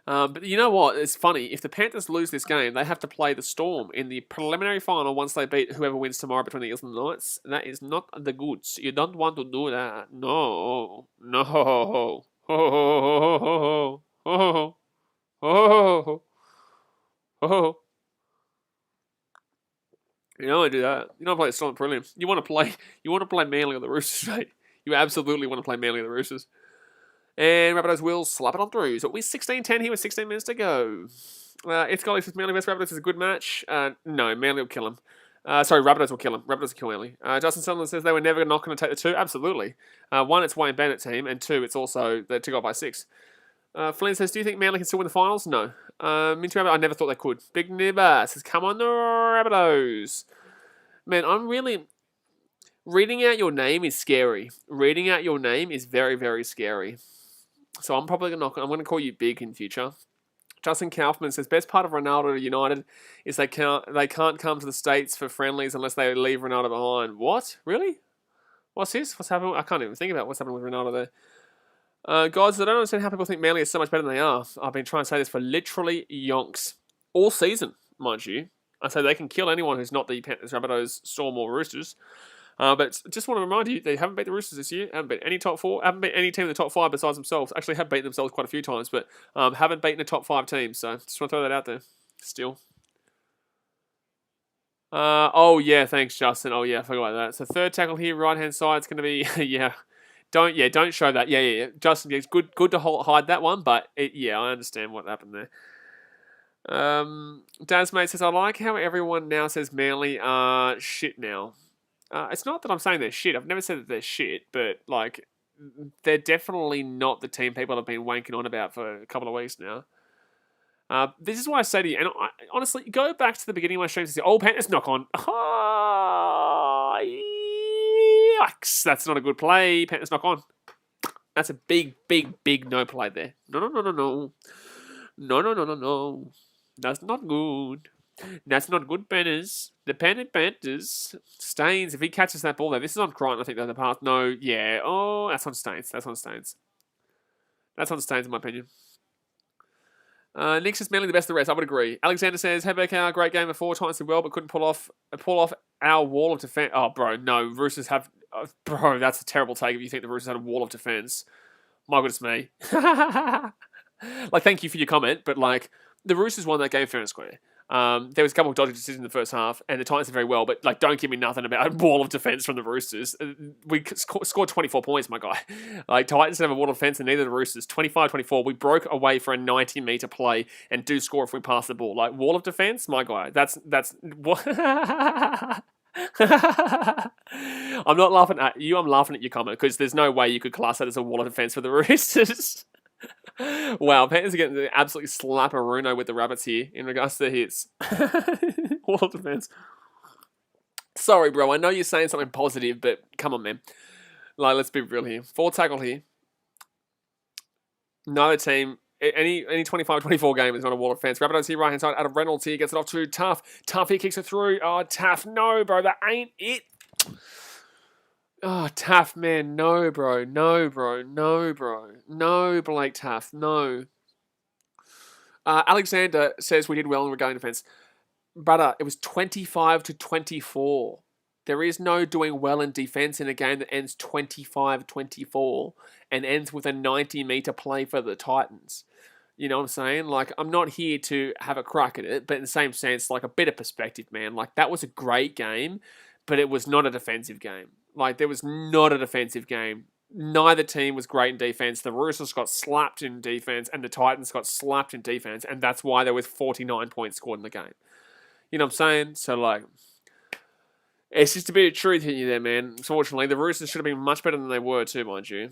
But you know what? It's funny. If the Panthers lose this game, they have to play the Storm in the preliminary final once they beat whoever wins tomorrow between the Eels and the Knights. That is not the goods. You don't want to do that. No. No. Ho, ho, ho, ho, ho. You don't want to do that. You don't want to play the Storm prelims. You want to play Manly or the Roosters, mate. You absolutely want to play Manly or the Roosters. And Rabbitohs will slap it on through. So it'll be 16-10 here with 16 minutes to go. It's Golly says Manly vs Rabbitohs is a good match. No, Manly will kill him. Rabbitohs will kill him. Rabbitohs will kill Manly. Justin Sutherland says they were never not going to take the 2. Absolutely. 1, it's Wayne Bennett's team. And 2, it's also the 2 got by 6. Flynn says, do you think Manly can still win the finals? No. Minty Rabbit, I never thought they could. Big Nibber says, come on the Rabbitohs. Man, I'm really... Reading out your name is scary. Reading out your name is very, very scary. So I'm probably I'm going to call you Big in future. Justin Kaufman says, best part of Ronaldo United is they can't come to the States for friendlies unless they leave Ronaldo behind. What? Really? What's this? What's happening? I can't even think about what's happening with Ronaldo there. Guys, I don't understand how people think Manly is so much better than they are. I've been trying to say this for literally yonks. All season, mind you. I say they can kill anyone who's not the Panthers, Rabbitohs, Storm, or Roosters. But just want to remind you, they haven't beat the Roosters this year. Haven't beat any top four. Haven't beat any team in the top five besides themselves. Actually, have beaten themselves quite a few times, but haven't beaten a top five team. So just want to throw that out there. Still. Oh yeah, thanks Justin. Oh yeah, I forgot about that. So third tackle here, right hand side. It's going to be yeah. Don't show that. Yeah. Justin, it's good to hide that one, but I understand what happened there. Dasmate says, I like how everyone now says Manly are shit now. It's not that I'm saying they're shit. I've never said that they're shit, but like they're definitely not the team people have been wanking on about for a couple of weeks now. This is why I say to you, and honestly, go back to the beginning of my streams and say, Panthers knock on. Oh, yikes. That's not a good play. Panthers knock on. That's a big no play there. No. That's not good. That's not good, Panthers. The Penrith Panthers. Staines, if he catches that ball there, this is on Crichton, I think, the path. No, yeah. Oh, that's on Staines. That's on Staines, in my opinion. Nick says Manly the best of the rest. I would agree. Alexander says, hey, BKR, great game before. Titans did well, but couldn't pull off our wall of defense. Oh, bro, no. Roosters have... bro, that's a terrible take if you think the Roosters had a wall of defense. My goodness me. Like, thank you for your comment, but, like, the Roosters won that game fair and square. There was a couple of dodgy decisions in the first half, and the Titans did very well, but, like, don't give me nothing about a wall of defense from the Roosters. We scored 24 points, my guy. Like, Titans didn't have a wall of defense, and neither the Roosters. 25-24. We broke away for a 90-meter play and do score if we pass the ball. Like, wall of defense, my guy. That's what... I'm not laughing at you, I'm laughing at your comment, because there's no way you could class that as a wall of defense for the Roosters. Wow, Panthers are getting the absolutely slap-a-runo with the Rabbits here in regards to the hits. Wall of defense. Sorry, bro. I know you're saying something positive, but come on, man. Like, let's be real here. Full tackle here. Neither team, any 25-24 game is not a wall of defense. Rabbitohs here, right-hand side. Adam Reynolds here gets it off to Tough. Tough here kicks it through. Oh, Tough. No, bro. That ain't it. Oh, Taff, man. No, bro. No, Blake Taff. No. Alexander says we did well in regarding defense. Brother, it was 25-24. There is no doing well in defense in a game that ends 25-24 and ends with a 90-meter play for the Titans. You know what I'm saying? Like, I'm not here to have a crack at it, but in the same sense, like, a bit of perspective, man. Like, that was a great game, but it was not a defensive game. Like, there was not a defensive game. Neither team was great in defense. The Roosters got slapped in defense, and the Titans got slapped in defense, and that's why there was 49 points scored in the game. You know what I'm saying? So, like, it's just a bit of truth in you there, man. Unfortunately, the Roosters should have been much better than they were too, mind you.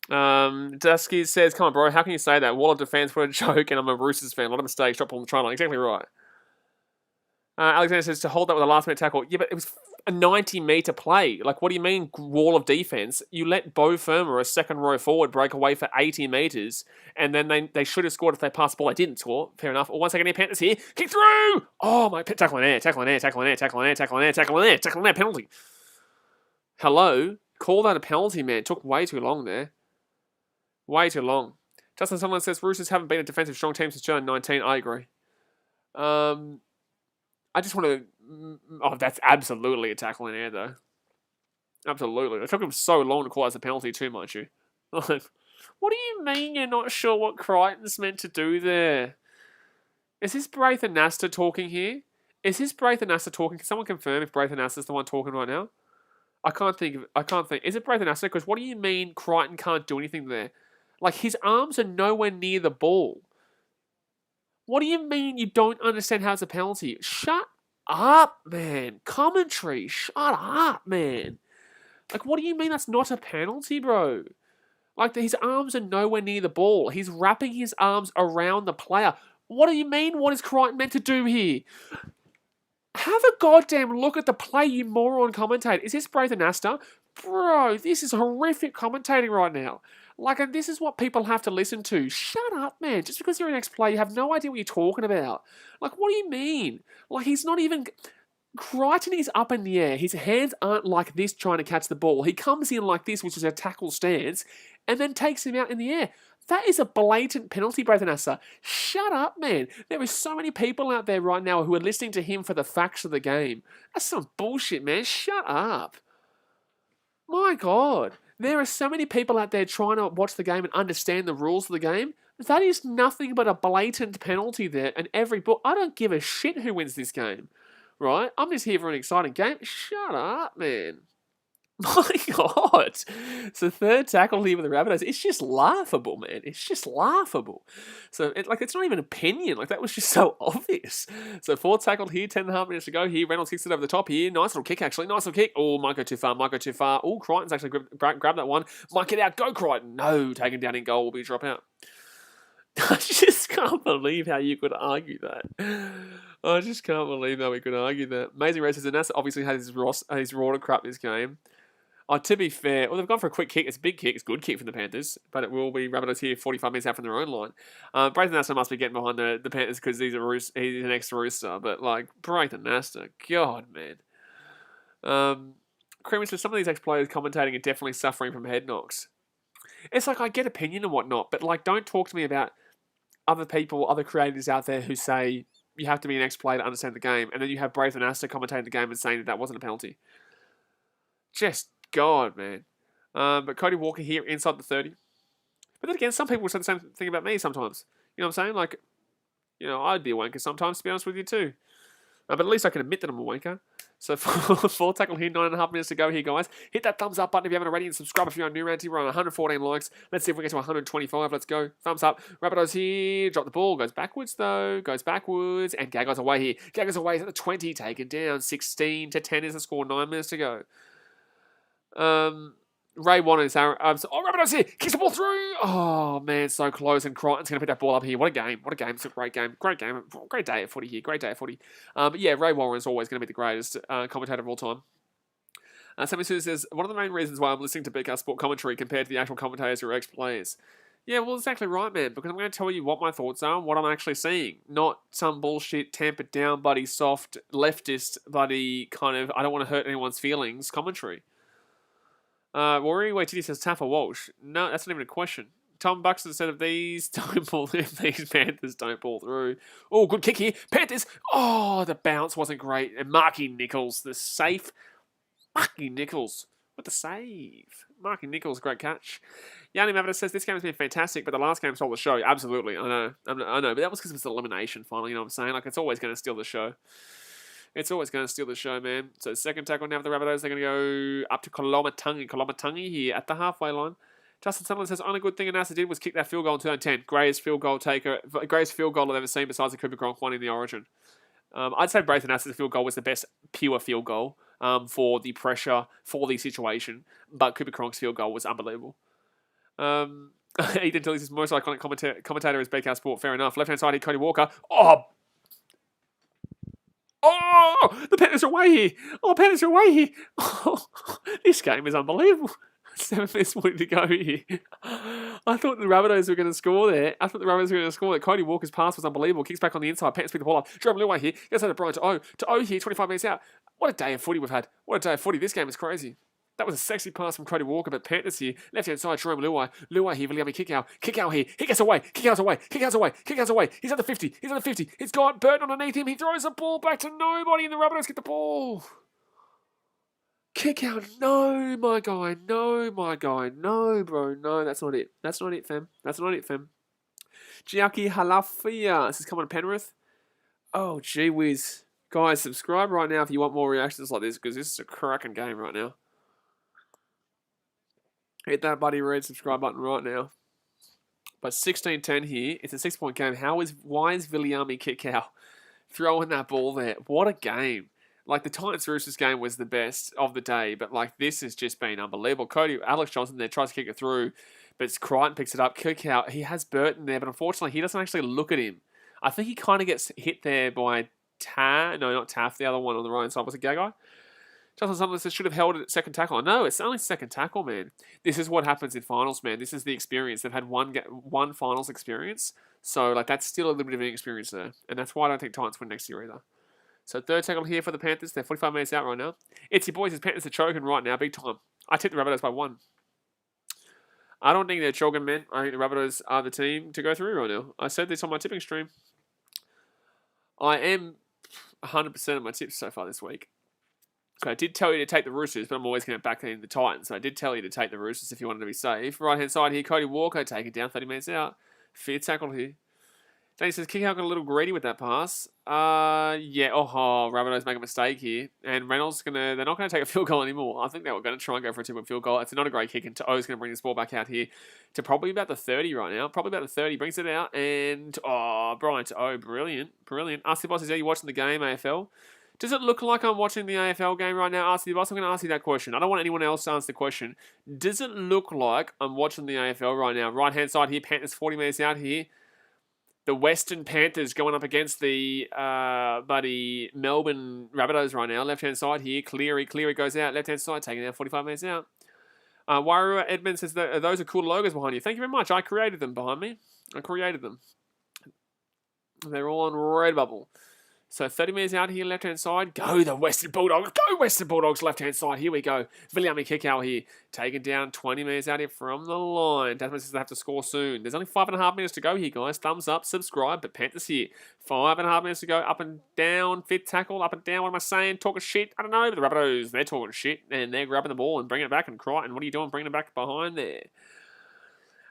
Dusky says, come on, bro, how can you say that? Wall of defense, what a joke, and I'm a Roosters fan. A lot of mistakes, drop on the try line. Exactly right. Alexander says to hold that with a last-minute tackle. Yeah, but it was a 90-meter play. Like, what do you mean, wall of defense? You let Bo Firma, a second-row forward, break away for 80 meters, and then they should have scored if they passed the ball. They didn't score. Fair enough. One second here, Panthers here. Kick through! Oh, my... Tackle in air. Penalty. Hello? Call that a penalty, man. It took way too long there. Way too long. Justin Sunderland says, Roosters haven't been a defensive strong team since 2019. I agree. I just want to... Oh, that's absolutely a tackle in air, though. Absolutely. It took him so long to call that as a penalty too, mind you. Like, what do you mean you're not sure what Crichton's meant to do there? Is this Braithen Nasta talking here? Is this Braithen Nasta talking? Can someone confirm if Braithen Nasta's the one talking right now? I can't think. Is it Braithen Nasta? Because what do you mean Crichton can't do anything there? Like, his arms are nowhere near the ball. What do you mean you don't understand how it's a penalty? Shut up, man. Commentary. Shut up, man. Like, what do you mean that's not a penalty, bro? Like, his arms are nowhere near the ball. He's wrapping his arms around the player. What do you mean? What is Crichton meant to do here? Have a goddamn look at the play, you moron commentator. Is this Braithen Nasta? Bro, this is horrific commentating right now. Like, and this is what people have to listen to. Shut up, man. Just because you're an ex-player, you have no idea what you're talking about. Like, what do you mean? Like, he's not even... Crichton is up in the air. His hands aren't like this trying to catch the ball. He comes in like this, which is a tackle stance, and then takes him out in the air. That is a blatant penalty, Braithen Astor. Shut up, man. There are so many people out there right now who are listening to him for the facts of the game. That's some bullshit, man. Shut up. My God. There are so many people out there trying to watch the game and understand the rules of the game. That is nothing but a blatant penalty there. And I don't give a shit who wins this game. Right? I'm just here for an exciting game. Shut up, man. My God. So third tackle here with the Rabbitohs. It's just laughable, man. It's just laughable. So it's not even opinion. That was just so obvious. So fourth tackle here, 10.5 minutes to go here. Reynolds kicks it over the top here. Nice little kick, actually. Nice little kick. Oh, might go too far. Oh, Crichton's actually grabbed that one. Might get out. Go, Crichton. No, taken down in goal will be a dropout. I just can't believe how you could argue that. I just can't believe how we could argue that. Amazing races, and that's obviously had his raw to crap this game. To be fair, they've gone for a quick kick. It's a big kick. It's a good kick from the Panthers, but it will be Rabbitohs here 45 minutes out from their own line. Braithen Astor must be getting behind the Panthers because he's an ex-Rooster, but Braithen Astor, God, man. Creamer says some of these ex-players commentating are definitely suffering from head knocks. It's I get opinion and whatnot, but don't talk to me about other people, other creators out there who say you have to be an ex-player to understand the game, and then you have Braithen Astor commentating the game and saying that wasn't a penalty. Just God, man. But Cody Walker here inside the 30. But then again, some people say the same thing about me sometimes. You know what I'm saying? I'd be a wanker sometimes, to be honest with you too. But at least I can admit that I'm a wanker. So fourth tackle here, 9.5 minutes to go here, guys. Hit that thumbs up button if you haven't already, and subscribe if you're new around here. We're on 114 likes. Let's see if we get to 125. Let's go. Thumbs up. Rabbitohs here. Drop the ball. Goes backwards, though. Goes backwards. And Gaggar's away here. Gaggar's away at the 20. Taken down. 16-10 is the score. 9 minutes to go. Ray Warner is Rabbitohs here. Kicks the ball through. Oh, man, so close. And Crichton's going to pick that ball up here. What a game. What a game. It's a great game. Great game. Great day at footy here. Great day at footy. But yeah, Ray Warner is always going to be the greatest commentator of all time. Sammy Sue says, one of the main reasons why I'm listening to BKR Sport commentary compared to the actual commentators who are ex-players. Yeah, well, exactly right, man, because I'm going to tell you what my thoughts are and what I'm actually seeing. Not some bullshit, tampered down, bloody soft, leftist, bloody kind of, I don't want to hurt anyone's feelings commentary. Rory Waititi says Taffa Walsh. No, that's not even a question. Tom Buxton said if these Panthers don't pull through. Oh, good kick here. Panthers. Oh, the bounce wasn't great. And Marky Nichols, the safe. Marky Nichols with the save. Marky Nichols, great catch. Yanni Mavida says this game has been fantastic, but the last game stole the show. Absolutely, I know, but that was because it was elimination final. You know what I'm saying? It's always going to steal the show. It's always going to steal the show, man. So second tackle now for the Rabbitohs. They're going to go up to Kolomatangi here at the halfway line. Justin Sutherland says, only good thing Anasa did was kick that field goal in 2010. Greatest field goal I've ever seen besides the Cooper Cronk one in the Origin. I'd say Braithen Astor's field goal was the best pure field goal for the pressure, for the situation. But Cooper Cronk's field goal was unbelievable. Ethan Tilly's most iconic commentator is BKR Sport. Fair enough. Left-hand side here, Cody Walker. Oh, the Panthers are away here. Panthers are away here. Oh, this game is unbelievable. 7 minutes to go here. I thought the Rabbitohs were going to score there. Cody Walker's pass was unbelievable. Kicks back on the inside. Panthers pick the ball up. Jerome Luai here. Gets out of Brian to O here. 25 minutes out. What a day of footy we've had. What a day of footy. This game is crazy. That was a sexy pass from Cody Walker, but Panthers here. Left-hand side, Jerome Luai. Luai here, Viliami kick out here. He gets away. Kick out's away. He's at the 50. He's got Burton underneath him. He throws the ball back to nobody, and the Rabbitohs get the ball. Kick out. No, my guy. No, bro. No, that's not it. That's not it, fam. Giaki Halafia. This is coming to Penrith. Oh, gee whiz. Guys, subscribe right now if you want more reactions like this, because this is a cracking game right now. Hit that buddy red subscribe button right now. But 16-10 here. It's a 6-point game. Why is Viliami kick out throwing that ball there? What a game. The Titans Roosters game was the best of the day, but this has just been unbelievable. Alex Johnson there tries to kick it through, but Crichton picks it up, kick out. He has Burton there, but unfortunately he doesn't actually look at him. I think he kind of gets hit there by not Taff, the other one on the right side. Was it Gagai? Justin Sutherland says should have held it at second tackle. No, it's only second tackle, man. This is what happens in finals, man. This is the experience. They've had one finals experience, so that's still a little bit of an experience there, and that's why I don't think Titans win next year either. So third tackle here for the Panthers. They're 45 minutes out right now. It's your boys. His Panthers are choking right now, big time. I tipped the Rabbitohs by 1. I don't think they're jogging, man. I think the Rabbitohs are the team to go through right now. I said this on my tipping stream. I am 100% of my tips so far this week. So I did tell you to take the Roosters, but I'm always going to back in the Titans. So I did tell you to take the Roosters if you wanted to be safe. Right-hand side here, Cody Walker taking down 30 minutes out. Fair tackle here. Danny says, Kick out got a little greedy with that pass. Yeah, Rabbitohs make a mistake here. And Reynolds they're not going to take a field goal anymore. I think they were going to try and go for a 2-point field goal. It's not a great kick. And To'o's going to bring this ball back out here to probably about the 30 right now. Probably about the 30. Brings it out. And, Brian To'o, brilliant. Brilliant. Ask the boss, are you watching the game, AFL? Does it look like I'm watching the AFL game right now? Ask the boss. I'm going to ask you that question. I don't want anyone else to answer the question. Does it look like I'm watching the AFL right now? Right-hand side here, Panthers 40 minutes out here. The Western Panthers going up against the Melbourne Rabbitohs right now. Left-hand side here, Cleary goes out. Left-hand side, taking out 45 minutes out. Wairua Edmonds says, those are cool logos behind you. Thank you very much. I created them behind me. I created them. They're all on Redbubble. So 30 minutes out here, left-hand side. Go the Western Bulldogs. Go Western Bulldogs, left-hand side. Here we go. Viliami kick out here. Taken down 20 minutes out here from the line. Tasman says they have to score soon. There's only 5.5 minutes to go here, guys. Thumbs up, subscribe. But Panthers here. 5.5 minutes to go. Up and down. Fit tackle. Up and down. What am I saying? Talking shit? I don't know. But the Rabbitohs, they're talking shit. And they're grabbing the ball and bringing it back and crying. What are you doing bringing it back behind there?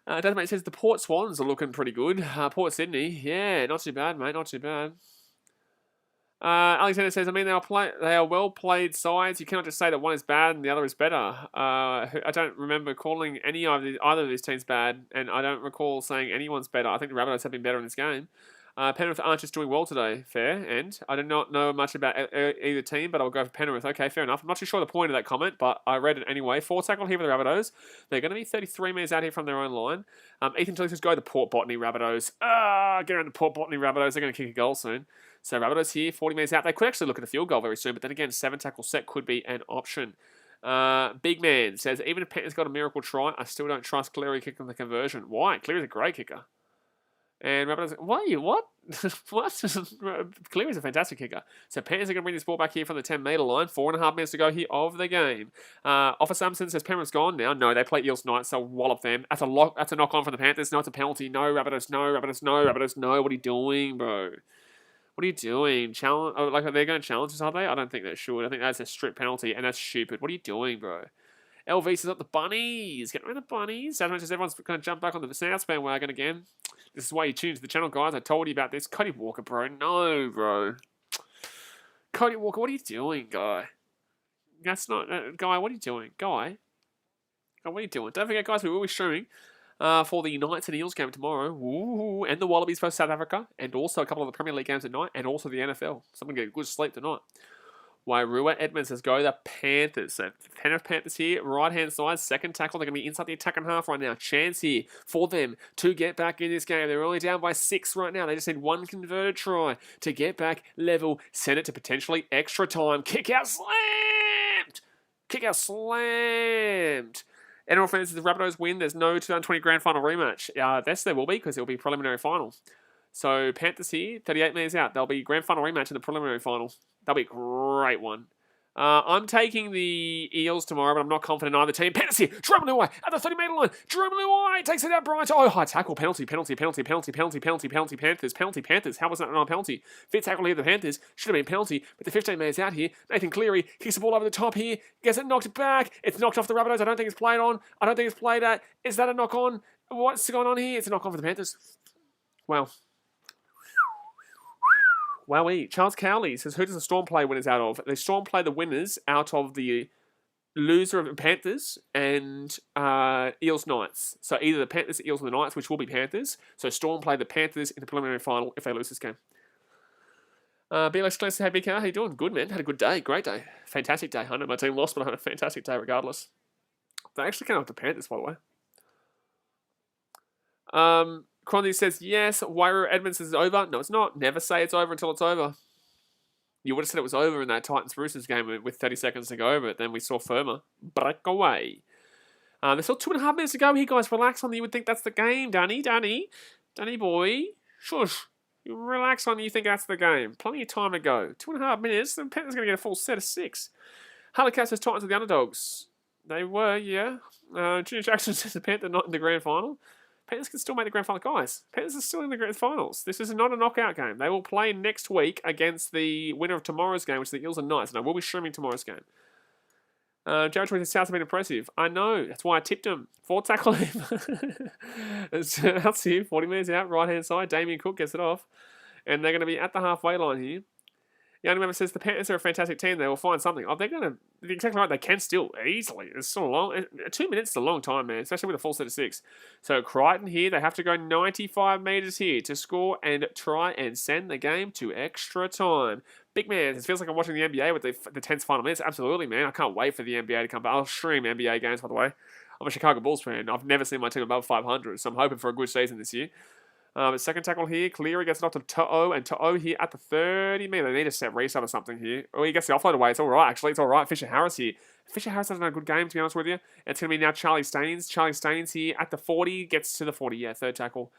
Tasman says the Port Swans are looking pretty good. Port Sydney. Yeah, not too bad, mate. Not too bad. Alexander says, I mean, they are well-played sides. You cannot just say that one is bad and the other is better. I don't remember calling either of these teams bad, and I don't recall saying anyone's better. I think the Rabbitohs have been better in this game. Penrith aren't just doing well today. Fair, and I do not know much about either team, but I'll go for Penrith. Okay, fair enough. I'm not too sure the point of that comment, but I read it anyway. 4 tackle here for the Rabbitohs. They're going to be 33 metres out here from their own line. Ethan Tilly says, go the Port Botany Rabbitohs. Get around the Port Botany Rabbitohs. They're going to kick a goal soon. So Rabbitohs here, 40 metres out. They could actually look at a field goal very soon, but then again, 7 tackle set could be an option. Big Man says, even if Panthers got a miracle try, I still don't trust Cleary kicking the conversion. Why? Cleary's a great kicker. And Rabbitohs, what? What? Cleary's a fantastic kicker. So Panthers are going to bring this ball back here from the 10-metre line. 4.5 minutes to go here of the game. Officer Samson says Penrith's gone now. No, they play Eels tonight, so wallop them. That's a knock-on for the Panthers. No, it's a penalty. No, Rabbitohs, no, Rabbitohs, no, Rabbitohs, no. What are you doing, bro? What are you doing? Challenge? Oh, are they going to challenge us, are they? I don't think they should. I think that's a strict penalty, and that's stupid. What are you doing, bro? LV says up the bunnies. Get rid of the bunnies. As much as everyone's going to jump back on the South bandwagon again. This is why you tune to the channel, guys. I told you about this. Cody Walker, bro. No, bro. Cody Walker, what are you doing, guy? That's not... Guy, what are you doing? Guy? Oh, what are you doing? Don't forget, guys, we will be streaming for the Knights and Eels game tomorrow. Ooh, and the Wallabies versus South Africa. And also a couple of the Premier League games at night. And also the NFL. So I'm going to get a good sleep tonight. Wairua Edmonds says, go the Panthers. So Penrith Panthers here, right-hand side, second tackle. They're going to be inside the attacking half right now. Chance here for them to get back in this game. They're only down by 6 right now. They just need 1 converted try to get back level, send it to potentially extra time. Kick out slammed! Kick out slammed! NRL fans, if the Rabbitohs win, there's no 2020 grand final rematch. Yes, there will be, because it will be preliminary final. So Panthers here, 38 minutes out. There'll be grand final rematch in the preliminary final. That'll be a great one. I'm taking the Eels tomorrow, but I'm not confident in either team. Panthers here, Jerome Luai at the 30-metre line. Jerome Luai takes it out, Bryant. Oh, high tackle, penalty, Panthers. Panthers. How was that not a penalty? Fit tackle here, the Panthers. Should have been penalty, but the 15 metres out here. Nathan Cleary kicks the ball over the top here. Gets it knocked back. It's knocked off the Rabbitohs. I don't think it's played on. I don't think it's played at. Is that a knock on? What's going on here? It's a knock on for the Panthers. Wow. Wowee. Charles Cowley says, who does the Storm play winners out of? The Storm play the winners out of the loser of Panthers and Eels Knights. So either the Panthers, Eels, or the Knights, which will be Panthers. So Storm play the Panthers in the preliminary final if they lose this game. BLX Class, hey BK, how you doing? Good, man. Had a good day. Great day. Fantastic day. I know my team lost, but I had a fantastic day regardless. They actually came up the Panthers, by the way. Crondy says, yes. Wairua Edmonds says it's over. No, it's not. Never say it's over until it's over. You would have said it was over in that Titans-Roosters game with 30 seconds to go, but then we saw Firma break away. There's still 2.5 minutes to go here, guys. Relax on you would think that's the game, Danny boy. Shush. You relax on you think that's the game. Plenty of time to go. 2.5 minutes. The Panthers going to get a full set of 6. Harley Cat says Titans are the underdogs. They were, yeah. Junior Jackson says the Panthers not in the grand final. Panthers can still make the grand final. Guys, Panthers are still in the grand finals. This is not a knockout game. They will play next week against the winner of tomorrow's game, which is the Eels and Knights, and I will be streaming tomorrow's game. Jared Tweed says South have been impressive. I know. That's why I tipped him. 4 tackle him. That's here. 40 metres out. Right-hand side. Damien Cook gets it off. And they're going to be at the halfway line here. Young member says the Panthers are a fantastic team. They will find something. Oh, they're going to... Exactly right. They can still easily. It's still long. 2 minutes is a long time, man. Especially with a full set of 6. So Crichton here. They have to go 95 metres here to score and try and send the game to extra time. Big man, it feels like I'm watching the NBA with the 10th final minutes. Absolutely, man. I can't wait for the NBA to come back. I'll stream NBA games, by the way. I'm a Chicago Bulls fan. I've never seen my team above 500, so I'm hoping for a good season this year. Second tackle here. Cleary gets it off to To'o, and To'o here at the 30 metre. They need a set restart or something here. Oh, he gets the offload away. It's all right, actually. It's all right. Fisher Harris here. Fisher Harris hasn't had a good game, to be honest with you. It's going to be now Charlie Staines. Charlie Staines here at the 40. Gets to the 40. Yeah, third tackle.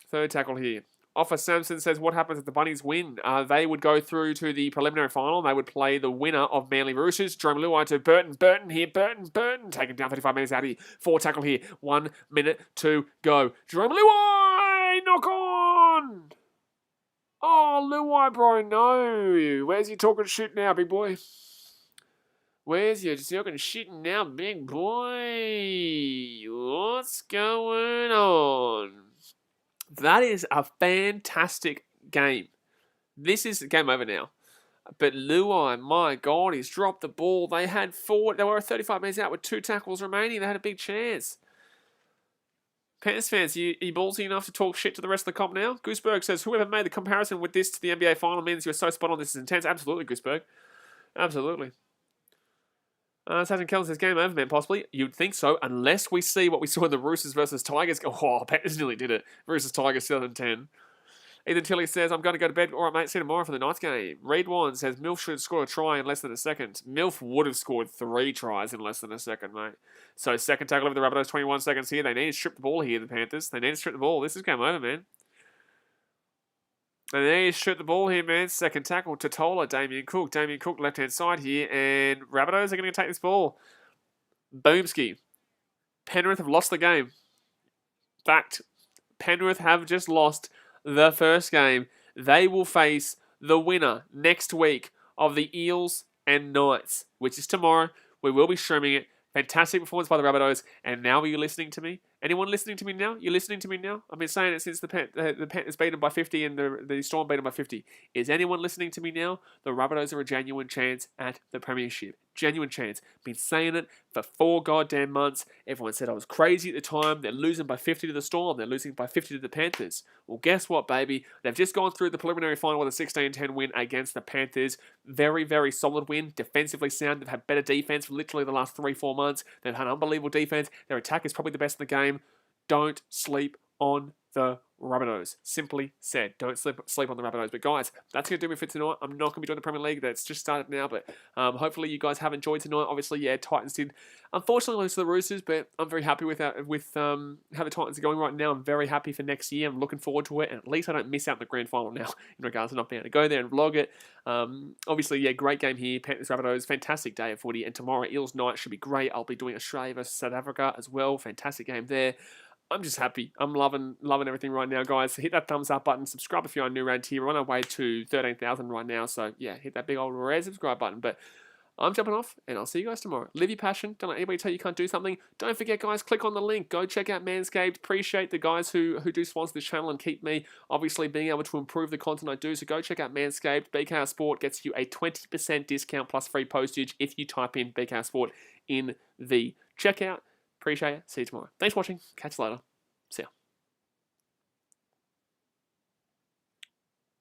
Third tackle here. Offa Sampson says, what happens if the Bunnies win? They would go through to the preliminary final. They would play the winner of Manly Roosters. Jerome Luai to Burton. Burton here. Burton. Taken down 35 metres out here. 4 tackle here. 1 minute to go. Jerome Luai! Knock on! Oh, Luai, bro, no. Where's you talking shit now, big boy? Where's you talking shit now, big boy? What's going on? That is a fantastic game. This is game over now. But Luai, my God, he's dropped the ball. They had 4. They were 35 metres out with 2 tackles remaining. They had a big chance. Panthers fans, you ballsy enough to talk shit to the rest of the comp now? Gooseberg says, whoever made the comparison with this to the NBA final means you're so spot on. This is intense. Absolutely, Gooseberg. Absolutely. Sergeant Kellen says, game over, man, possibly. You'd think so, unless we see what we saw in the Roosters versus Tigers. Oh, Panthers nearly did it. Roosters Tigers 2010. Ethan Tilley says, I'm going to go to bed. All right, mate, see you tomorrow for the Knights game. Reed Warren says, Milf should score a try in less than a second. Milf would have scored 3 tries in less than a second, mate. So second tackle over the Rabbitohs, 21 seconds here. They need to strip the ball here, the Panthers. They need to strip the ball. This is game over, man. And they need to strip the ball here, man. Second tackle, Totola, Damien Cook. Damien Cook, left-hand side here. And Rabbitohs are going to take this ball. Boomski. Penrith have lost the game. Fact. Penrith have just lost the first game. They will face the winner next week of the Eels and Knights, which is tomorrow. We will be streaming it. Fantastic performance by the Rabbitohs. And now are you listening to me? Anyone listening to me now? You're listening to me now? I've been saying it since the Panthers beat them by 50 and the Storm beat them by 50. Is anyone listening to me now? The Rabbitohs are a genuine chance at the Premiership. Genuine chance. Been saying it for 4 goddamn months. Everyone said I was crazy at the time. They're losing by 50 to the Storm. They're losing by 50 to the Panthers. Well, guess what, baby? They've just gone through the preliminary final with a 16-10 win against the Panthers. Very, very solid win. Defensively sound. They've had better defense for literally the last 3-4 months. They've had unbelievable defense. Their attack is probably the best in the game. Don't sleep on the Rabbitohs. Simply said, don't sleep on the Rabbitohs. But guys, that's going to do it for tonight. I'm not going to be doing the Premier League. That's just started now. But hopefully you guys have enjoyed tonight. Obviously, yeah, Titans did unfortunately lose to the Roosters, but I'm very happy with how the Titans are going right now. I'm very happy for next year. I'm looking forward to it. And at least I don't miss out on the grand final now in regards to not being able to go there and vlog it. Obviously, yeah, great game here. Panthers Rabbitohs, fantastic day of footy. And tomorrow, Eels Night should be great. I'll be doing Australia versus South Africa as well. Fantastic game there. I'm just happy. I'm loving everything right now, guys. So hit that thumbs up button. Subscribe if you're new around here. We're on our way to 13,000 right now. So, yeah, hit that big old red subscribe button. But I'm jumping off, and I'll see you guys tomorrow. Live your passion. Don't let anybody tell you can't do something. Don't forget, guys, click on the link. Go check out Manscaped. Appreciate the guys who do sponsor this channel and keep me, obviously, being able to improve the content I do. So go check out Manscaped. BKR Sport gets you a 20% discount plus free postage if you type in BKR Sport in the checkout. Appreciate it. See you tomorrow. Thanks for watching. Catch you later. See ya.